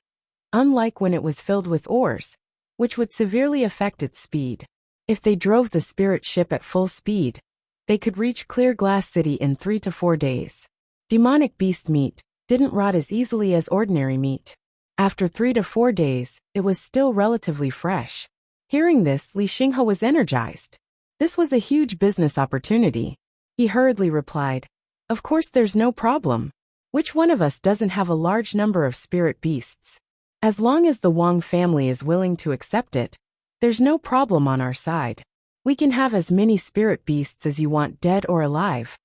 unlike when it was filled with ores, which would severely affect its speed. If they drove the spirit ship at full speed, they could reach Clear Glass City in 3 to 4 days. Demonic beast meat didn't rot as easily as ordinary meat. After 3 to 4 days, it was still relatively fresh. Hearing this, Li Xinghe was energized. This was a huge business opportunity. He hurriedly replied, "Of course there's no problem. Which one of us doesn't have a large number of spirit beasts? As long as the Wang family is willing to accept it, there's no problem on our side. We can have as many spirit beasts as you want, dead or alive."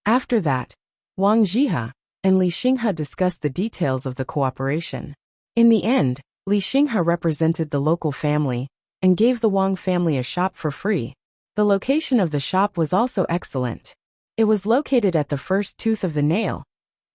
After that, Wang Zhihe and Li Xinghe discussed the details of the cooperation. In the end, Li Xinghe represented the local family and gave the Wang family a shop for free. The location of the shop was also excellent. It was located at the first tooth of the nail,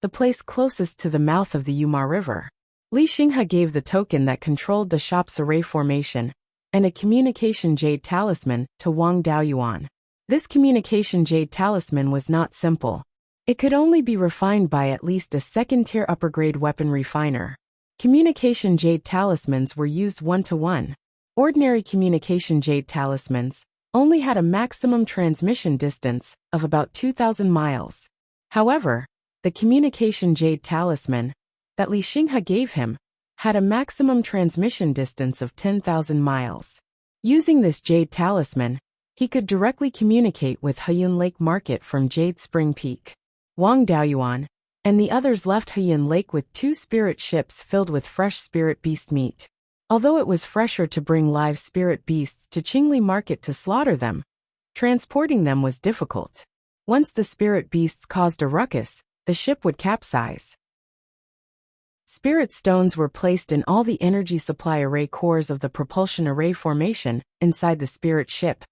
the place closest to the mouth of the Yuma River. Li Xinghe gave the token that controlled the shop's array formation and a communication jade talisman to Wang Daoyuan. This communication jade talisman was not simple. It could only be refined by at least a second-tier upper-grade weapon refiner. Communication jade talismans were used one-to-one. Ordinary communication jade talismans only had a maximum transmission distance of about 2,000 miles. However, the communication jade talisman that Li Xinghe gave him had a maximum transmission distance of 10,000 miles. Using this jade talisman, he could directly communicate with Heyun Lake Market from Jade Spring Peak. Wang Daoyuan and the others left Heyun Lake with 2 spirit ships filled with fresh spirit beast meat. Although it was fresher to bring live spirit beasts to Qingli Market to slaughter them, transporting them was difficult. Once the spirit beasts caused a ruckus, the ship would capsize. Spirit stones were placed in all the energy supply array cores of the propulsion array formation inside the spirit ship,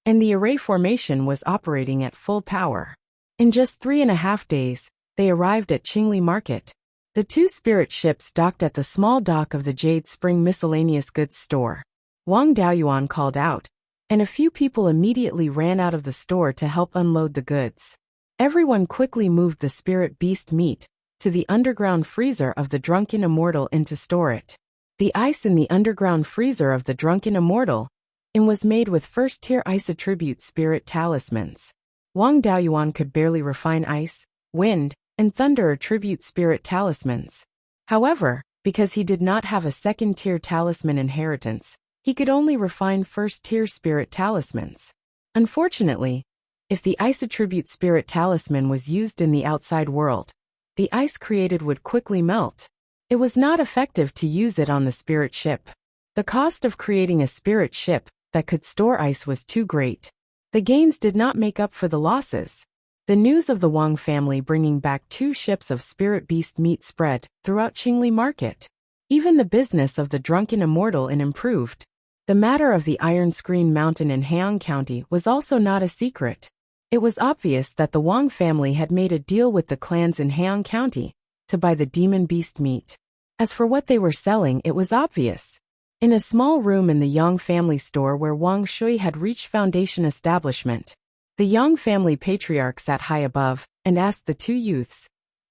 and the array formation was operating at full power. In just 3.5 days, they arrived at Qingli Market. The 2 spirit ships docked at the small dock of the Jade Spring Miscellaneous Goods Store. Wang Daoyuan called out, and a few people immediately ran out of the store to help unload the goods. Everyone quickly moved the spirit beast meat to the underground freezer of the Drunken Immortal to store it. The ice in the underground freezer of the Drunken Immortal was made with first-tier ice attribute spirit talismans. Wang Daoyuan could barely refine ice, wind, and thunder attribute spirit talismans. However, because he did not have a second-tier talisman inheritance, he could only refine first-tier spirit talismans. Unfortunately, if the ice attribute spirit talisman was used in the outside world, the ice created would quickly melt. It was not effective to use it on the spirit ship. The cost of creating a spirit ship that could store ice was too great. The gains did not make up for the losses. The news of the Wang family bringing back 2 ships of spirit beast meat spread throughout Qingli Market. Even the business of the Drunken Immortal improved. The matter of the Iron Screen Mountain in Heyang County was also not a secret. It was obvious that the Wang family had made a deal with the clans in Heyang County to buy the demon beast meat. As for what they were selling, it was obvious. In a small room in the Yang family store where Wang Shui had reached foundation establishment, the Yang family patriarch sat high above and asked the 2 youths,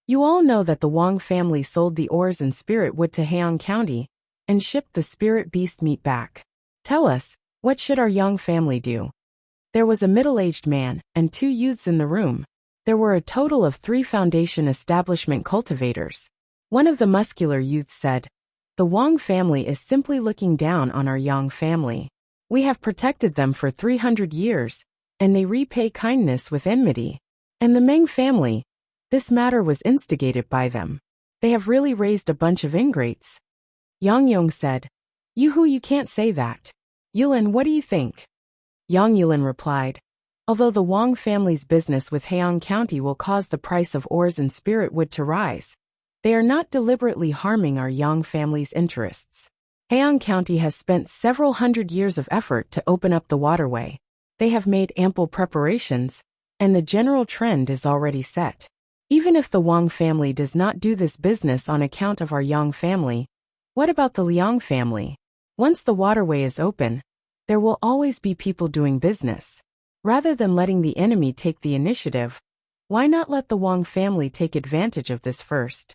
"You all know that the Wang family sold the ores and spirit wood to Heyang County and shipped the spirit beast meat back. Tell us, What should our Yang family do? There was a middle-aged man and 2 youths in the room. There were a total of 3 foundation establishment cultivators. One of the muscular youths said, "The Wang family is simply looking down on our Yang family. We have protected them for 300 years, and they repay kindness with enmity. And the Meng family, this matter was instigated by them. They have really raised a bunch of ingrates." Yang Yong said, "Yoo-hoo, you can't say that. Yulin, what do you think?" Yang Yulin replied, "Although the Wang family's business with Heian County will cause the price of ores and spirit wood to rise, they are not deliberately harming our Yang family's interests. Heian County has spent several hundred years of effort to open up the waterway. They have made ample preparations, and the general trend is already set. Even if the Wang family does not do this business on account of our Yang family, what about the Liang family? Once the waterway is open, there will always be people doing business. Rather than letting the enemy take the initiative, why not let the Wang family take advantage of this first?"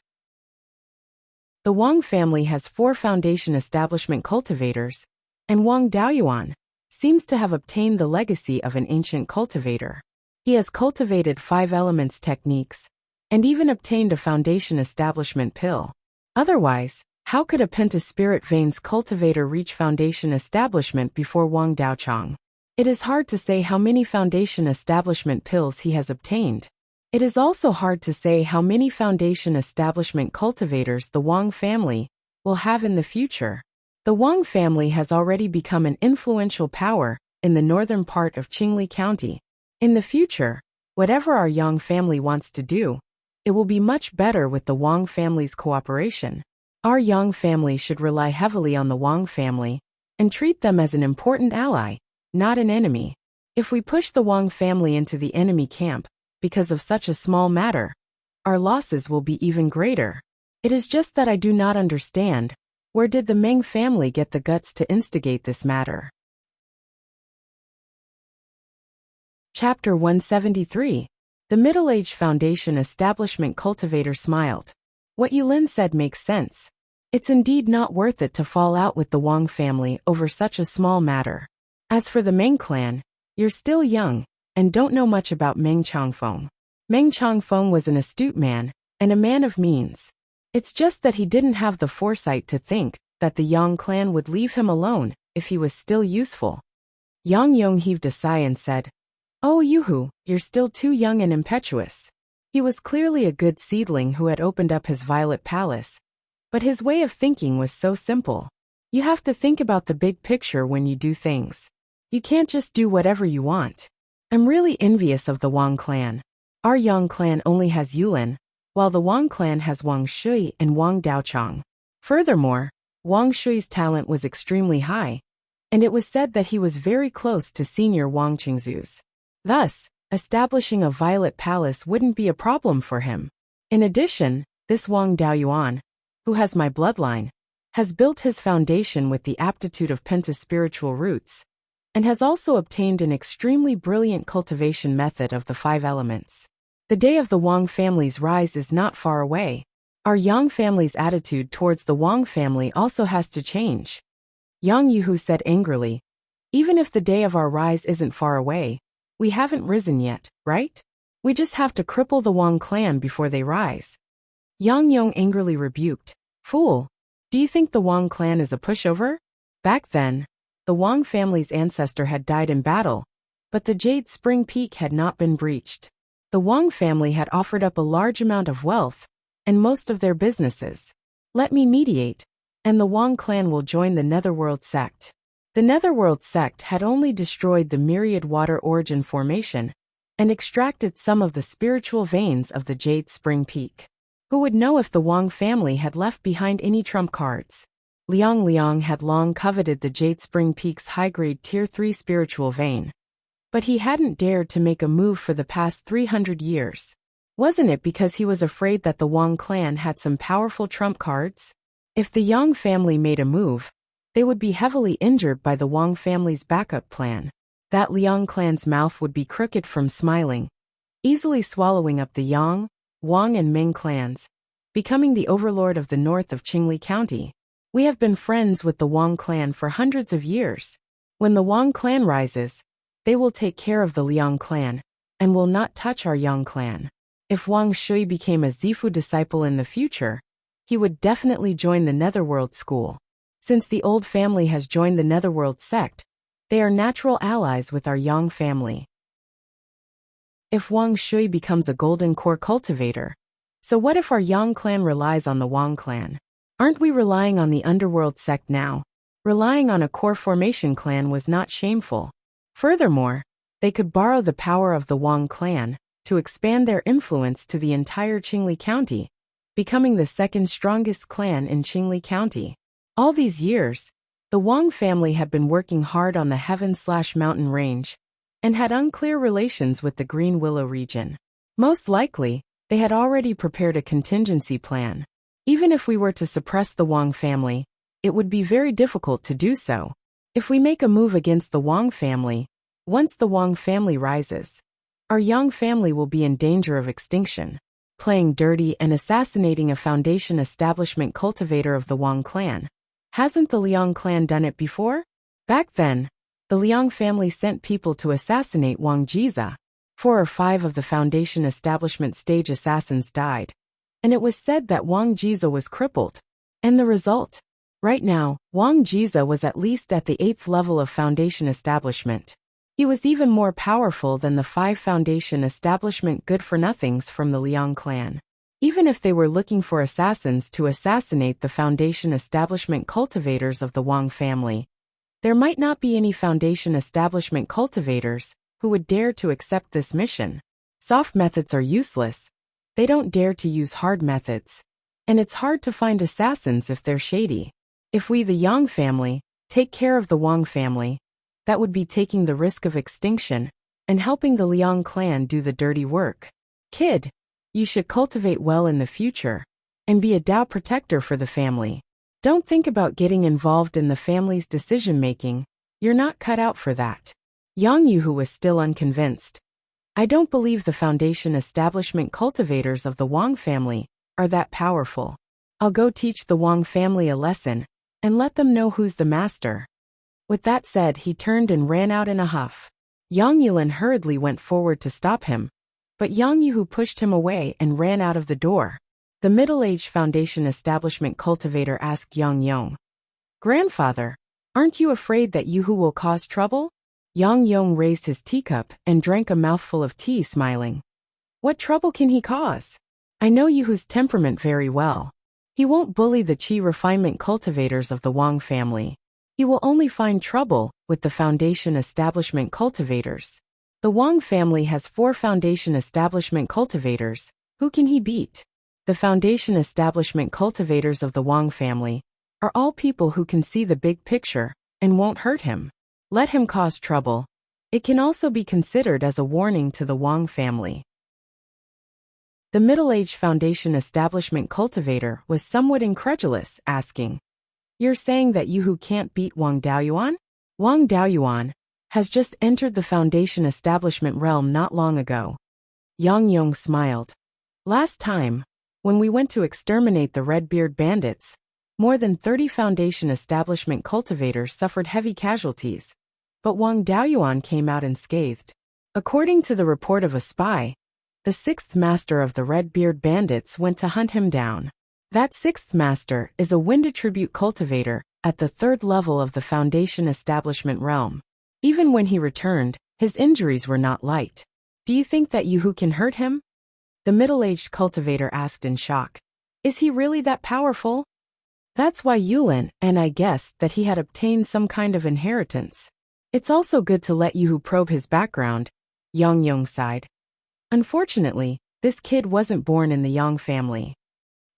The Wang family has 4 foundation establishment cultivators, and Wang Daoyuan seems to have obtained the legacy of an ancient cultivator. He has cultivated 5 elements techniques, and even obtained a foundation establishment pill. Otherwise, how could a pentaspirit veins cultivator reach foundation establishment before Wang Daochang? It is hard to say how many foundation establishment pills he has obtained. It is also hard to say how many foundation establishment cultivators the Wang family will have in the future. The Wang family has already become an influential power in the northern part of Qingli County. In the future, whatever our Yang family wants to do, it will be much better with the Wang family's cooperation. Our Yang family should rely heavily on the Wang family and treat them as an important ally, not an enemy. If we push the Wang family into the enemy camp because of such a small matter, our losses will be even greater. It is just that I do not understand, where did the Meng family get the guts to instigate this matter? Chapter 173. The middle-aged foundation establishment cultivator smiled. "What Yulin said makes sense. It's indeed not worth it to fall out with the Wang family over such a small matter. As for the Meng clan, you're still young and don't know much about Meng Changfeng. Meng Changfeng was an astute man and a man of means. It's just that he didn't have the foresight to think that the Yang clan would leave him alone if he was still useful." Yang Yong heaved a sigh and said, "Oh Yoo-hoo, you're still too young and impetuous." He was clearly a good seedling who had opened up his violet palace, but his way of thinking was so simple. You have to think about the big picture when you do things. You can't just do whatever you want. I'm really envious of the Wang clan. Our Yang clan only has Yulin, while the Wang clan has Wang Shui and Wang Daochang. Furthermore, Wang Shui's talent was extremely high, and it was said that he was very close to senior Wang Qingzu's. Thus, establishing a violet palace wouldn't be a problem for him. In addition, this Wang Daoyuan, who has my bloodline, has built his foundation with the aptitude of pentaspiritual roots, and has also obtained an extremely brilliant cultivation method of the 5 elements. The day of the Wang family's rise is not far away. Our Yang family's attitude towards the Wang family also has to change. Yang Yuhu said angrily, "Even if the day of our rise isn't far away, we haven't risen yet, right? We just have to cripple the Wang clan before they rise." Yang Yong angrily rebuked, "Fool, do you think the Wang clan is a pushover?" Back then, the Wang family's ancestor had died in battle, but the Jade Spring Peak had not been breached. The Wang family had offered up a large amount of wealth and most of their businesses. Let me mediate, and the Wang clan will join the Netherworld sect. The Netherworld sect had only destroyed the myriad water origin formation and extracted some of the spiritual veins of the Jade Spring Peak. Who would know if the Wang family had left behind any trump cards? Liang had long coveted the Jade Spring Peak's high-grade Tier 3 spiritual vein, but he hadn't dared to make a move for the past 300 years. Wasn't it because he was afraid that the Wang clan had some powerful trump cards? If the Yang family made a move, they would be heavily injured by the Wang family's backup plan. That Liang clan's mouth would be crooked from smiling, easily swallowing up the Yang, Wang and Ming clans, becoming the overlord of the north of Qingli County. We have been friends with the Wang clan for hundreds of years. When the Wang clan rises, they will take care of the Liang clan, and will not touch our Yang clan. If Wang Shui became a Zifu disciple in the future, he would definitely join the Netherworld school. Since the old family has joined the Netherworld sect, they are natural allies with our Yang family. If Wang Shui becomes a golden core cultivator, so what if our Yang clan relies on the Wang clan? Aren't we relying on the underworld sect now? Relying on a core formation clan was not shameful. Furthermore, they could borrow the power of the Wang clan to expand their influence to the entire Qingli County, becoming the second strongest clan in Qingli County. All these years, the Wang family had been working hard on the Heaven/Mountain Range and had unclear relations with the Green Willow region. Most likely, they had already prepared a contingency plan. Even if we were to suppress the Wang family, it would be very difficult to do so. If we make a move against the Wang family, once the Wang family rises, our Yang family will be in danger of extinction. Playing dirty and assassinating a foundation establishment cultivator of the Wang clan. Hasn't the Liang clan done it before? Back then, the Liang family sent people to assassinate Wang Jiza. 4 or 5 of the foundation establishment stage assassins died, and it was said that Wang Jiza was crippled. And the result? Right now, Wang Jiza was at least at the 8th level of foundation establishment. He was even more powerful than the 5 foundation establishment good-for-nothings from the Liang clan. Even if they were looking for assassins to assassinate the foundation establishment cultivators of the Wang family, there might not be any foundation establishment cultivators who would dare to accept this mission. Soft methods are useless. They don't dare to use hard methods. And it's hard to find assassins if they're shady. If we, the Yang family, take care of the Wang family, that would be taking the risk of extinction and helping the Liang clan do the dirty work. Kid, you should cultivate well in the future and be a Dao protector for the family. Don't think about getting involved in the family's decision-making. You're not cut out for that. Yang Yuhu was still unconvinced. I don't believe the foundation establishment cultivators of the Wang family are that powerful. I'll go teach the Wang family a lesson and let them know who's the master. With that said, he turned and ran out in a huff. Yang Yulin hurriedly went forward to stop him, but Yang Yuhu pushed him away and ran out of the door. The middle-aged foundation establishment cultivator asked Yang Yong, "Grandfather, aren't you afraid that Yuhu will cause trouble?" Yang Yong raised his teacup and drank a mouthful of tea, smiling. "What trouble can he cause? I know Yuhu's temperament very well. He won't bully the Qi refinement cultivators of the Wang family. He will only find trouble with the foundation establishment cultivators. The Wang family has 4 foundation establishment cultivators. Who can he beat? The foundation establishment cultivators of the Wang family are all people who can see the big picture and won't hurt him. Let him cause trouble. It can also be considered as a warning to the Wang family." The middle-aged foundation establishment cultivator was somewhat incredulous, asking, "You're saying that Yuhu can't beat Wang Daoyuan?" Wang Daoyuan has just entered the foundation establishment realm not long ago. Yang Yong smiled. "Last time, when we went to exterminate the Red-Beard bandits, more than 30 foundation establishment cultivators suffered heavy casualties, but Wang Daoyuan came out unscathed. According to the report of a spy, the 6th master of the Red-Beard bandits went to hunt him down. That 6th master is a wind attribute cultivator at the 3rd level of the foundation establishment realm. Even when he returned, his injuries were not light. Do you think that Yuhu can hurt him?" The middle-aged cultivator asked in shock. "Is he really that powerful?" "That's why Yulin and I guessed that he had obtained some kind of inheritance. It's also good to let Yuhu probe his background," Yang Yong sighed. "Unfortunately, this kid wasn't born in the Yang family."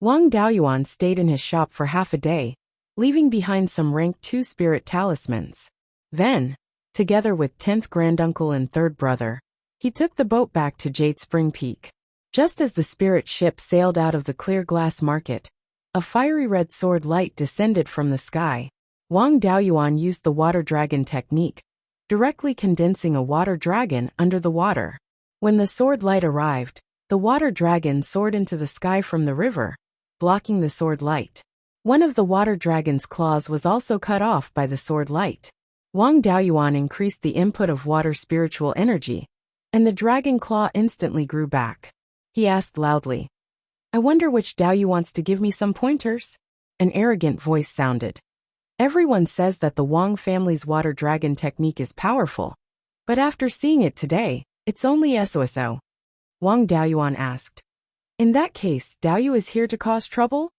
Wang Daoyuan stayed in his shop for half a day, leaving behind some rank 2 spirit talismans. Then, together with 10th granduncle and 3rd brother, he took the boat back to Jade Spring Peak. Just as the spirit ship sailed out of the clear glass market, a fiery red sword light descended from the sky. Wang Daoyuan used the water dragon technique, directly condensing a water dragon under the water. When the sword light arrived, the water dragon soared into the sky from the river, blocking the sword light. One of the water dragon's claws was also cut off by the sword light. Wang Daoyuan increased the input of water spiritual energy, and the dragon claw instantly grew back. He asked loudly, "I wonder which Daoyu wants to give me some pointers?" An arrogant voice sounded. "Everyone says that the Wang family's water dragon technique is powerful, but after seeing it today, it's only SOSO. Wang Daoyuan asked. "In that case, Daoyu is here to cause trouble?"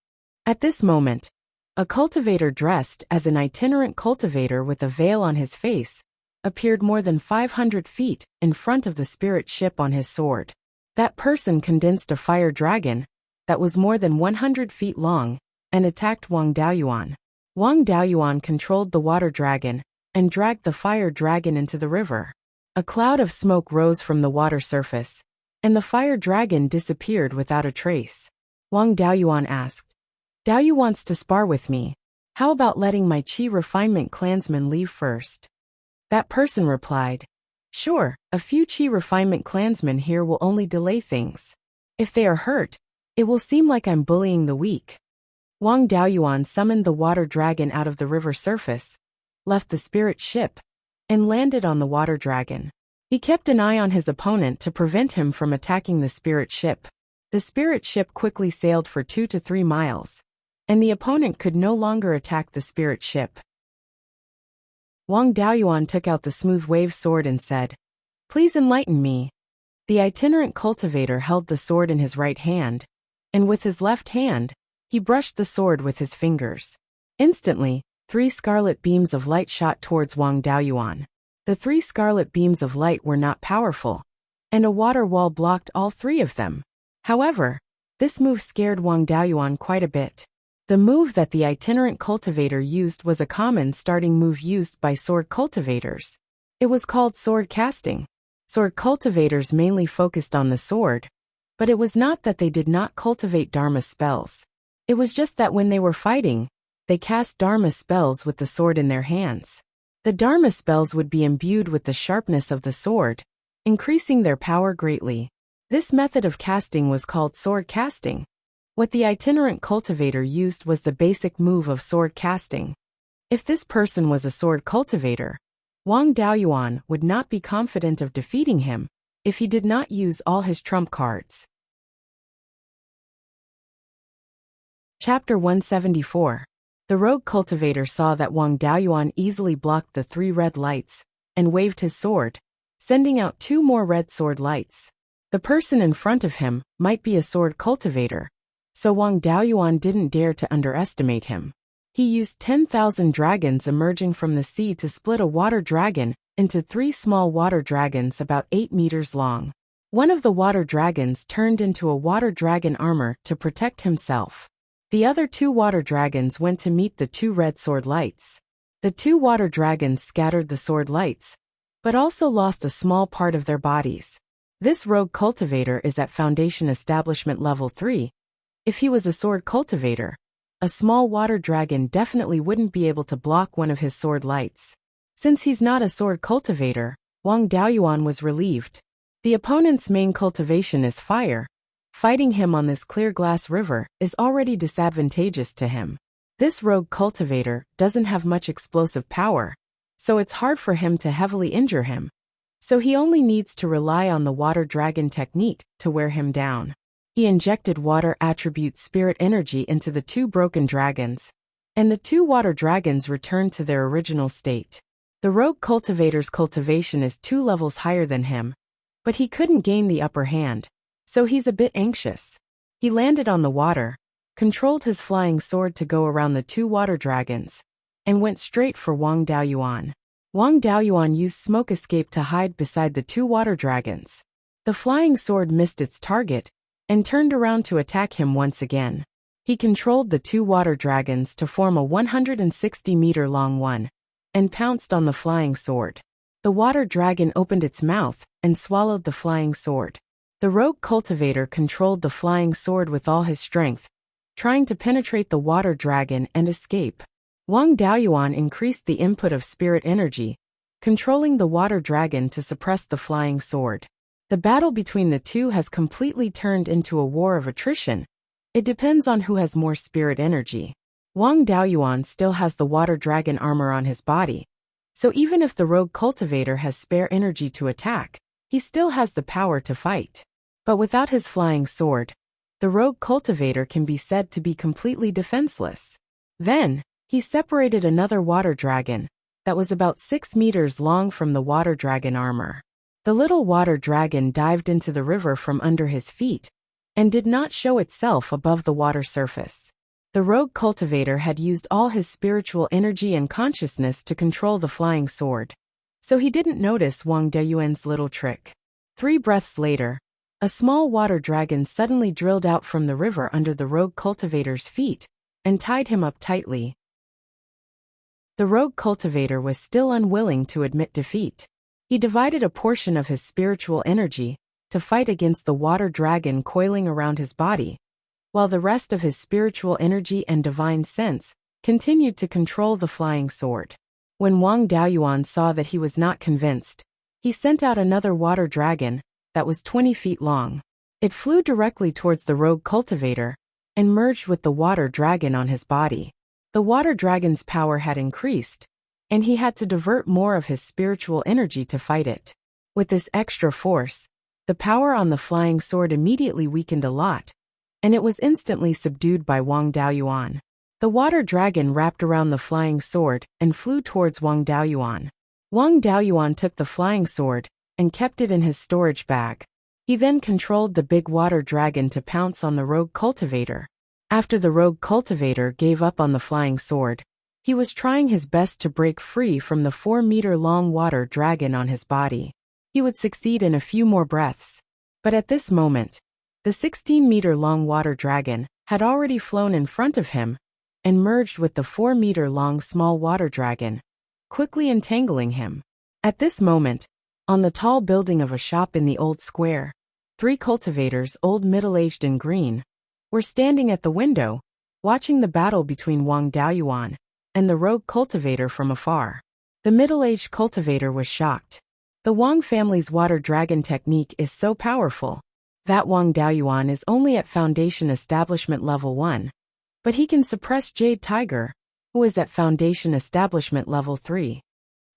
At this moment, a cultivator dressed as an itinerant cultivator with a veil on his face appeared more than 500 feet in front of the spirit ship on his sword. That person condensed a fire dragon that was more than 100 feet long and attacked Wang Daoyuan. Wang Daoyuan controlled the water dragon and dragged the fire dragon into the river. A cloud of smoke rose from the water surface, and the fire dragon disappeared without a trace. Wang Daoyuan asked, "Daoyu wants to spar with me. How about letting my Qi refinement clansmen leave first?" That person replied, "Sure, a few Qi refinement clansmen here will only delay things. If they are hurt, it will seem like I'm bullying the weak." Wang Daoyuan summoned the water dragon out of the river surface, left the spirit ship, and landed on the water dragon. He kept an eye on his opponent to prevent him from attacking the spirit ship. The spirit ship quickly sailed for 2 to 3 miles, and the opponent could no longer attack the spirit ship. Wang Daoyuan took out the smooth wave sword and said, "Please enlighten me." The itinerant cultivator held the sword in his right hand, and with his left hand, he brushed the sword with his fingers. Instantly, 3 scarlet beams of light shot towards Wang Daoyuan. The 3 scarlet beams of light were not powerful, and a water wall blocked all 3 of them. However, this move scared Wang Daoyuan quite a bit. The move that the itinerant cultivator used was a common starting move used by sword cultivators. It was called sword casting. Sword cultivators mainly focused on the sword, but it was not that they did not cultivate Dharma spells. It was just that when they were fighting, they cast Dharma spells with the sword in their hands. The Dharma spells would be imbued with the sharpness of the sword, increasing their power greatly. This method of casting was called sword casting. What the itinerant cultivator used was the basic move of sword casting. If this person was a sword cultivator, Wang Daoyuan would not be confident of defeating him if he did not use all his trump cards. Chapter 174. The rogue cultivator saw that Wang Daoyuan easily blocked the 3 red lights and waved his sword, sending out 2 more red sword lights. The person in front of him might be a sword cultivator, so Wang Daoyuan didn't dare to underestimate him. He used 10,000 dragons emerging from the sea to split a water dragon into 3 small water dragons about 8 meters long. One of the water dragons turned into a water dragon armor to protect himself. The other 2 water dragons went to meet the 2 red sword lights. The 2 water dragons scattered the sword lights, but also lost a small part of their bodies. This rogue cultivator is at Foundation Establishment Level 3. If he was a sword cultivator, a small water dragon definitely wouldn't be able to block one of his sword lights. Since he's not a sword cultivator, Wang Daoyuan was relieved. The opponent's main cultivation is fire. Fighting him on this clear glass river is already disadvantageous to him. This rogue cultivator doesn't have much explosive power, so it's hard for him to heavily injure him. So he only needs to rely on the water dragon technique to wear him down. He injected water attribute spirit energy into the 2 broken dragons, and the 2 water dragons returned to their original state. The rogue cultivator's cultivation is 2 levels higher than him, but he couldn't gain the upper hand, so he's a bit anxious. He landed on the water, controlled his flying sword to go around the 2 water dragons, and went straight for Wang Daoyuan. Wang Daoyuan used smoke escape to hide beside the 2 water dragons. The flying sword missed its target and turned around to attack him once again. He controlled the 2 water dragons to form a 160-meter-long one, and pounced on the flying sword. The water dragon opened its mouth and swallowed the flying sword. The rogue cultivator controlled the flying sword with all his strength, trying to penetrate the water dragon and escape. Wang Daoyuan increased the input of spirit energy, controlling the water dragon to suppress the flying sword. The battle between the 2 has completely turned into a war of attrition. It depends on who has more spirit energy. Wang Daoyuan still has the water dragon armor on his body, So even if the rogue cultivator has spare energy to attack, he still has the power to fight. But without his flying sword, the rogue cultivator can be said to be completely defenseless. Then, he separated another water dragon that was about 6 meters long from the water dragon armor. The little water dragon dived into the river from under his feet and did not show itself above the water surface. The rogue cultivator had used all his spiritual energy and consciousness to control the flying sword, so he didn't notice Wang Beiyuan's little trick. 3 breaths later, a small water dragon suddenly drilled out from the river under the rogue cultivator's feet and tied him up tightly. The rogue cultivator was still unwilling to admit defeat. He divided a portion of his spiritual energy to fight against the water dragon coiling around his body, while the rest of his spiritual energy and divine sense continued to control the flying sword. When Wang Daoyuan saw that he was not convinced, he sent out another water dragon that was 20 feet long. It flew directly towards the rogue cultivator and merged with the water dragon on his body. The water dragon's power had increased, and he had to divert more of his spiritual energy to fight it. With this extra force, the power on the flying sword immediately weakened a lot, and it was instantly subdued by Wang Daoyuan. The water dragon wrapped around the flying sword and flew towards Wang Daoyuan. Wang Daoyuan took the flying sword and kept it in his storage bag. He then controlled the big water dragon to pounce on the rogue cultivator. After the rogue cultivator gave up on the flying sword, he was trying his best to break free from the 4-meter-long water dragon on his body. He would succeed in a few more breaths. But at this moment, the 16-meter-long water dragon had already flown in front of him and merged with the 4-meter-long small water dragon, quickly entangling him. At this moment, on the tall building of a shop in the old square, 3 cultivators, old, middle-aged and green, were standing at the window, watching the battle between Wang Daoyuan and the rogue cultivator from afar. The middle-aged cultivator was shocked. The Wang family's water dragon technique is so powerful that Wang Daoyuan is only at Foundation Establishment Level 1, but he can suppress Jade Tiger, who is at Foundation Establishment Level 3.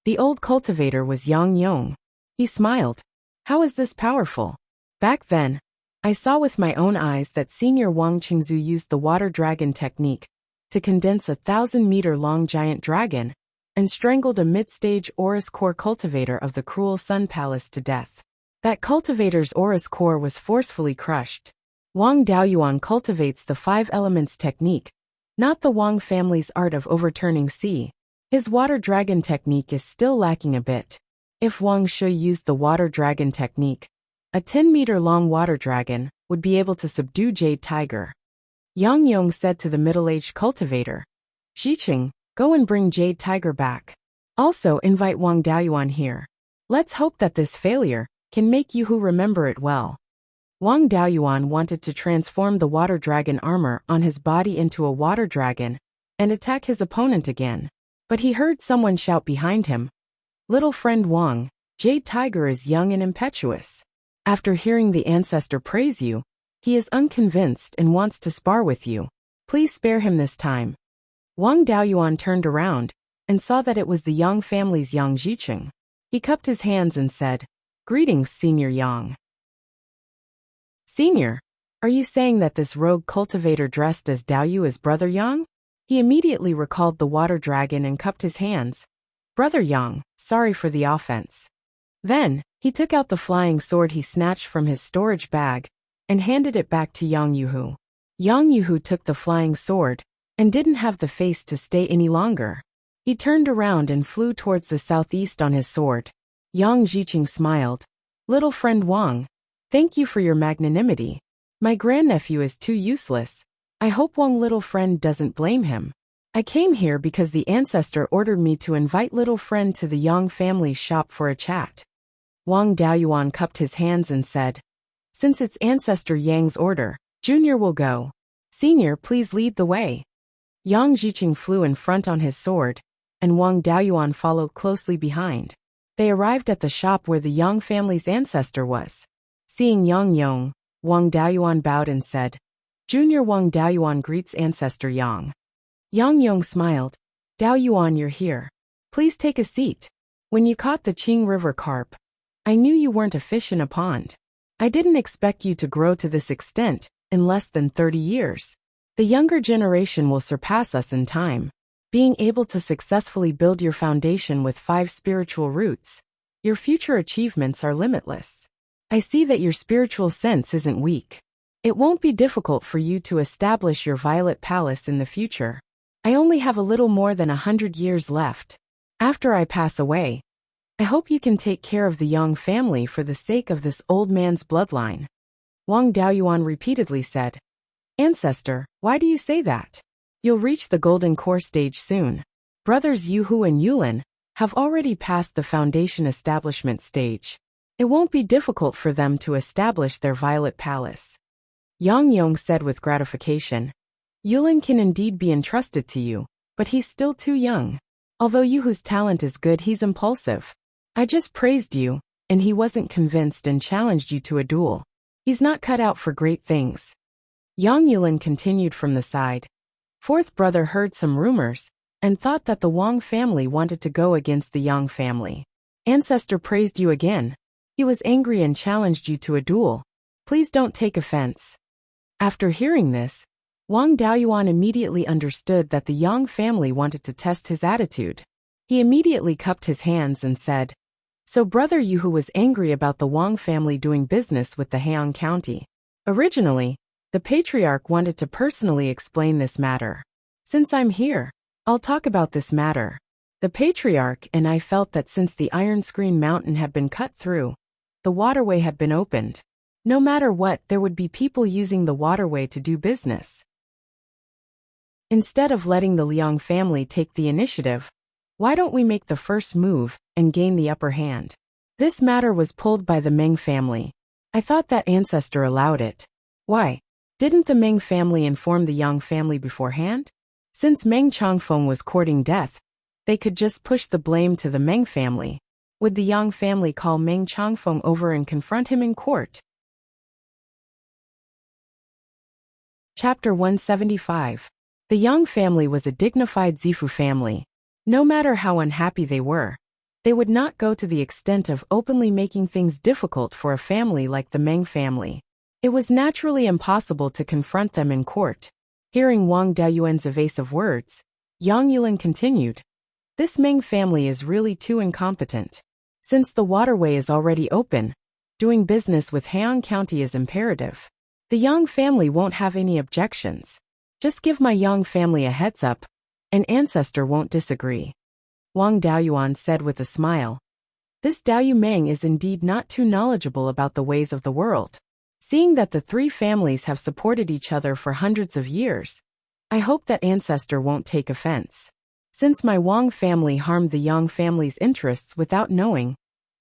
The old cultivator was Yang Yong. He smiled. How is this powerful? Back then, I saw with my own eyes that Senior Wang Qingzu used the water dragon technique to condense a 1,000-meter-long giant dragon and strangled a mid-stage Aurus core cultivator of the cruel Sun Palace to death. That cultivator's Aurus core was forcefully crushed. Wang Daoyuan cultivates the 5 elements technique, not the Wang family's art of overturning sea. His water dragon technique is still lacking a bit. If Wang Shui used the water dragon technique, a 10-meter-long water dragon would be able to subdue Jade Tiger. Yang Yong said to the middle-aged cultivator, Xiqing, go and bring Jade Tiger back. Also invite Wang Daoyuan here. Let's hope that this failure can make Yuhu remember it well. Wang Daoyuan wanted to transform the water dragon armor on his body into a water dragon and attack his opponent again. But he heard someone shout behind him, Little friend Wang, Jade Tiger is young and impetuous. After hearing the ancestor praise you, he is unconvinced and wants to spar with you. Please spare him this time. Wang Daoyuan turned around and saw that it was the Yang family's Yang Jiqing. He cupped his hands and said, Greetings, Senior Yang. Senior, are you saying that this rogue cultivator dressed as Daoyu is Brother Yang? He immediately recalled the water dragon and cupped his hands. Brother Yang, sorry for the offense. Then, he took out the flying sword he snatched from his storage bag and handed it back to Yang Yuhu. Yang Yuhu took the flying sword and didn't have the face to stay any longer. He turned around and flew towards the southeast on his sword. Yang Jiqing smiled. Little friend Wang, thank you for your magnanimity. My grandnephew is too useless. I hope Wang little friend doesn't blame him. I came here because the ancestor ordered me to invite little friend to the Yang family's shop for a chat. Wang Daoyuan cupped his hands and said, Since it's ancestor Yang's order, Junior will go. Senior, please lead the way. Yang Jiqing flew in front on his sword, and Wang Daoyuan followed closely behind. They arrived at the shop where the Yang family's ancestor was. Seeing Yang Yong, Wang Daoyuan bowed and said, Junior Wang Daoyuan greets ancestor Yang. Yang Yong smiled. Daoyuan, you're here. Please take a seat. When you caught the Qing River carp, I knew you weren't a fish in a pond. I didn't expect you to grow to this extent in less than 30 years. The younger generation will surpass us in time. Being able to successfully build your foundation with 5 spiritual roots, your future achievements are limitless. I see that your spiritual sense isn't weak. It won't be difficult for you to establish your violet palace in the future. I only have a little more than 100 years left. After I pass away, I hope you can take care of the Yang family for the sake of this old man's bloodline. Wang Daoyuan repeatedly said, Ancestor, why do you say that? You'll reach the golden core stage soon. Brothers Yuhu and Yulin have already passed the foundation establishment stage. It won't be difficult for them to establish their violet palace. Yang Yong said with gratification. Yulin can indeed be entrusted to you, but he's still too young. Although Yuhu's talent is good, he's impulsive. I just praised you, and he wasn't convinced and challenged you to a duel. He's not cut out for great things. Yang Yulin continued from the side. Fourth brother heard some rumors and thought that the Wang family wanted to go against the Yang family. Ancestor praised you again. He was angry and challenged you to a duel. Please don't take offense. After hearing this, Wang Daoyuan immediately understood that the Yang family wanted to test his attitude. He immediately cupped his hands and said, So Brother Yuhu was angry about the Wang family doing business with the Heian County. Originally, the patriarch wanted to personally explain this matter. Since I'm here, I'll talk about this matter. The patriarch and I felt that since the Iron Screen Mountain had been cut through, the waterway had been opened. No matter what, there would be people using the waterway to do business. Instead of letting the Liang family take the initiative, why don't we make the first move and gain the upper hand? This matter was pulled by the Meng family. I thought that ancestor allowed it. Why? Didn't the Meng family inform the Yang family beforehand? Since Meng Changfeng was courting death, they could just push the blame to the Meng family. Would the Yang family call Meng Changfeng over and confront him in court? Chapter 175. The Yang family was a dignified Zifu family. No matter how unhappy they were, they would not go to the extent of openly making things difficult for a family like the Meng family. It was naturally impossible to confront them in court. Hearing Wang Daoyuan's evasive words, Yang Yulin continued, This Meng family is really too incompetent. Since the waterway is already open, doing business with Heian County is imperative. The Yang family won't have any objections. Just give my Yang family a heads up. An ancestor won't disagree. Wang Daoyuan said with a smile. This Daoyu Meng is indeed not too knowledgeable about the ways of the world. Seeing that the 3 families have supported each other for hundreds of years, I hope that ancestor won't take offense. Since my Wang family harmed the Yang family's interests without knowing,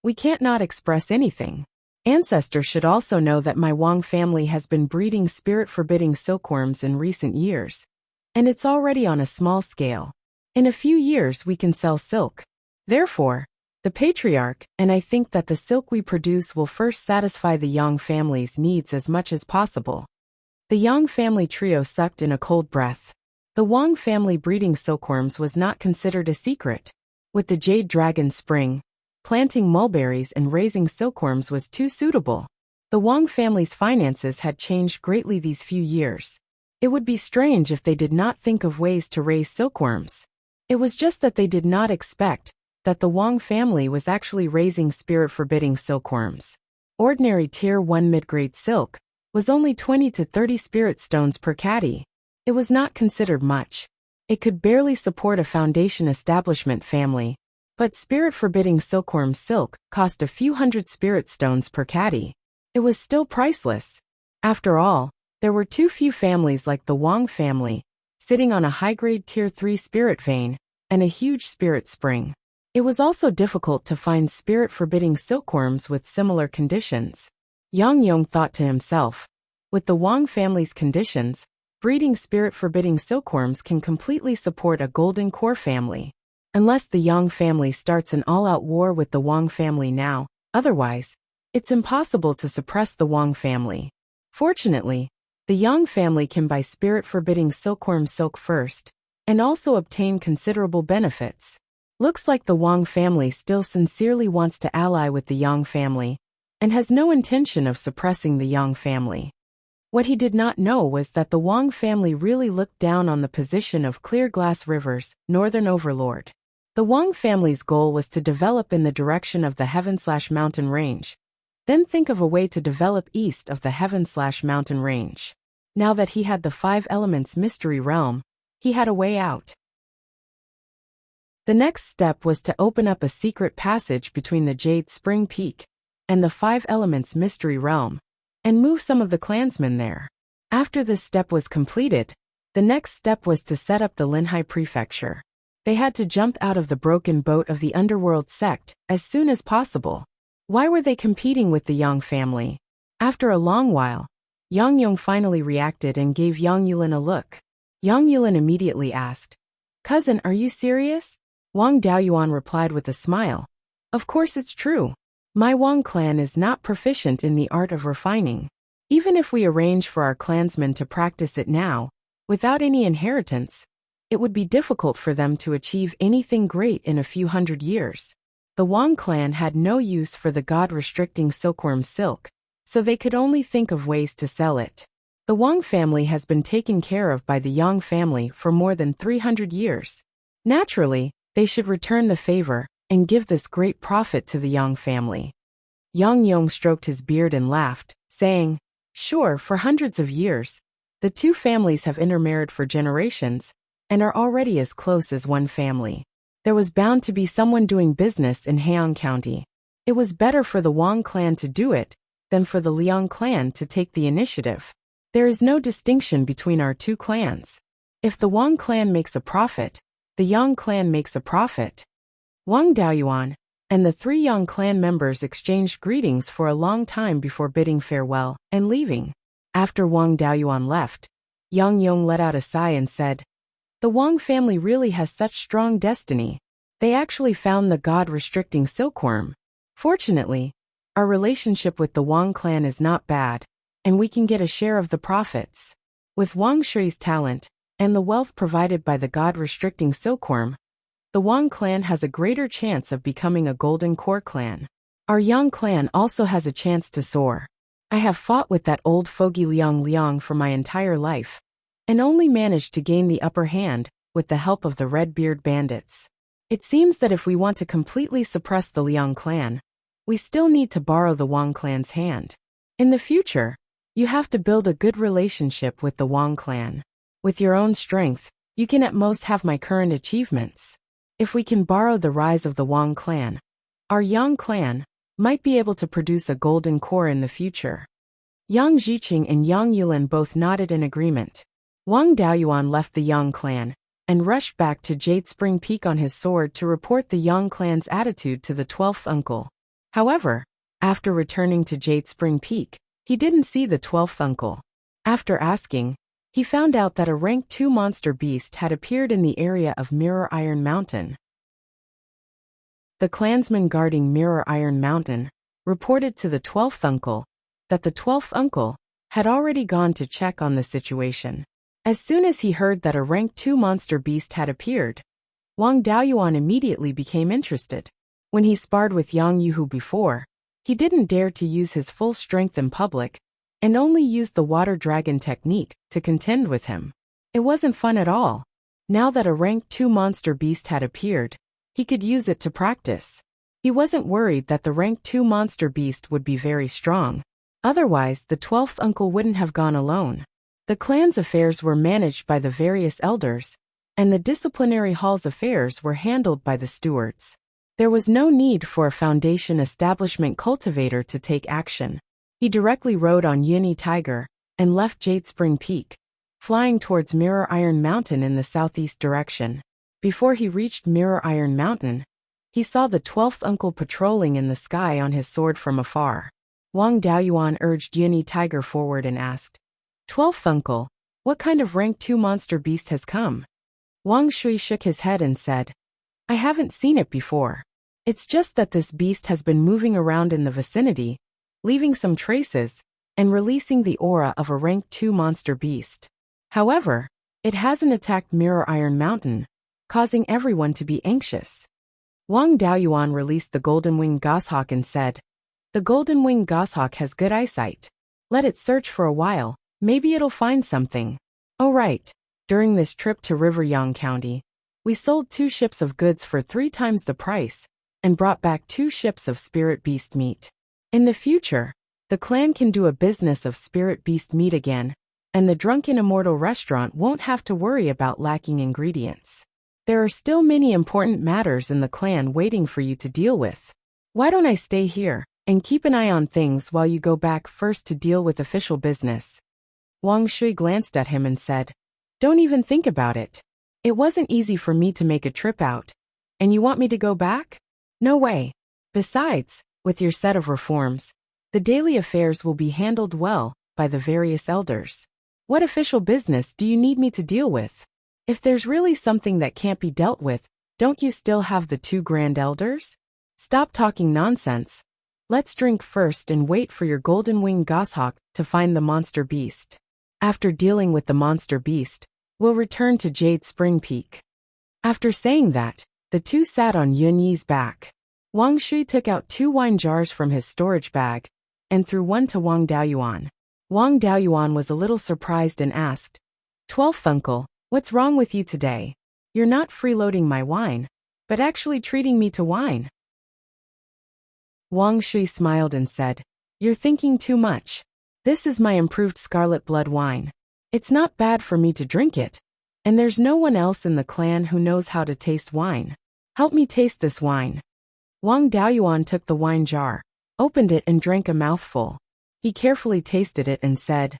we can't not express anything. Ancestor should also know that my Wang family has been breeding spirit-forbidding silkworms in recent years, and it's already on a small scale. In a few years we can sell silk. Therefore, the patriarch and I think that the silk we produce will first satisfy the Yang family's needs as much as possible. The Yang family trio sucked in a cold breath. The Wang family breeding silkworms was not considered a secret. With the jade dragon spring, planting mulberries and raising silkworms was too suitable. The Wang family's finances had changed greatly these few years. It would be strange if they did not think of ways to raise silkworms. It was just that they did not expect that the Wang family was actually raising spirit-forbidding silkworms. Ordinary Tier 1 mid-grade silk was only 20 to 30 spirit stones per caddy. It was not considered much. It could barely support a foundation establishment family. But spirit-forbidding silkworm silk cost a few hundred spirit stones per caddy. It was still priceless. After all, there were too few families like the Wang family, sitting on a high-grade Tier 3 spirit vein and a huge spirit spring. It was also difficult to find spirit-forbidding silkworms with similar conditions. Yang Yong thought to himself, with the Wang family's conditions, breeding spirit-forbidding silkworms can completely support a golden core family. Unless the Yang family starts an all-out war with the Wang family now, otherwise, it's impossible to suppress the Wang family. Fortunately, the Yang family can buy spirit-forbidding silkworm silk first, and also obtain considerable benefits. Looks like the Wang family still sincerely wants to ally with the Yang family, and has no intention of suppressing the Yang family. What he did not know was that the Wang family really looked down on the position of Clear Glass River's northern overlord. The Wang family's goal was to develop in the direction of the Heaven/Mountain Range, then think of a way to develop east of the Heaven/Mountain Range. Now that he had the 5 Elements Mystery Realm, he had a way out. The next step was to open up a secret passage between the Jade Spring Peak and the 5 Elements Mystery Realm, and move some of the clansmen there. After this step was completed, the next step was to set up the Linhai Prefecture. They had to jump out of the broken boat of the underworld sect as soon as possible. Why were they competing with the Yang family? After a long while, Yang Yong finally reacted and gave Yang Yulin a look. Yang Yulin immediately asked, "Cousin, are you serious?" Wang Daoyuan replied with a smile, "Of course it's true. My Wang clan is not proficient in the art of refining. Even if we arrange for our clansmen to practice it now, without any inheritance, it would be difficult for them to achieve anything great in a few hundred years." The Wang clan had no use for the god-restricting silkworm silk, so they could only think of ways to sell it. The Wang family has been taken care of by the Yang family for more than 300 years. Naturally, they should return the favor and give this great profit to the Yang family. Yang Yong stroked his beard and laughed, saying, "Sure, for hundreds of years, the two families have intermarried for generations, and are already as close as one family. There was bound to be someone doing business in Heian County. It was better for the Wang clan to do it than for the Liang clan to take the initiative. There is no distinction between our two clans. If the Wang clan makes a profit, the Yang clan makes a profit." Wang Daoyuan and the 3 Yang clan members exchanged greetings for a long time before bidding farewell and leaving. After Wang Daoyuan left, Yang Yong let out a sigh and said, "The Wang family really has such strong destiny. They actually found the god-restricting silkworm. Fortunately, our relationship with the Wang clan is not bad, and we can get a share of the profits. With Wang Shui's talent, and the wealth provided by the god-restricting silkworm, the Wang clan has a greater chance of becoming a golden core clan. Our Yang clan also has a chance to soar. I have fought with that old fogey Liang for my entire life, and only managed to gain the upper hand with the help of the Red-Beard bandits. It seems that if we want to completely suppress the Liang clan, we still need to borrow the Wang clan's hand. In the future, you have to build a good relationship with the Wang clan. With your own strength, you can at most have my current achievements. If we can borrow the rise of the Wang clan, our Yang clan might be able to produce a golden core in the future." Yang Ziqing and Yang Yulin both nodded in agreement. Wang Daoyuan left the Yang clan and rushed back to Jade Spring Peak on his sword to report the Yang clan's attitude to the 12th uncle. However, after returning to Jade Spring Peak, he didn't see the 12th uncle. After asking, he found out that a rank 2 monster beast had appeared in the area of Mirror Iron Mountain. The clansman guarding Mirror Iron Mountain reported to the 12th uncle that the 12th uncle had already gone to check on the situation. As soon as he heard that a rank 2 monster beast had appeared, Wang Daoyuan immediately became interested. When he sparred with Yang Yuhu before, he didn't dare to use his full strength in public, and only used the water dragon technique to contend with him. It wasn't fun at all. Now that a rank 2 monster beast had appeared, he could use it to practice. He wasn't worried that the rank 2 monster beast would be very strong. Otherwise, the 12th uncle wouldn't have gone alone. The clan's affairs were managed by the various elders, and the disciplinary hall's affairs were handled by the stewards. There was no need for a foundation establishment cultivator to take action. He directly rode on Uni Tiger and left Jade Spring Peak, flying towards Mirror Iron Mountain in the southeast direction. Before he reached Mirror Iron Mountain, he saw the 12th uncle patrolling in the sky on his sword from afar. Wang Daoyuan urged Uni Tiger forward and asked, "12th uncle, what kind of rank 2 monster beast has come?" Wang Shui shook his head and said, "I haven't seen it before. It's just that this beast has been moving around in the vicinity, leaving some traces, and releasing the aura of a rank 2 monster beast. However, it hasn't attacked Mirror Iron Mountain, causing everyone to be anxious. Wang Daoyuan released the golden-winged goshawk and said, "The golden-winged goshawk has good eyesight. Let it search for a while, maybe it'll find something." Oh right, during this trip to Riveryong County, we sold 2 ships of goods for 3 times the price, and brought back 2 ships of spirit beast meat. In the future, the clan can do a business of spirit beast meat again, and the drunken immortal restaurant won't have to worry about lacking ingredients. There are still many important matters in the clan waiting for you to deal with. Why don't I stay here and keep an eye on things while you go back first to deal with official business? Wang Shui glanced at him and said, "Don't even think about it. It wasn't easy for me to make a trip out. And you want me to go back? No way. Besides, with your set of reforms, the daily affairs will be handled well by the various elders. What official business do you need me to deal with? If there's really something that can't be dealt with, don't you still have the 2 grand elders? Stop talking nonsense. Let's drink first and wait for your golden-winged goshawk to find the monster beast. After dealing with the monster beast, we'll return to Jade Spring Peak." After saying that, the 2 sat on Yun Yi's back. Wang Shui took out 2 wine jars from his storage bag and threw one to Wang Daoyuan. Wang Daoyuan was a little surprised and asked, "12th uncle, what's wrong with you today? You're not freeloading my wine, but actually treating me to wine." Wang Shui smiled and said, "You're thinking too much. This is my improved scarlet blood wine. It's not bad for me to drink it, and there's no one else in the clan who knows how to taste wine. Help me taste this wine." Wang Daoyuan took the wine jar, opened it and drank a mouthful. He carefully tasted it and said,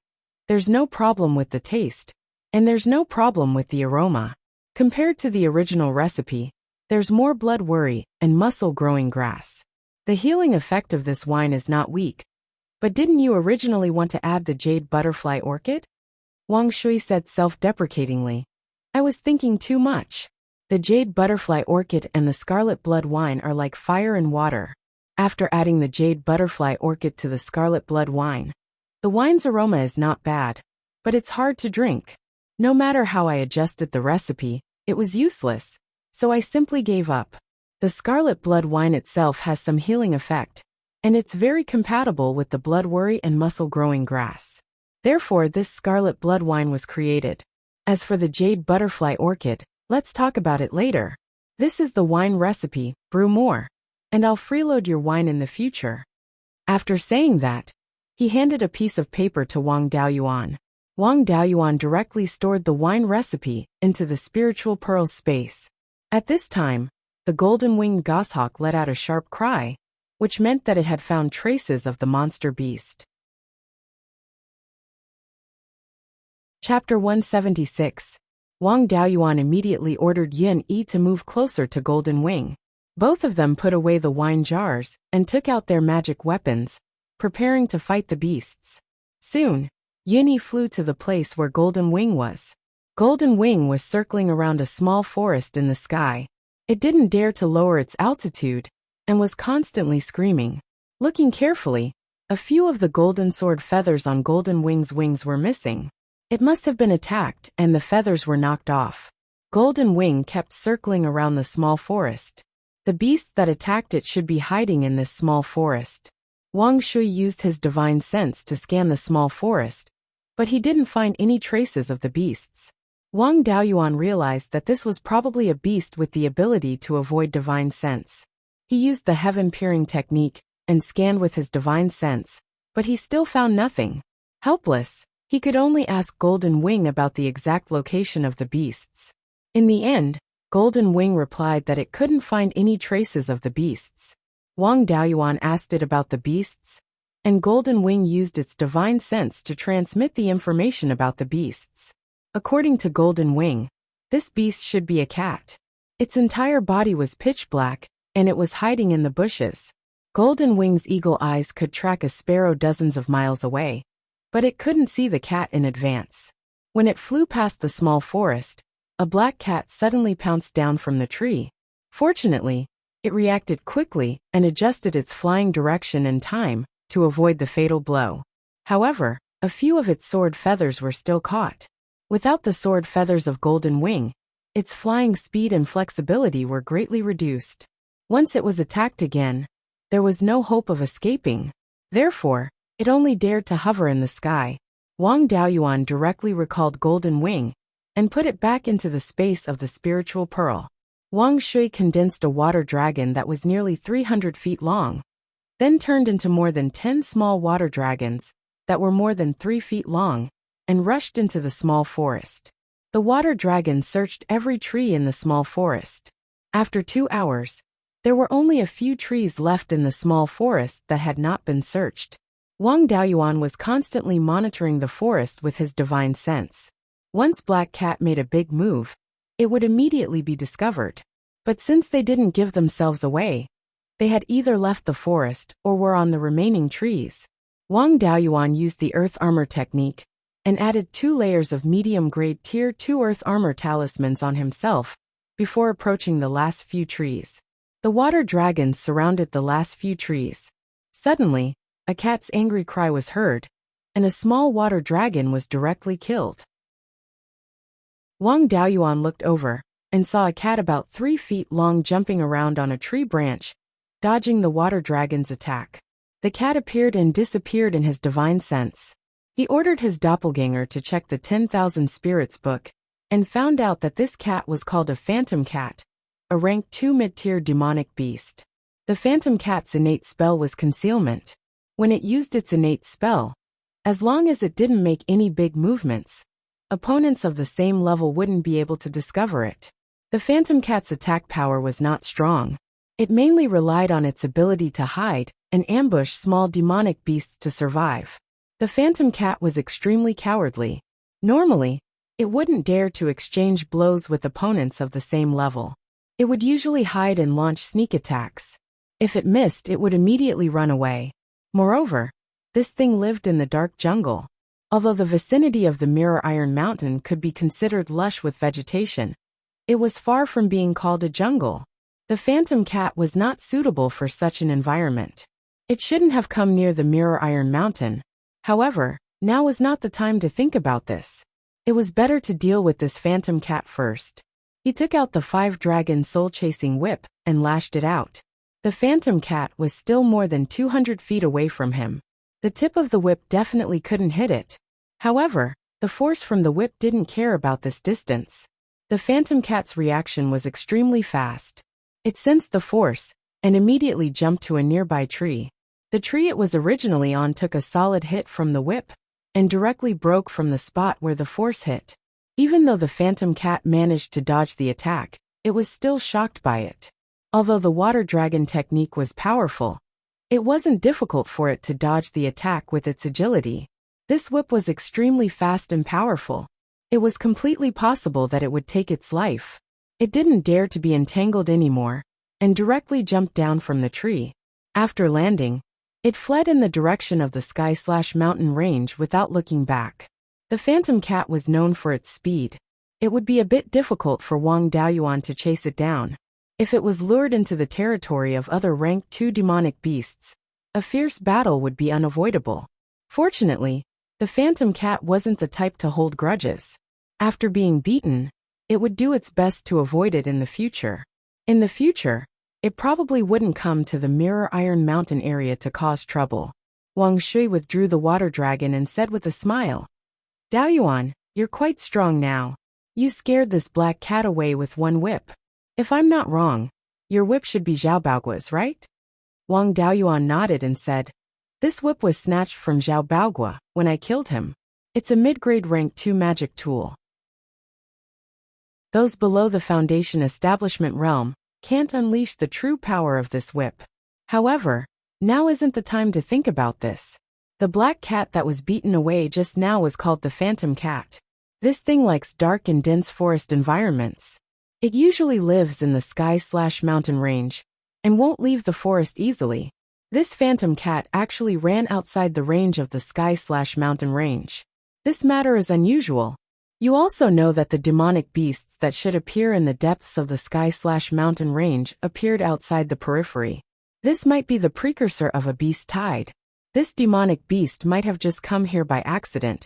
"There's no problem with the taste, and there's no problem with the aroma. Compared to the original recipe, there's more blood worry and muscle-growing grass. The healing effect of this wine is not weak. But didn't you originally want to add the jade butterfly orchid?" Wang Shui said self-deprecatingly, "I was thinking too much. The jade butterfly orchid and the scarlet blood wine are like fire and water. After adding the jade butterfly orchid to the scarlet blood wine, the wine's aroma is not bad, but it's hard to drink. No matter how I adjusted the recipe, it was useless, so I simply gave up. The scarlet blood wine itself has some healing effect, and it's very compatible with the blood worry and muscle-growing grass. Therefore, this scarlet blood wine was created. As for the jade butterfly orchid, let's talk about it later. This is the wine recipe, brew more, and I'll freeload your wine in the future." After saying that, he handed a piece of paper to Wang Daoyuan. Wang Daoyuan directly stored the wine recipe into the spiritual pearl space. At this time, the golden-winged goshawk let out a sharp cry, which meant that it had found traces of the monster beast. Chapter 176. Wang Daoyuan immediately ordered Yun Yi to move closer to Golden Wing. Both of them put away the wine jars and took out their magic weapons, preparing to fight the beasts. Soon, Yun Yi flew to the place where Golden Wing was. Golden Wing was circling around a small forest in the sky. It didn't dare to lower its altitude and was constantly screaming. Looking carefully, a few of the golden sword feathers on Golden Wing's wings were missing. It must have been attacked and the feathers were knocked off. Golden Wing kept circling around the small forest. The beasts that attacked it should be hiding in this small forest. Wang Shui used his divine sense to scan the small forest, but he didn't find any traces of the beasts. Wang Daoyuan realized that this was probably a beast with the ability to avoid divine sense. He used the heaven-peering technique and scanned with his divine sense, but he still found nothing. Helpless, he could only ask Golden Wing about the exact location of the beasts. In the end, Golden Wing replied that it couldn't find any traces of the beasts. Wang Daoyuan asked it about the beasts, and Golden Wing used its divine sense to transmit the information about the beasts. According to Golden Wing, this beast should be a cat. Its entire body was pitch black, and it was hiding in the bushes. Golden Wing's eagle eyes could track a sparrow dozens of miles away, but it couldn't see the cat in advance. When it flew past the small forest, a black cat suddenly pounced down from the tree. Fortunately, it reacted quickly and adjusted its flying direction in time to avoid the fatal blow. However, a few of its sword feathers were still caught. Without the sword feathers of Golden Wing, its flying speed and flexibility were greatly reduced. Once it was attacked again, there was no hope of escaping. Therefore, it only dared to hover in the sky. Wang Daoyuan directly recalled Golden Wing and put it back into the space of the spiritual pearl. Wang Shui condensed a water dragon that was nearly 300 feet long, then turned into more than 10 small water dragons that were more than 3 feet long, and rushed into the small forest. The water dragon searched every tree in the small forest. After 2 hours, there were only a few trees left in the small forest that had not been searched. Wang Daoyuan was constantly monitoring the forest with his divine sense. Once Black Cat made a big move, it would immediately be discovered. But since they didn't give themselves away, they had either left the forest or were on the remaining trees. Wang Daoyuan used the earth armor technique and added 2 layers of medium-grade Tier 2 earth armor talismans on himself before approaching the last few trees. The water dragons surrounded the last few trees. Suddenly, a cat's angry cry was heard, and a small water dragon was directly killed. Wang Daoyuan looked over and saw a cat about 3 feet long jumping around on a tree branch, dodging the water dragon's attack. The cat appeared and disappeared in his divine sense. He ordered his doppelganger to check the 10,000 Spirits book and found out that this cat was called a phantom cat, a rank 2 mid-tier demonic beast. The phantom cat's innate spell was concealment. When it used its innate spell, as long as it didn't make any big movements, opponents of the same level wouldn't be able to discover it. The phantom cat's attack power was not strong. It mainly relied on its ability to hide and ambush small demonic beasts to survive. The phantom cat was extremely cowardly. Normally, it wouldn't dare to exchange blows with opponents of the same level. It would usually hide and launch sneak attacks. If it missed, it would immediately run away. Moreover, this thing lived in the dark jungle. Although the vicinity of the Mirror Iron Mountain could be considered lush with vegetation, it was far from being called a jungle. The phantom cat was not suitable for such an environment. It shouldn't have come near the Mirror Iron Mountain. However, now was not the time to think about this. It was better to deal with this phantom cat first. He took out the 5-dragon soul-chasing whip and lashed it out. The phantom cat was still more than 200 feet away from him. The tip of the whip definitely couldn't hit it. However, the force from the whip didn't care about this distance. The phantom cat's reaction was extremely fast. It sensed the force and immediately jumped to a nearby tree. The tree it was originally on took a solid hit from the whip and directly broke from the spot where the force hit. Even though the phantom cat managed to dodge the attack, it was still shocked by it. Although the water dragon technique was powerful, it wasn't difficult for it to dodge the attack with its agility. This whip was extremely fast and powerful. It was completely possible that it would take its life. It didn't dare to be entangled anymore and directly jumped down from the tree. After landing, it fled in the direction of the sky/mountain range without looking back. The phantom cat was known for its speed. It would be a bit difficult for Wang Daoyuan to chase it down. If it was lured into the territory of other rank 2 demonic beasts, a fierce battle would be unavoidable. Fortunately, the phantom cat wasn't the type to hold grudges. After being beaten, it would do its best to avoid it in the future. In the future, it probably wouldn't come to the Mirror Iron Mountain area to cause trouble. Wang Shui withdrew the water dragon and said with a smile, "Daoyuan, you're quite strong now. You scared this black cat away with one whip. If I'm not wrong, your whip should be Zhao Baogua's, right?" Wang Daoyuan nodded and said, "This whip was snatched from Zhao Baogua when I killed him. It's a mid-grade rank 2 magic tool. Those below the Foundation Establishment realm can't unleash the true power of this whip. However, now isn't the time to think about this. The black cat that was beaten away just now was called the phantom cat. This thing likes dark and dense forest environments. It usually lives in the sky/mountain range and won't leave the forest easily. This phantom cat actually ran outside the range of the sky/mountain range. This matter is unusual. You also know that the demonic beasts that should appear in the depths of the sky/mountain range appeared outside the periphery. This might be the precursor of a beast tide. This demonic beast might have just come here by accident,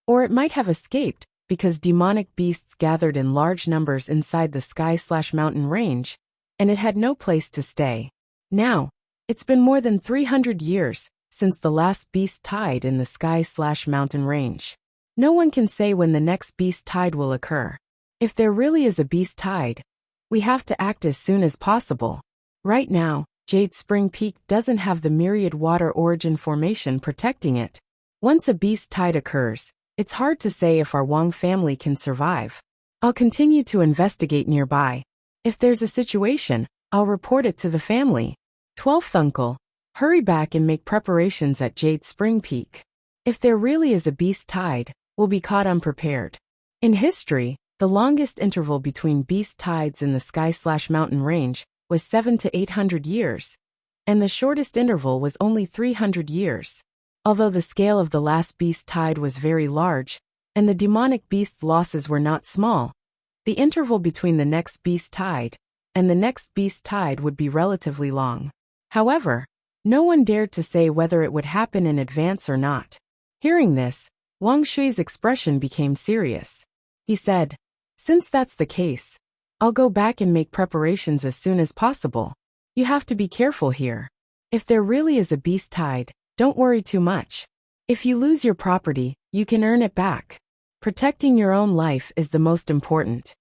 or it might have escaped because demonic beasts gathered in large numbers inside the sky/mountain range and it had no place to stay. Now, it's been more than 300 years since the last beast tide in the sky/mountain range. No one can say when the next beast tide will occur. If there really is a beast tide, we have to act as soon as possible. Right now, Jade Spring Peak doesn't have the myriad water origin formation protecting it. Once a beast tide occurs, it's hard to say if our Wang family can survive. I'll continue to investigate nearby. If there's a situation, I'll report it to the family. 12th uncle, hurry back and make preparations at Jade Spring Peak. If there really is a beast tide, we'll be caught unprepared. In history, the longest interval between beast tides in the sky/mountain range was 700 to 800 years, and the shortest interval was only 300 years. Although the scale of the last beast tide was very large, and the demonic beast's losses were not small, the interval between the next beast tide and the next beast tide would be relatively long. However, no one dared to say whether it would happen in advance or not. Hearing this, Wang Shui's expression became serious. He said, "Since that's the case, I'll go back and make preparations as soon as possible. You have to be careful here. If there really is a beast tide, don't worry too much. If you lose your property, you can earn it back. Protecting your own life is the most important."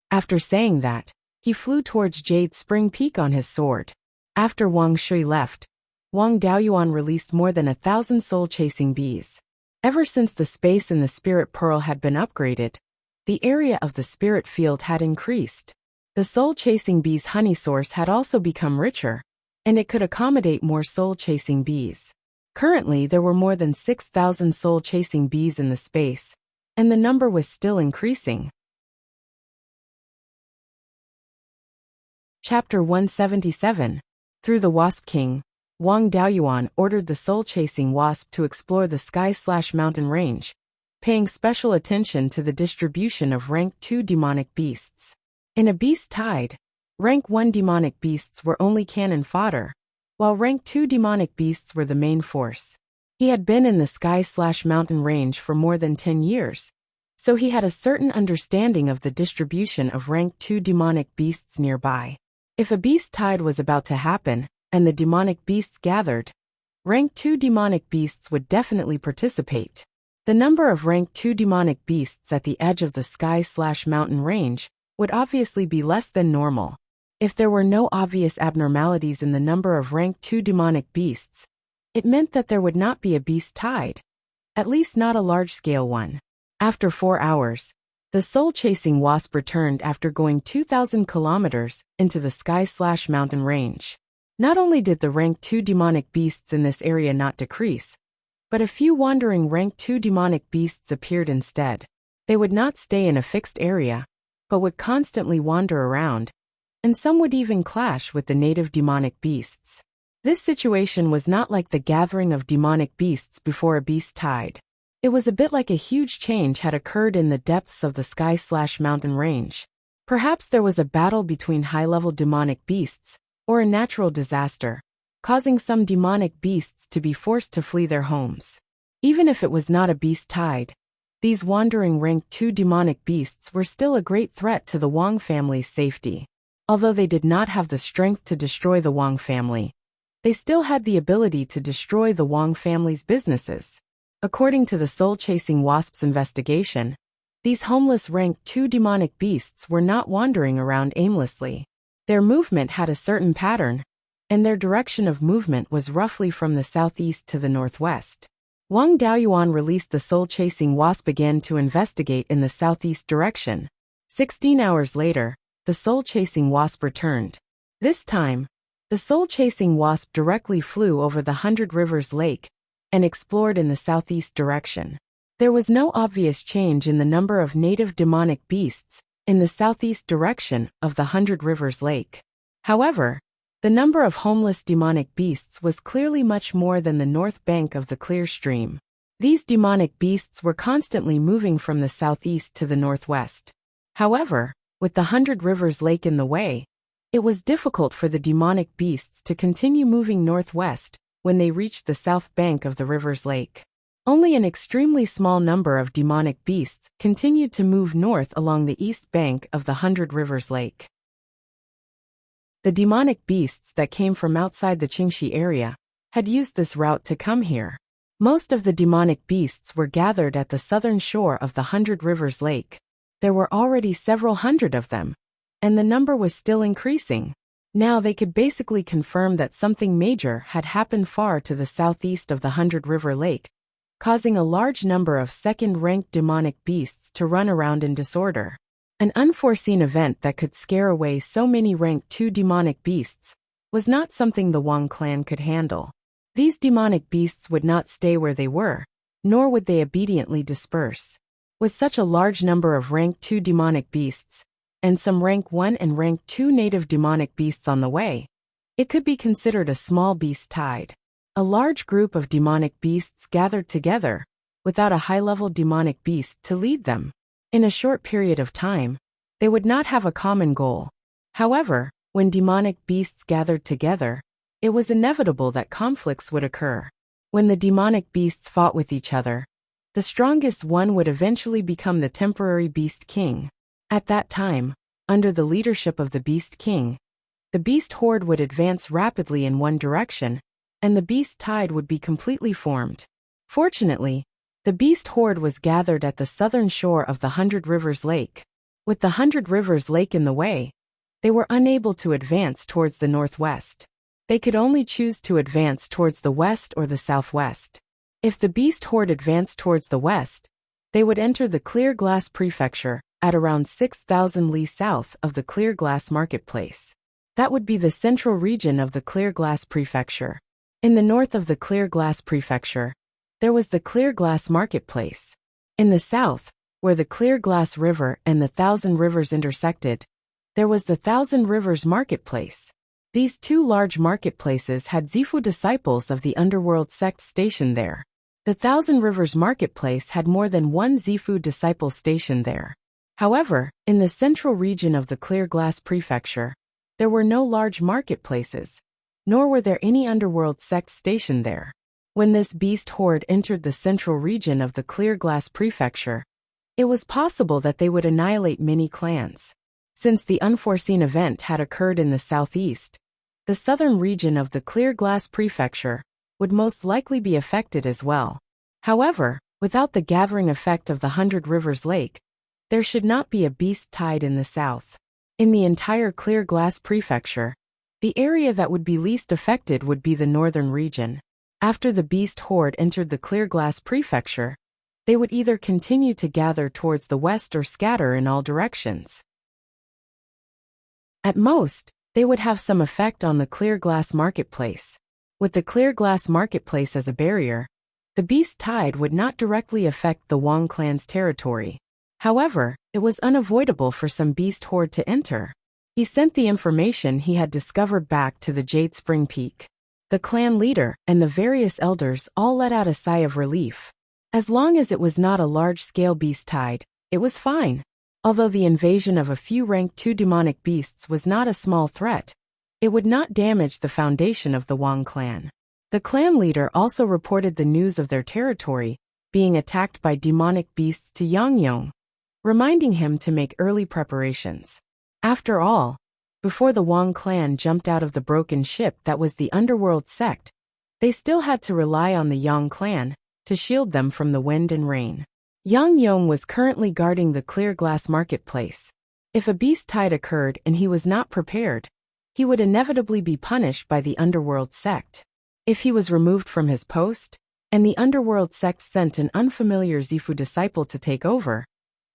After saying that, he flew towards Jade Spring Peak on his sword. After Wang Shui left, Wang Daoyuan released more than 1,000 soul-chasing bees. Ever since the space in the spirit pearl had been upgraded, the area of the spirit field had increased. The soul-chasing bees' honey source had also become richer, and it could accommodate more soul-chasing bees. Currently, there were more than 6,000 soul-chasing bees in the space, and the number was still increasing. Chapter 177. Through the Wasp King, Wang Daoyuan ordered the soul-chasing wasp to explore the sky/mountain range, paying special attention to the distribution of rank 2 demonic beasts. In a beast tide, rank 1 demonic beasts were only cannon fodder, while rank 2 demonic beasts were the main force. He had been in the sky/mountain range for more than 10 years, so he had a certain understanding of the distribution of rank 2 demonic beasts nearby. If a beast tide was about to happen, and the demonic beasts gathered, rank 2 demonic beasts would definitely participate. The number of rank 2 demonic beasts at the edge of the sky/mountain range would obviously be less than normal. If there were no obvious abnormalities in the number of rank 2 demonic beasts, it meant that there would not be a beast tide, at least not a large-scale one. After 4 hours, the soul-chasing wasp returned after going 2,000 kilometers into the sky/mountain range. Not only did the rank 2 demonic beasts in this area not decrease, but a few wandering rank 2 demonic beasts appeared instead. They would not stay in a fixed area, but would constantly wander around, and some would even clash with the native demonic beasts. This situation was not like the gathering of demonic beasts before a beast tide. It was a bit like a huge change had occurred in the depths of the sky/mountain range. Perhaps there was a battle between high-level demonic beasts, or a natural disaster, causing some demonic beasts to be forced to flee their homes. Even if it was not a beast tide, these wandering rank 2 demonic beasts were still a great threat to the Wang family's safety. Although they did not have the strength to destroy the Wang family, they still had the ability to destroy the Wang family's businesses. According to the soul-chasing wasp's investigation, these homeless rank 2 demonic beasts were not wandering around aimlessly. Their movement had a certain pattern, and their direction of movement was roughly from the southeast to the northwest. Wang Daoyuan released the soul-chasing wasp again to investigate in the southeast direction. 16 hours later, the soul-chasing wasp returned. This time, the soul-chasing wasp directly flew over the 100 Rivers Lake and explored in the southeast direction. There was no obvious change in the number of native demonic beasts in the southeast direction of the 100 Rivers Lake. However, the number of homeless demonic beasts was clearly much more than the north bank of the clear stream. These demonic beasts were constantly moving from the southeast to the northwest. However, with the 100 Rivers Lake in the way, it was difficult for the demonic beasts to continue moving northwest when they reached the south bank of the Rivers Lake. Only an extremely small number of demonic beasts continued to move north along the east bank of the 100 Rivers Lake. The demonic beasts that came from outside the Qingxi area had used this route to come here. Most of the demonic beasts were gathered at the southern shore of the 100 Rivers Lake. There were already several hundred of them, and the number was still increasing. Now they could basically confirm that something major had happened far to the southeast of the 100 River Lake, causing a large number of second-ranked demonic beasts to run around in disorder. An unforeseen event that could scare away so many rank 2 demonic beasts was not something the Wang clan could handle. These demonic beasts would not stay where they were, nor would they obediently disperse. With such a large number of rank 2 demonic beasts, and some rank 1 and rank 2 native demonic beasts on the way, it could be considered a small beast tide. A large group of demonic beasts gathered together, without a high-level demonic beast to lead them. In a short period of time, they would not have a common goal. However, when demonic beasts gathered together, it was inevitable that conflicts would occur. When the demonic beasts fought with each other, the strongest one would eventually become the temporary Beast King. At that time, under the leadership of the Beast King, the beast horde would advance rapidly in one direction, and the beast tide would be completely formed. Fortunately, the beast horde was gathered at the southern shore of the 100 Rivers Lake. With the 100 Rivers Lake in the way, they were unable to advance towards the northwest. They could only choose to advance towards the west or the southwest. If the beast horde advanced towards the west, they would enter the Clear Glass Prefecture, at around 6,000 li south of the Clear Glass Marketplace. That would be the central region of the Clear Glass Prefecture. In the north of the Clear Glass Prefecture, there was the Clear Glass Marketplace. In the south, where the Clear Glass River and the Thousand Rivers intersected, there was the Thousand Rivers Marketplace. These 2 large marketplaces had Zifu disciples of the underworld sect stationed there. The Thousand Rivers Marketplace had more than 1 Zifu disciple stationed there. However, in the central region of the Clear Glass Prefecture, there were no large marketplaces, nor were there any underworld sects stationed there. When this beast horde entered the central region of the Clear Glass Prefecture, it was possible that they would annihilate many clans. Since the unforeseen event had occurred in the southeast, the southern region of the Clear Glass Prefecture would most likely be affected as well. However, without the gathering effect of the 100 Rivers Lake, there should not be a beast tide in the south. In the entire Clear Glass Prefecture, the area that would be least affected would be the northern region. After the beast horde entered the Clear Glass Prefecture, they would either continue to gather towards the west or scatter in all directions. At most, they would have some effect on the Clear Glass Marketplace. With the Clear Glass Marketplace as a barrier, the beast tide would not directly affect the Wang clan's territory. However, it was unavoidable for some beast horde to enter. He sent the information he had discovered back to the Jade Spring Peak. The clan leader and the various elders all let out a sigh of relief. As long as it was not a large-scale beast tide, it was fine. Although the invasion of a few rank 2 demonic beasts was not a small threat, it would not damage the foundation of the Wang clan. The clan leader also reported the news of their territory being attacked by demonic beasts to Yang Yong, reminding him to make early preparations. After all, before the Wang clan jumped out of the broken ship that was the underworld sect, they still had to rely on the Yang clan to shield them from the wind and rain. Yang Yong was currently guarding the Clear Glass Marketplace. If a beast tide occurred and he was not prepared, he would inevitably be punished by the underworld sect. If he was removed from his post, and the underworld sect sent an unfamiliar Zifu disciple to take over,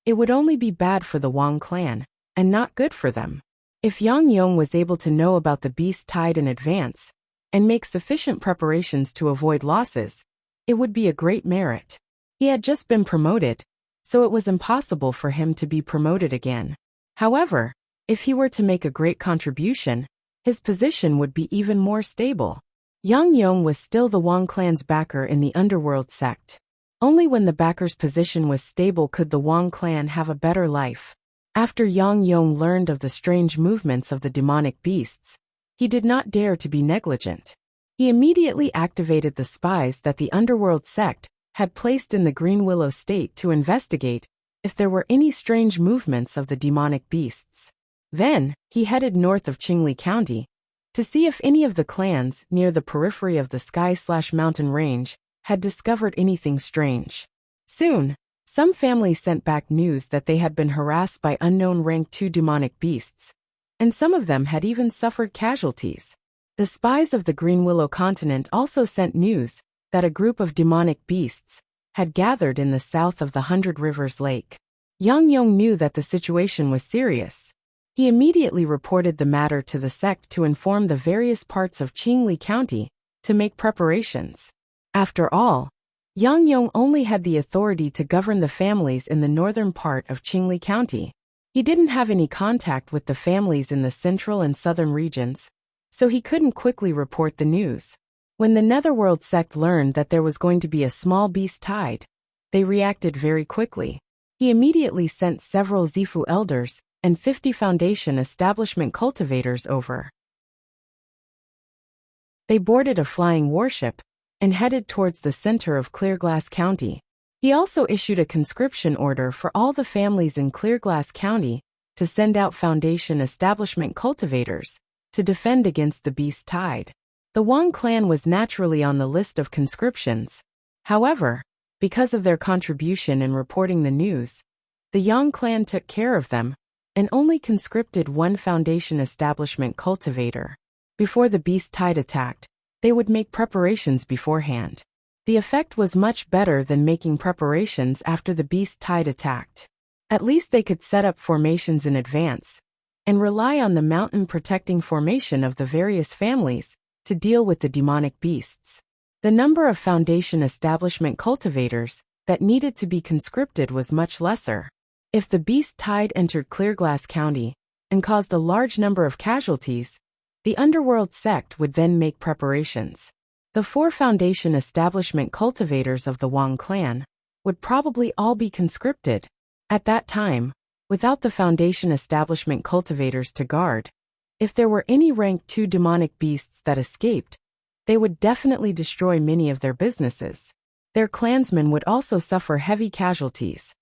it would only be bad for the Wang clan, and not good for them. If Yang Yong was able to know about the beast tide in advance, and make sufficient preparations to avoid losses, it would be a great merit. He had just been promoted, so it was impossible for him to be promoted again. However, if he were to make a great contribution, his position would be even more stable. Yang Yong was still the Wang clan's backer in the underworld sect. Only when the backer's position was stable could the Wang clan have a better life. After Yang Yong learned of the strange movements of the demonic beasts, he did not dare to be negligent. He immediately activated the spies that the underworld sect had placed in the Green Willow State to investigate if there were any strange movements of the demonic beasts. Then, he headed north of Qingli County to see if any of the clans near the periphery of the sky/mountain range had discovered anything strange. Soon, some families sent back news that they had been harassed by unknown rank 2 demonic beasts, and some of them had even suffered casualties. The spies of the Green Willow continent also sent news that a group of demonic beasts had gathered in the south of the 100 Rivers Lake. Yang Yong knew that the situation was serious. He immediately reported the matter to the sect to inform the various parts of Qingli County to make preparations. After all, Yang Yong only had the authority to govern the families in the northern part of Qingli County. He didn't have any contact with the families in the central and southern regions, so he couldn't quickly report the news. When the Netherworld sect learned that there was going to be a small beast tide, they reacted very quickly. He immediately sent several Zifu elders and 50 Foundation establishment cultivators over. They boarded a flying warship and headed towards the center of Clearglass County. He also issued a conscription order for all the families in Clearglass County to send out Foundation establishment cultivators to defend against the beast tide. The Wang clan was naturally on the list of conscriptions. However, because of their contribution in reporting the news, the Yang clan took care of them and only conscripted one Foundation establishment cultivator. Before the beast tide attacked, they would make preparations beforehand. The effect was much better than making preparations after the beast tide attacked. At least they could set up formations in advance and rely on the mountain protecting formation of the various families to deal with the demonic beasts. The number of Foundation establishment cultivators that needed to be conscripted was much lesser. If the beast tide entered Clearglass County and caused a large number of casualties, the Underworld sect would then make preparations. The 4 Foundation establishment cultivators of the Wang clan would probably all be conscripted. At that time, without the Foundation establishment cultivators to guard, if there were any rank 2 demonic beasts that escaped, they would definitely destroy many of their businesses. Their clansmen would also suffer heavy casualties.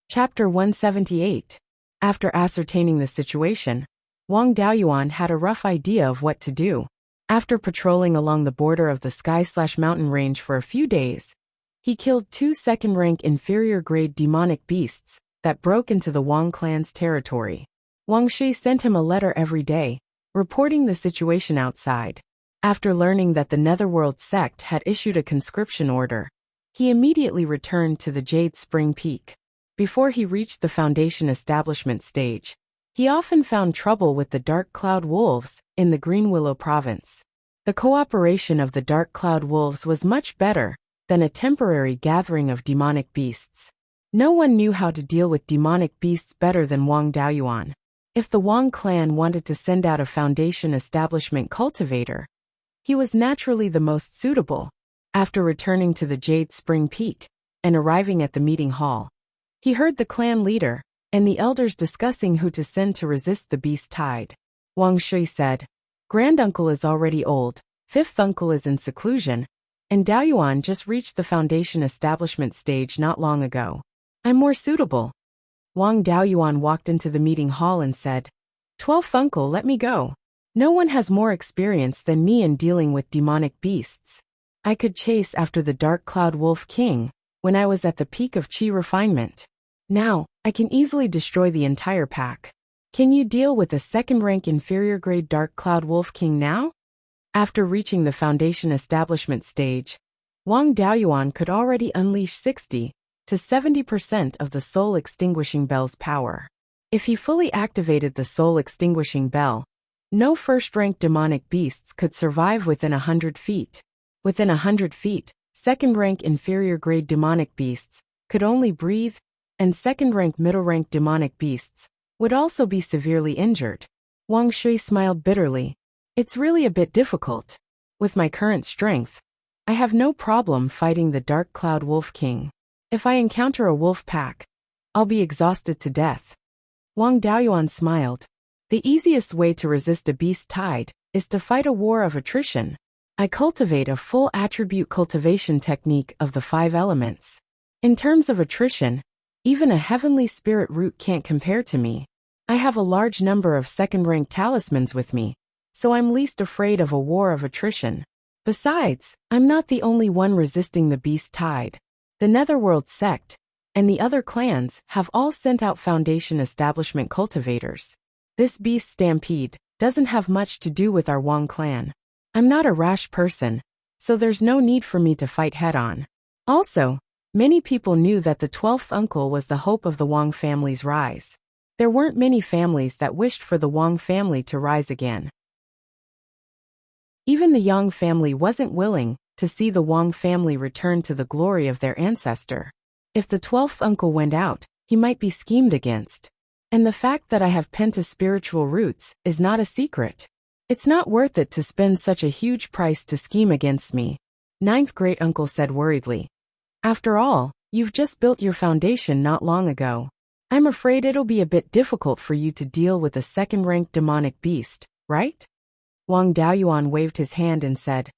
Chapter 178. After ascertaining the situation, Wang Daoyuan had a rough idea of what to do. After patrolling along the border of the sky/mountain range for a few days, he killed 2 second-rank inferior-grade demonic beasts that broke into the Wang clan's territory. Wang Shi sent him a letter every day, reporting the situation outside. After learning that the Netherworld sect had issued a conscription order, he immediately returned to the Jade Spring Peak. Before he reached the Foundation establishment stage, he often found trouble with the Dark Cloud Wolves in the Green Willow province. The cooperation of the Dark Cloud Wolves was much better than a temporary gathering of demonic beasts. No one knew how to deal with demonic beasts better than Wang Daoyuan. If the Wang clan wanted to send out a Foundation establishment cultivator, he was naturally the most suitable. After returning to the Jade Spring Peak and arriving at the meeting hall, he heard the clan leader and the elders discussing who to send to resist the beast tide. Wang Shui said, "Granduncle is already old, 5th uncle is in seclusion, and Daoyuan just reached the Foundation establishment stage not long ago. I'm more suitable." Wang Daoyuan walked into the meeting hall and said, "12th uncle, let me go. No one has more experience than me in dealing with demonic beasts. I could chase after the Dark Cloud Wolf King when I was at the peak of Qi refinement. Now, I can easily destroy the entire pack. Can you deal with a second-rank inferior-grade Dark Cloud Wolf King now?" After reaching the Foundation establishment stage, Wang Daoyuan could already unleash 60 to 70% of the Soul Extinguishing Bell's power. If he fully activated the Soul Extinguishing Bell, no first-rank demonic beasts could survive within 100 feet. Within 100 feet, second-rank inferior-grade demonic beasts could only breathe, and second-rank middle-rank demonic beasts would also be severely injured. Wang Shui smiled bitterly. "It's really a bit difficult. With my current strength, I have no problem fighting the Dark Cloud Wolf King. If I encounter a wolf pack, I'll be exhausted to death." Wang Daoyuan smiled. "The easiest way to resist a beast tide is to fight a war of attrition. I cultivate a full attribute cultivation technique of the 5 elements. In terms of attrition, Even a heavenly spirit root can't compare to me. I have a large number of second-rank talismans with me, so I'm least afraid of a war of attrition. Besides, I'm not the only one resisting the beast tide. The Netherworld sect and the other clans have all sent out Foundation establishment cultivators. This beast stampede doesn't have much to do with our Wong clan. I'm not a rash person, so there's no need for me to fight head-on. Also, many people knew that the 12th uncle was the hope of the Wong family's rise. There weren't many families that wished for the Wong family to rise again. Even the Yang family wasn't willing to see the Wong family return to the glory of their ancestor. If the 12th uncle went out, he might be schemed against. And the fact that I have Penta spiritual roots is not a secret. It's not worth it to spend such a huge price to scheme against me, 9th great uncle said worriedly. After all, you've just built your foundation not long ago. I'm afraid it'll be a bit difficult for you to deal with a second-ranked demonic beast, right? Wang Daoyuan waved his hand and said,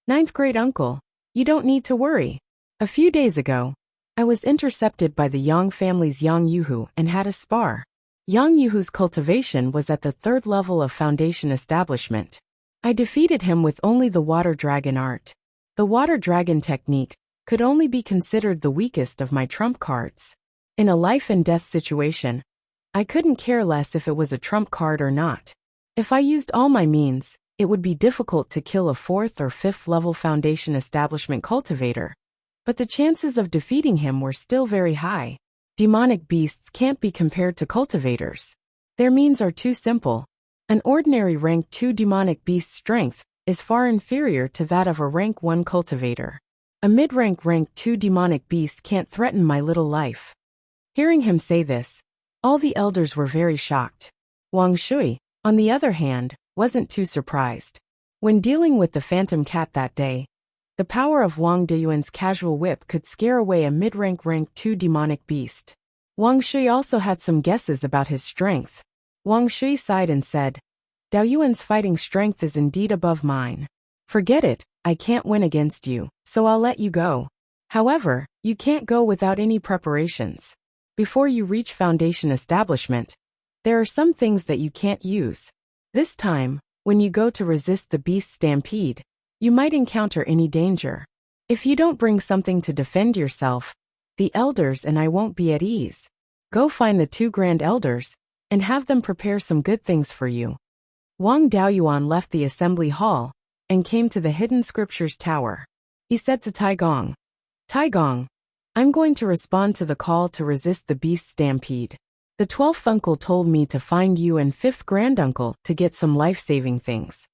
9th great uncle, you don't need to worry. A few days ago, I was intercepted by the Yang family's Yang Yuhu and had a spar. Yang Yuhu's cultivation was at the 3rd level of Foundation establishment. I defeated him with only the Water Dragon art. The Water Dragon technique could only be considered the weakest of my trump cards. In a life-and-death situation, I couldn't care less if it was a trump card or not. If I used all my means, it would be difficult to kill a 4th or 5th level Foundation establishment cultivator. But the chances of defeating him were still very high. Demonic beasts can't be compared to cultivators. Their means are too simple. An ordinary rank 2 demonic beast's strength is far inferior to that of a rank 1 cultivator. A mid-rank rank 2 demonic beast can't threaten my little life. Hearing him say this, all the elders were very shocked. Wang Shui, on the other hand, wasn't too surprised. When dealing with the phantom cat that day, the power of Wang Deyuan's casual whip could scare away a mid-rank rank 2 demonic beast. Wang Shui also had some guesses about his strength. Wang Shui sighed and said, Daoyuan's fighting strength is indeed above mine. Forget it, I can't win against you, so I'll let you go. However, you can't go without any preparations. Before you reach Foundation establishment, there are some things that you can't use. This time, when you go to resist the beast stampede, you might encounter any danger. If you don't bring something to defend yourself, the elders and I won't be at ease. Go find the 2 grand elders and have them prepare some good things for you. Wang Daoyuan left the assembly hall and came to the Hidden Scriptures Tower. He said to Taigong, Taigong, I'm going to respond to the call to resist the beast stampede. The 12th uncle told me to find you and 5th granduncle to get some life-saving things.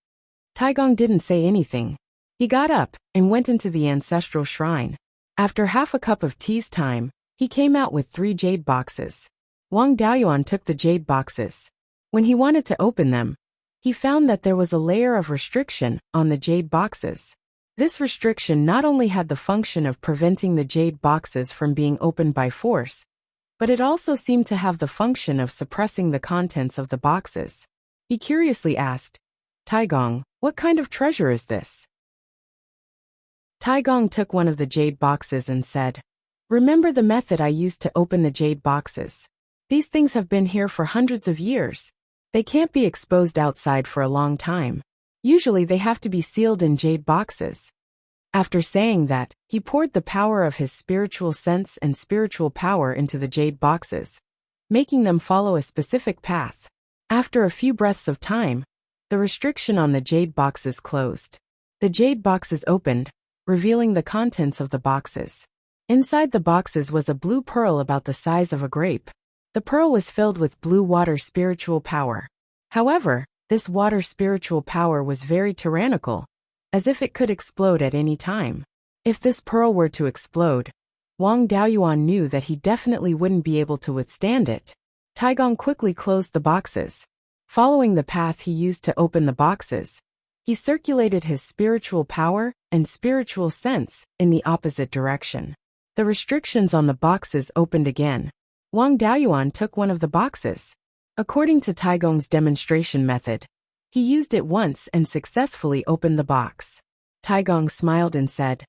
Taigong didn't say anything. He got up and went into the ancestral shrine. After half a cup of tea's time, he came out with 3 jade boxes. Wang Daoyuan took the jade boxes. When he wanted to open them, he found that there was a layer of restriction on the jade boxes. This restriction not only had the function of preventing the jade boxes from being opened by force, but it also seemed to have the function of suppressing the contents of the boxes. He curiously asked, Taigong, what kind of treasure is this? Taigong took one of the jade boxes and said, Remember the method I used to open the jade boxes. These things have been here for hundreds of years. They can't be exposed outside for a long time. Usually they have to be sealed in jade boxes. After saying that, he poured the power of his spiritual sense and spiritual power into the jade boxes, making them follow a specific path. After a few breaths of time, the restriction on the jade boxes closed. The jade boxes opened, revealing the contents of the boxes. Inside the boxes was a blue pearl about the size of a grape. The pearl was filled with blue water spiritual power. However, this water spiritual power was very tyrannical, as if it could explode at any time. If this pearl were to explode, Wang Daoyuan knew that he definitely wouldn't be able to withstand it. Taigong quickly closed the boxes. Following the path he used to open the boxes, he circulated his spiritual power and spiritual sense in the opposite direction. The restrictions on the boxes opened again. Wang Daoyuan took one of the boxes. According to Taigong's demonstration method, he used it once and successfully opened the box. Taigong smiled and said,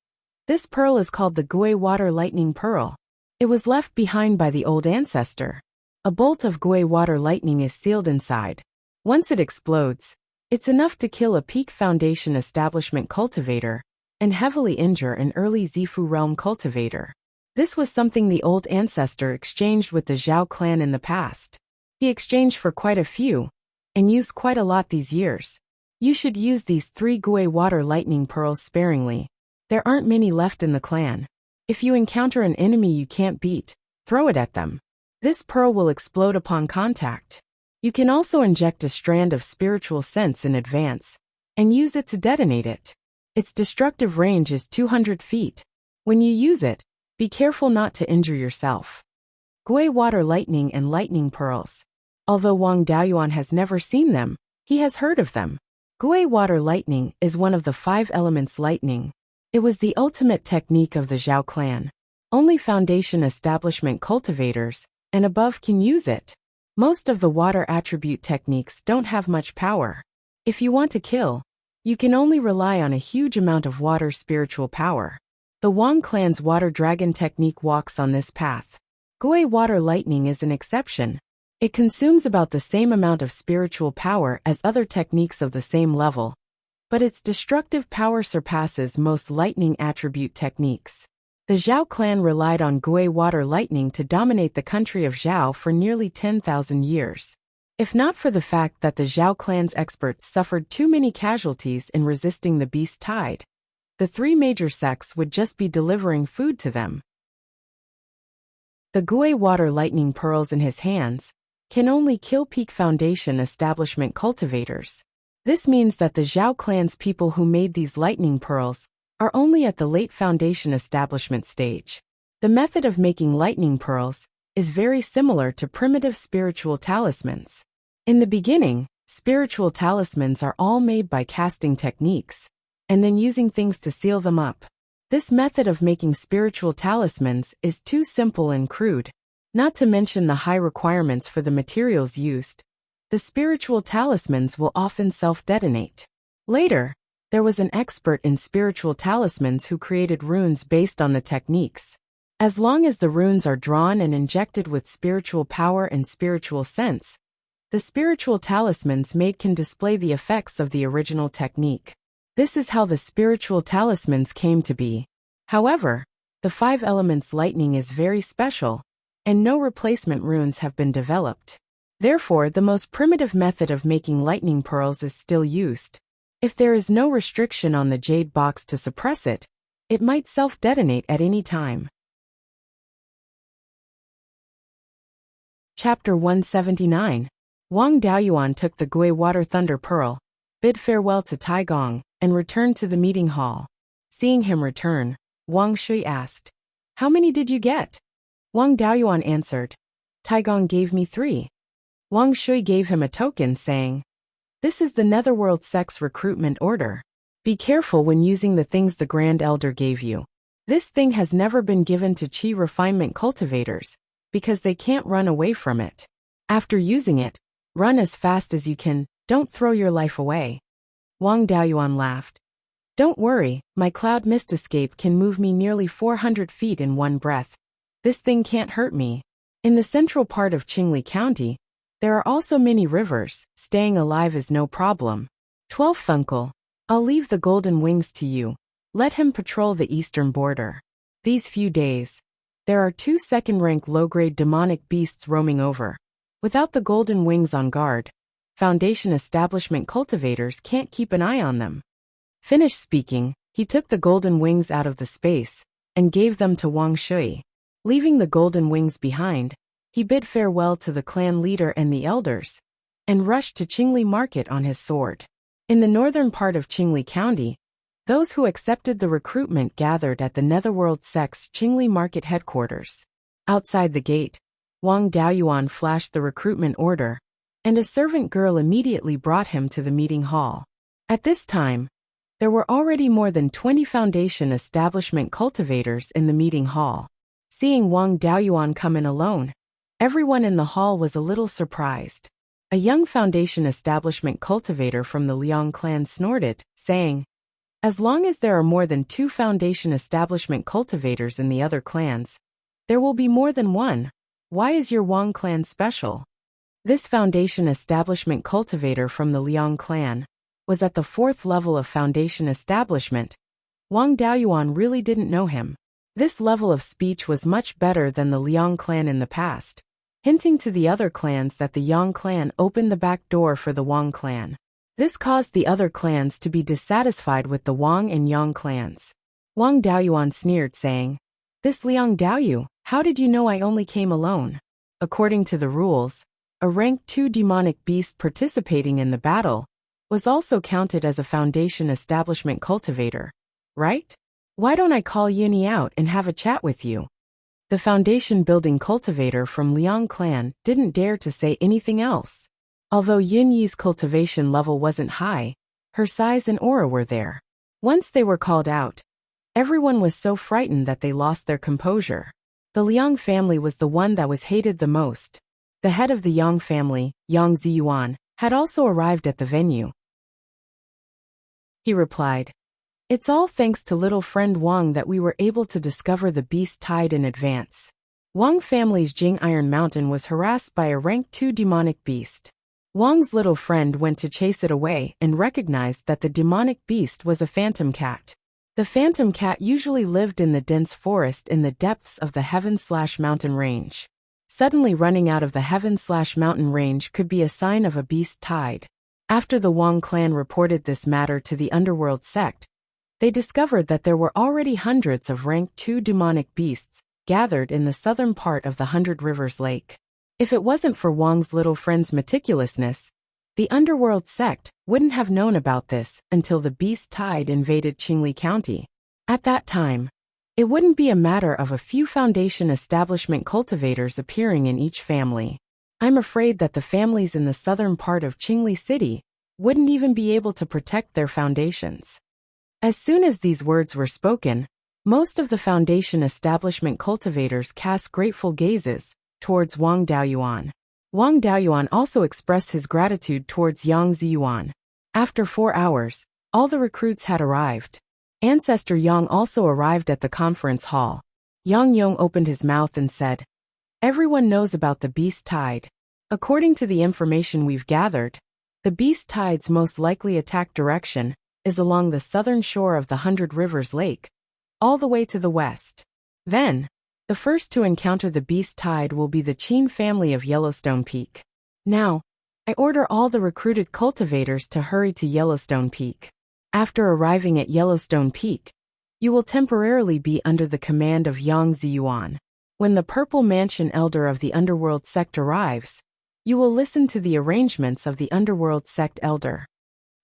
This pearl is called the Gui Water Lightning Pearl. It was left behind by the old ancestor. A bolt of Gui water lightning is sealed inside. Once it explodes, it's enough to kill a Peak Foundation establishment cultivator and heavily injure an early Zifu realm cultivator. This was something the old ancestor exchanged with the Zhao clan in the past. He exchanged for quite a few, and used quite a lot these years. You should use these 3 Gui water lightning pearls sparingly. There aren't many left in the clan. If you encounter an enemy you can't beat, throw it at them. This pearl will explode upon contact. You can also inject a strand of spiritual sense in advance, and use it to detonate it. Its destructive range is 200 feet. When you use it, be careful not to injure yourself. Gui water lightning and lightning pearls. Although Wang Daoyuan has never seen them, he has heard of them. Gui water lightning is one of the 5 elements lightning. It was the ultimate technique of the Zhao clan. Only Foundation establishment cultivators and above can use it. Most of the water attribute techniques don't have much power. If you want to kill, you can only rely on a huge amount of water spiritual power. The Wang clan's water dragon technique walks on this path. Gui water lightning is an exception. It consumes about the same amount of spiritual power as other techniques of the same level, but its destructive power surpasses most lightning attribute techniques. The Zhao clan relied on Gui water lightning to dominate the country of Zhao for nearly 10,000 years. If not for the fact that the Zhao clan's experts suffered too many casualties in resisting the beast tide, the 3 major sects would just be delivering food to them. The Gui water lightning pearls in his hands can only kill Peak Foundation establishment cultivators. This means that the Zhao clan's people who made these lightning pearls are only at the late Foundation establishment stage. The method of making lightning pearls is very similar to primitive spiritual talismans. In the beginning, spiritual talismans are all made by casting techniques, and then using things to seal them up. This method of making spiritual talismans is too simple and crude, not to mention the high requirements for the materials used. The spiritual talismans will often self-detonate. Later, there was an expert in spiritual talismans who created runes based on the techniques. As long as the runes are drawn and injected with spiritual power and spiritual sense, the spiritual talismans made can display the effects of the original technique. This is how the spiritual talismans came to be. However, the 5 elements lightning is very special, and no replacement runes have been developed. Therefore, the most primitive method of making lightning pearls is still used. If there is no restriction on the jade box to suppress it, it might self-detonate at any time. Chapter 179. Wang Daoyuan took the Gui water thunder pearl, bid farewell to Taigong, and returned to the meeting hall. Seeing him return, Wang Shui asked, "How many did you get?" Wang Daoyuan answered, "Taigong gave me 3. Wang Shui gave him a token saying, "This is the Netherworld Sect's recruitment order. Be careful when using the things the Grand Elder gave you. This thing has never been given to Qi refinement cultivators, because they can't run away from it. After using it, run as fast as you can, don't throw your life away." Wang Daoyuan laughed. "Don't worry, my cloud mist escape can move me nearly 400 feet in one breath. This thing can't hurt me." In the central part of Qingli County, there are also many rivers. Staying alive is no problem. 12th Uncle, I'll leave the golden wings to you. Let him patrol the eastern border. These few days, there are 2 second-rank low-grade demonic beasts roaming over. Without the golden wings on guard, Foundation establishment cultivators can't keep an eye on them. Finished speaking, he took the golden wings out of the space and gave them to Wang Shui. Leaving the golden wings behind, he bid farewell to the clan leader and the elders, and rushed to Qingli Market on his sword. In the northern part of Qingli County, those who accepted the recruitment gathered at the Netherworld Sect's Qingli Market headquarters. Outside the gate, Wang Daoyuan flashed the recruitment order, and a servant girl immediately brought him to the meeting hall. At this time, there were already more than 20 Foundation establishment cultivators in the meeting hall. Seeing Wang Daoyuan come in alone, everyone in the hall was a little surprised. A young Foundation establishment cultivator from the Liang clan snorted, saying, "As long as there are more than 2 Foundation establishment cultivators in the other clans, There will be more than one. Why is your Wang clan special? This foundation establishment cultivator from the Liang clan was at the 4th level of foundation establishment. Wang Daoyuan really didn't know him. This level of speech was much better than the Liang clan in the past, hinting to the other clans that the Yang clan opened the back door for the Wang clan. This caused the other clans to be dissatisfied with the Wang and Yang clans. Wang Daoyuan sneered, saying, "This Liang Daoyu, how did you know I only came alone?" According to the rules, a rank 2 demonic beast participating in the battle was also counted as a foundation establishment cultivator, right? Why don't I call Yunyi out and have a chat with you? The foundation building cultivator from Liang clan didn't dare to say anything else. Although Yunyi's cultivation level wasn't high, her size and aura were there. Once they were called out, everyone was so frightened that they lost their composure. The Liang family was the one that was hated the most. The head of the Yang family, Yang Ziyuan, had also arrived at the venue. He replied, "It's all thanks to little friend Wang that we were able to discover the beast tide in advance." Wang family's Jing Iron Mountain was harassed by a rank 2 demonic beast. Wang's little friend went to chase it away and recognized that the demonic beast was a phantom cat. The phantom cat usually lived in the dense forest in the depths of the heaven/mountain range. Suddenly running out of the heaven/mountain range could be a sign of a beast tide. After the Wang clan reported this matter to the underworld sect, they discovered that there were already hundreds of rank 2 demonic beasts gathered in the southern part of the 100 Rivers Lake. If it wasn't for Wang's little friend's meticulousness, the underworld sect wouldn't have known about this until the beast tide invaded Qingli County. At that time, it wouldn't be a matter of a few foundation establishment cultivators appearing in each family. I'm afraid that the families in the southern part of Qingli City wouldn't even be able to protect their foundations. As soon as these words were spoken, most of the foundation establishment cultivators cast grateful gazes towards Wang Daoyuan. Wang Daoyuan also expressed his gratitude towards Yang Ziyuan. After 4 hours, all the recruits had arrived. Ancestor Yang also arrived at the conference hall. Yang Yong opened his mouth and said, "Everyone knows about the beast tide. According to the information we've gathered, the beast tide's most likely attack direction is along the southern shore of the 100 Rivers Lake, all the way to the west. Then, the first to encounter the beast tide will be the Qin family of Yellowstone Peak. Now, I order all the recruited cultivators to hurry to Yellowstone Peak. After arriving at Yellowstone Peak, you will temporarily be under the command of Yang Ziyuan. When the Purple Mansion Elder of the Underworld Sect arrives, you will listen to the arrangements of the Underworld Sect Elder."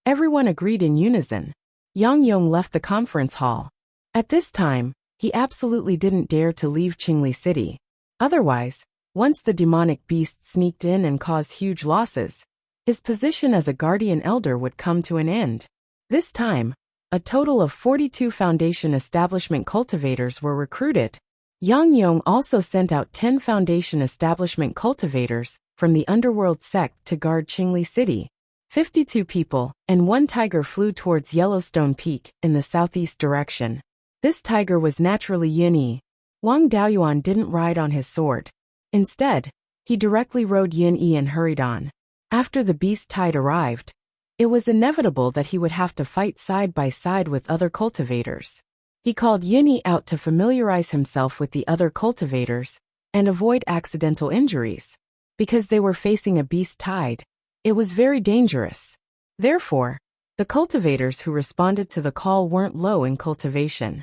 Everyone agreed in unison. Yang Yong left the conference hall. At this time, he absolutely didn't dare to leave Qingli City. Otherwise, once the demonic beast sneaked in and caused huge losses, his position as a guardian elder would come to an end. This time, a total of 42 foundation establishment cultivators were recruited. Yang Yong also sent out 10 foundation establishment cultivators from the underworld sect to guard Qingli City. 52 people and 1 tiger flew towards Yellowstone Peak in the southeast direction. This tiger was naturally Yunyi. Wang Daoyuan didn't ride on his sword. Instead, he directly rode Yunyi and hurried on. After the beast tide arrived, it was inevitable that he would have to fight side by side with other cultivators. He called Yunyi out to familiarize himself with the other cultivators and avoid accidental injuries. Because they were facing a beast tide, it was very dangerous. Therefore, the cultivators who responded to the call weren't low in cultivation.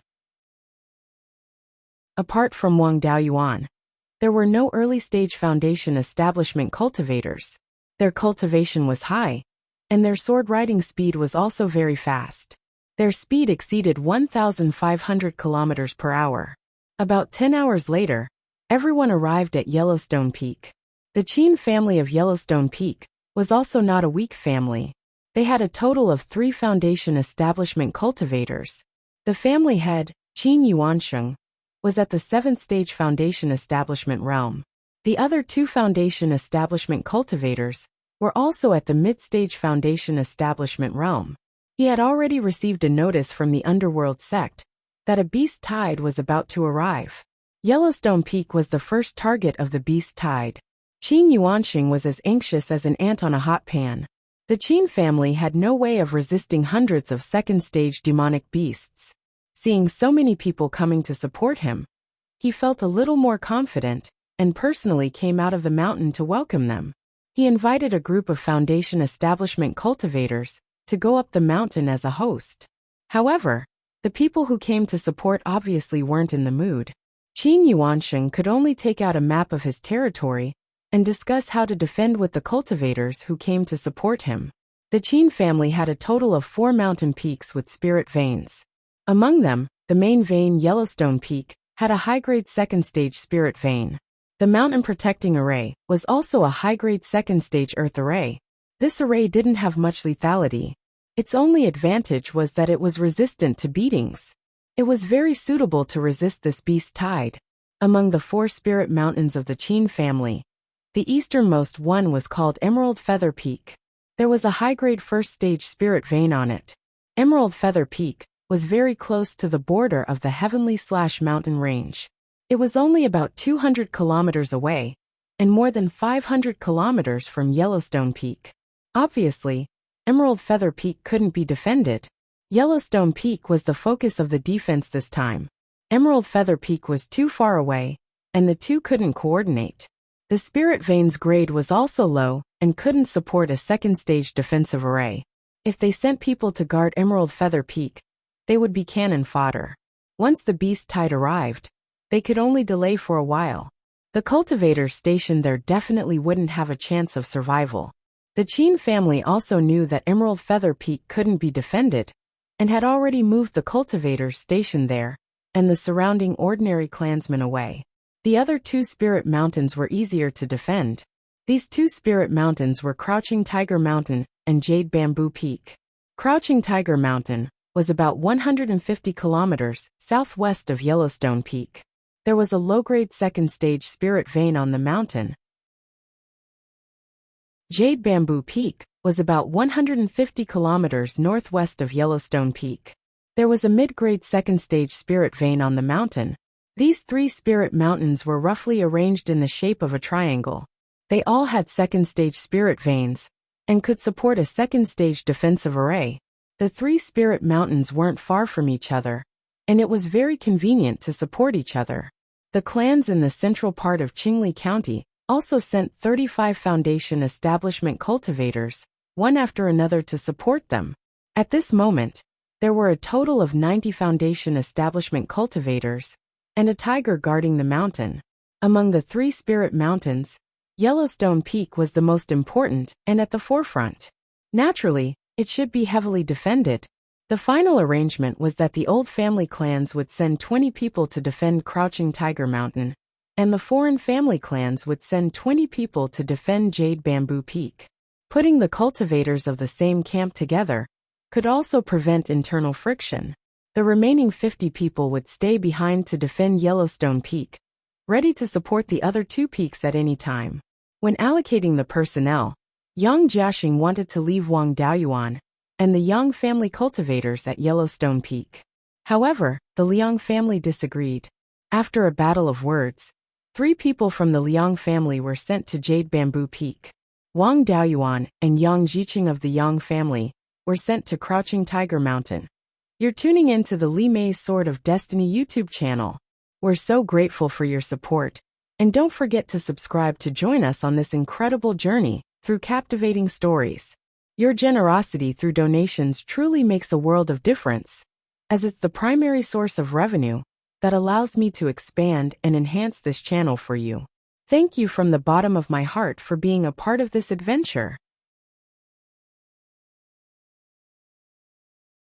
Apart from Wang Daoyuan, there were no early-stage foundation establishment cultivators. Their cultivation was high, and their sword riding speed was also very fast. Their speed exceeded 1,500 kilometers per hour. About 10 hours later, everyone arrived at Yellowstone Peak. The Qin family of Yellowstone Peak was also not a weak family. They had a total of 3 foundation establishment cultivators. The family head, Qin Yuansheng, was at the 7th stage foundation establishment realm. The other 2 foundation establishment cultivators were also at the mid-stage foundation establishment realm. He had already received a notice from the underworld sect that a beast tide was about to arrive. Yellowstone Peak was the first target of the beast tide. Qin Yuanxing was as anxious as an ant on a hot pan. The Qin family had no way of resisting hundreds of second-stage demonic beasts. Seeing so many people coming to support him, he felt a little more confident, and personally came out of the mountain to welcome them. He invited a group of Foundation establishment cultivators to go up the mountain as a host. However, the people who came to support obviously weren't in the mood. Qin Yuanxing could only take out a map of his territory and discuss how to defend with the cultivators who came to support him. The Qin family had a total of 4 mountain peaks with spirit veins. Among them, the main vein Yellowstone Peak had a high-grade second-stage spirit vein. The mountain protecting array was also a high-grade second-stage earth array. This array didn't have much lethality. Its only advantage was that it was resistant to beatings. It was very suitable to resist this beast tide. Among the 4 spirit mountains of the Qin family, the easternmost one was called Emerald Feather Peak. There was a high-grade first-stage spirit vein on it. Emerald Feather Peak was very close to the border of the Heavenly/Mountain Range. It was only about 200 kilometers away, and more than 500 kilometers from Yellowstone Peak. Obviously, Emerald Feather Peak couldn't be defended. Yellowstone Peak was the focus of the defense this time. Emerald Feather Peak was too far away, and the two couldn't coordinate. The spirit vein's grade was also low and couldn't support a second-stage defensive array. If they sent people to guard Emerald Feather Peak, they would be cannon fodder. Once the beast tide arrived, they could only delay for a while. The cultivators stationed there definitely wouldn't have a chance of survival. The Qin family also knew that Emerald Feather Peak couldn't be defended, and had already moved the cultivators stationed there, and the surrounding ordinary clansmen away. The other 2 spirit mountains were easier to defend. These 2 spirit mountains were Crouching Tiger Mountain and Jade Bamboo Peak. Crouching Tiger Mountain was about 150 kilometers southwest of Yellowstone Peak. There was a low-grade second-stage spirit vein on the mountain. Jade Bamboo Peak was about 150 kilometers northwest of Yellowstone Peak. There was a mid-grade second-stage spirit vein on the mountain. These 3 spirit mountains were roughly arranged in the shape of a triangle. They all had second-stage spirit veins and could support a second-stage defensive array. The 3 spirit mountains weren't far from each other, and it was very convenient to support each other. The clans in the central part of Qingli County also sent 35 Foundation establishment cultivators, one after another, to support them. At this moment, there were a total of 90 Foundation establishment cultivators, and a tiger guarding the mountain. Among the 3 spirit mountains, Yellowstone Peak was the most important and at the forefront. Naturally, it should be heavily defended. The final arrangement was that the old family clans would send 20 people to defend Crouching Tiger Mountain, and the foreign family clans would send 20 people to defend Jade Bamboo Peak. Putting the cultivators of the same camp together could also prevent internal friction. The remaining 50 people would stay behind to defend Yellowstone Peak, ready to support the other 2 peaks at any time. When allocating the personnel, Yang Jiaxing wanted to leave Wang Daoyuan and the Yang family cultivators at Yellowstone Peak. However, the Liang family disagreed. After a battle of words, 3 people from the Liang family were sent to Jade Bamboo Peak. Wang Daoyuan and Yang Jiqing of the Yang family were sent to Crouching Tiger Mountain. You're tuning in to the Li Mei's Sword of Destiny YouTube channel. We're so grateful for your support, and don't forget to subscribe to join us on this incredible journey through captivating stories. Your generosity through donations truly makes a world of difference, as it's the primary source of revenue that allows me to expand and enhance this channel for you. Thank you from the bottom of my heart for being a part of this adventure.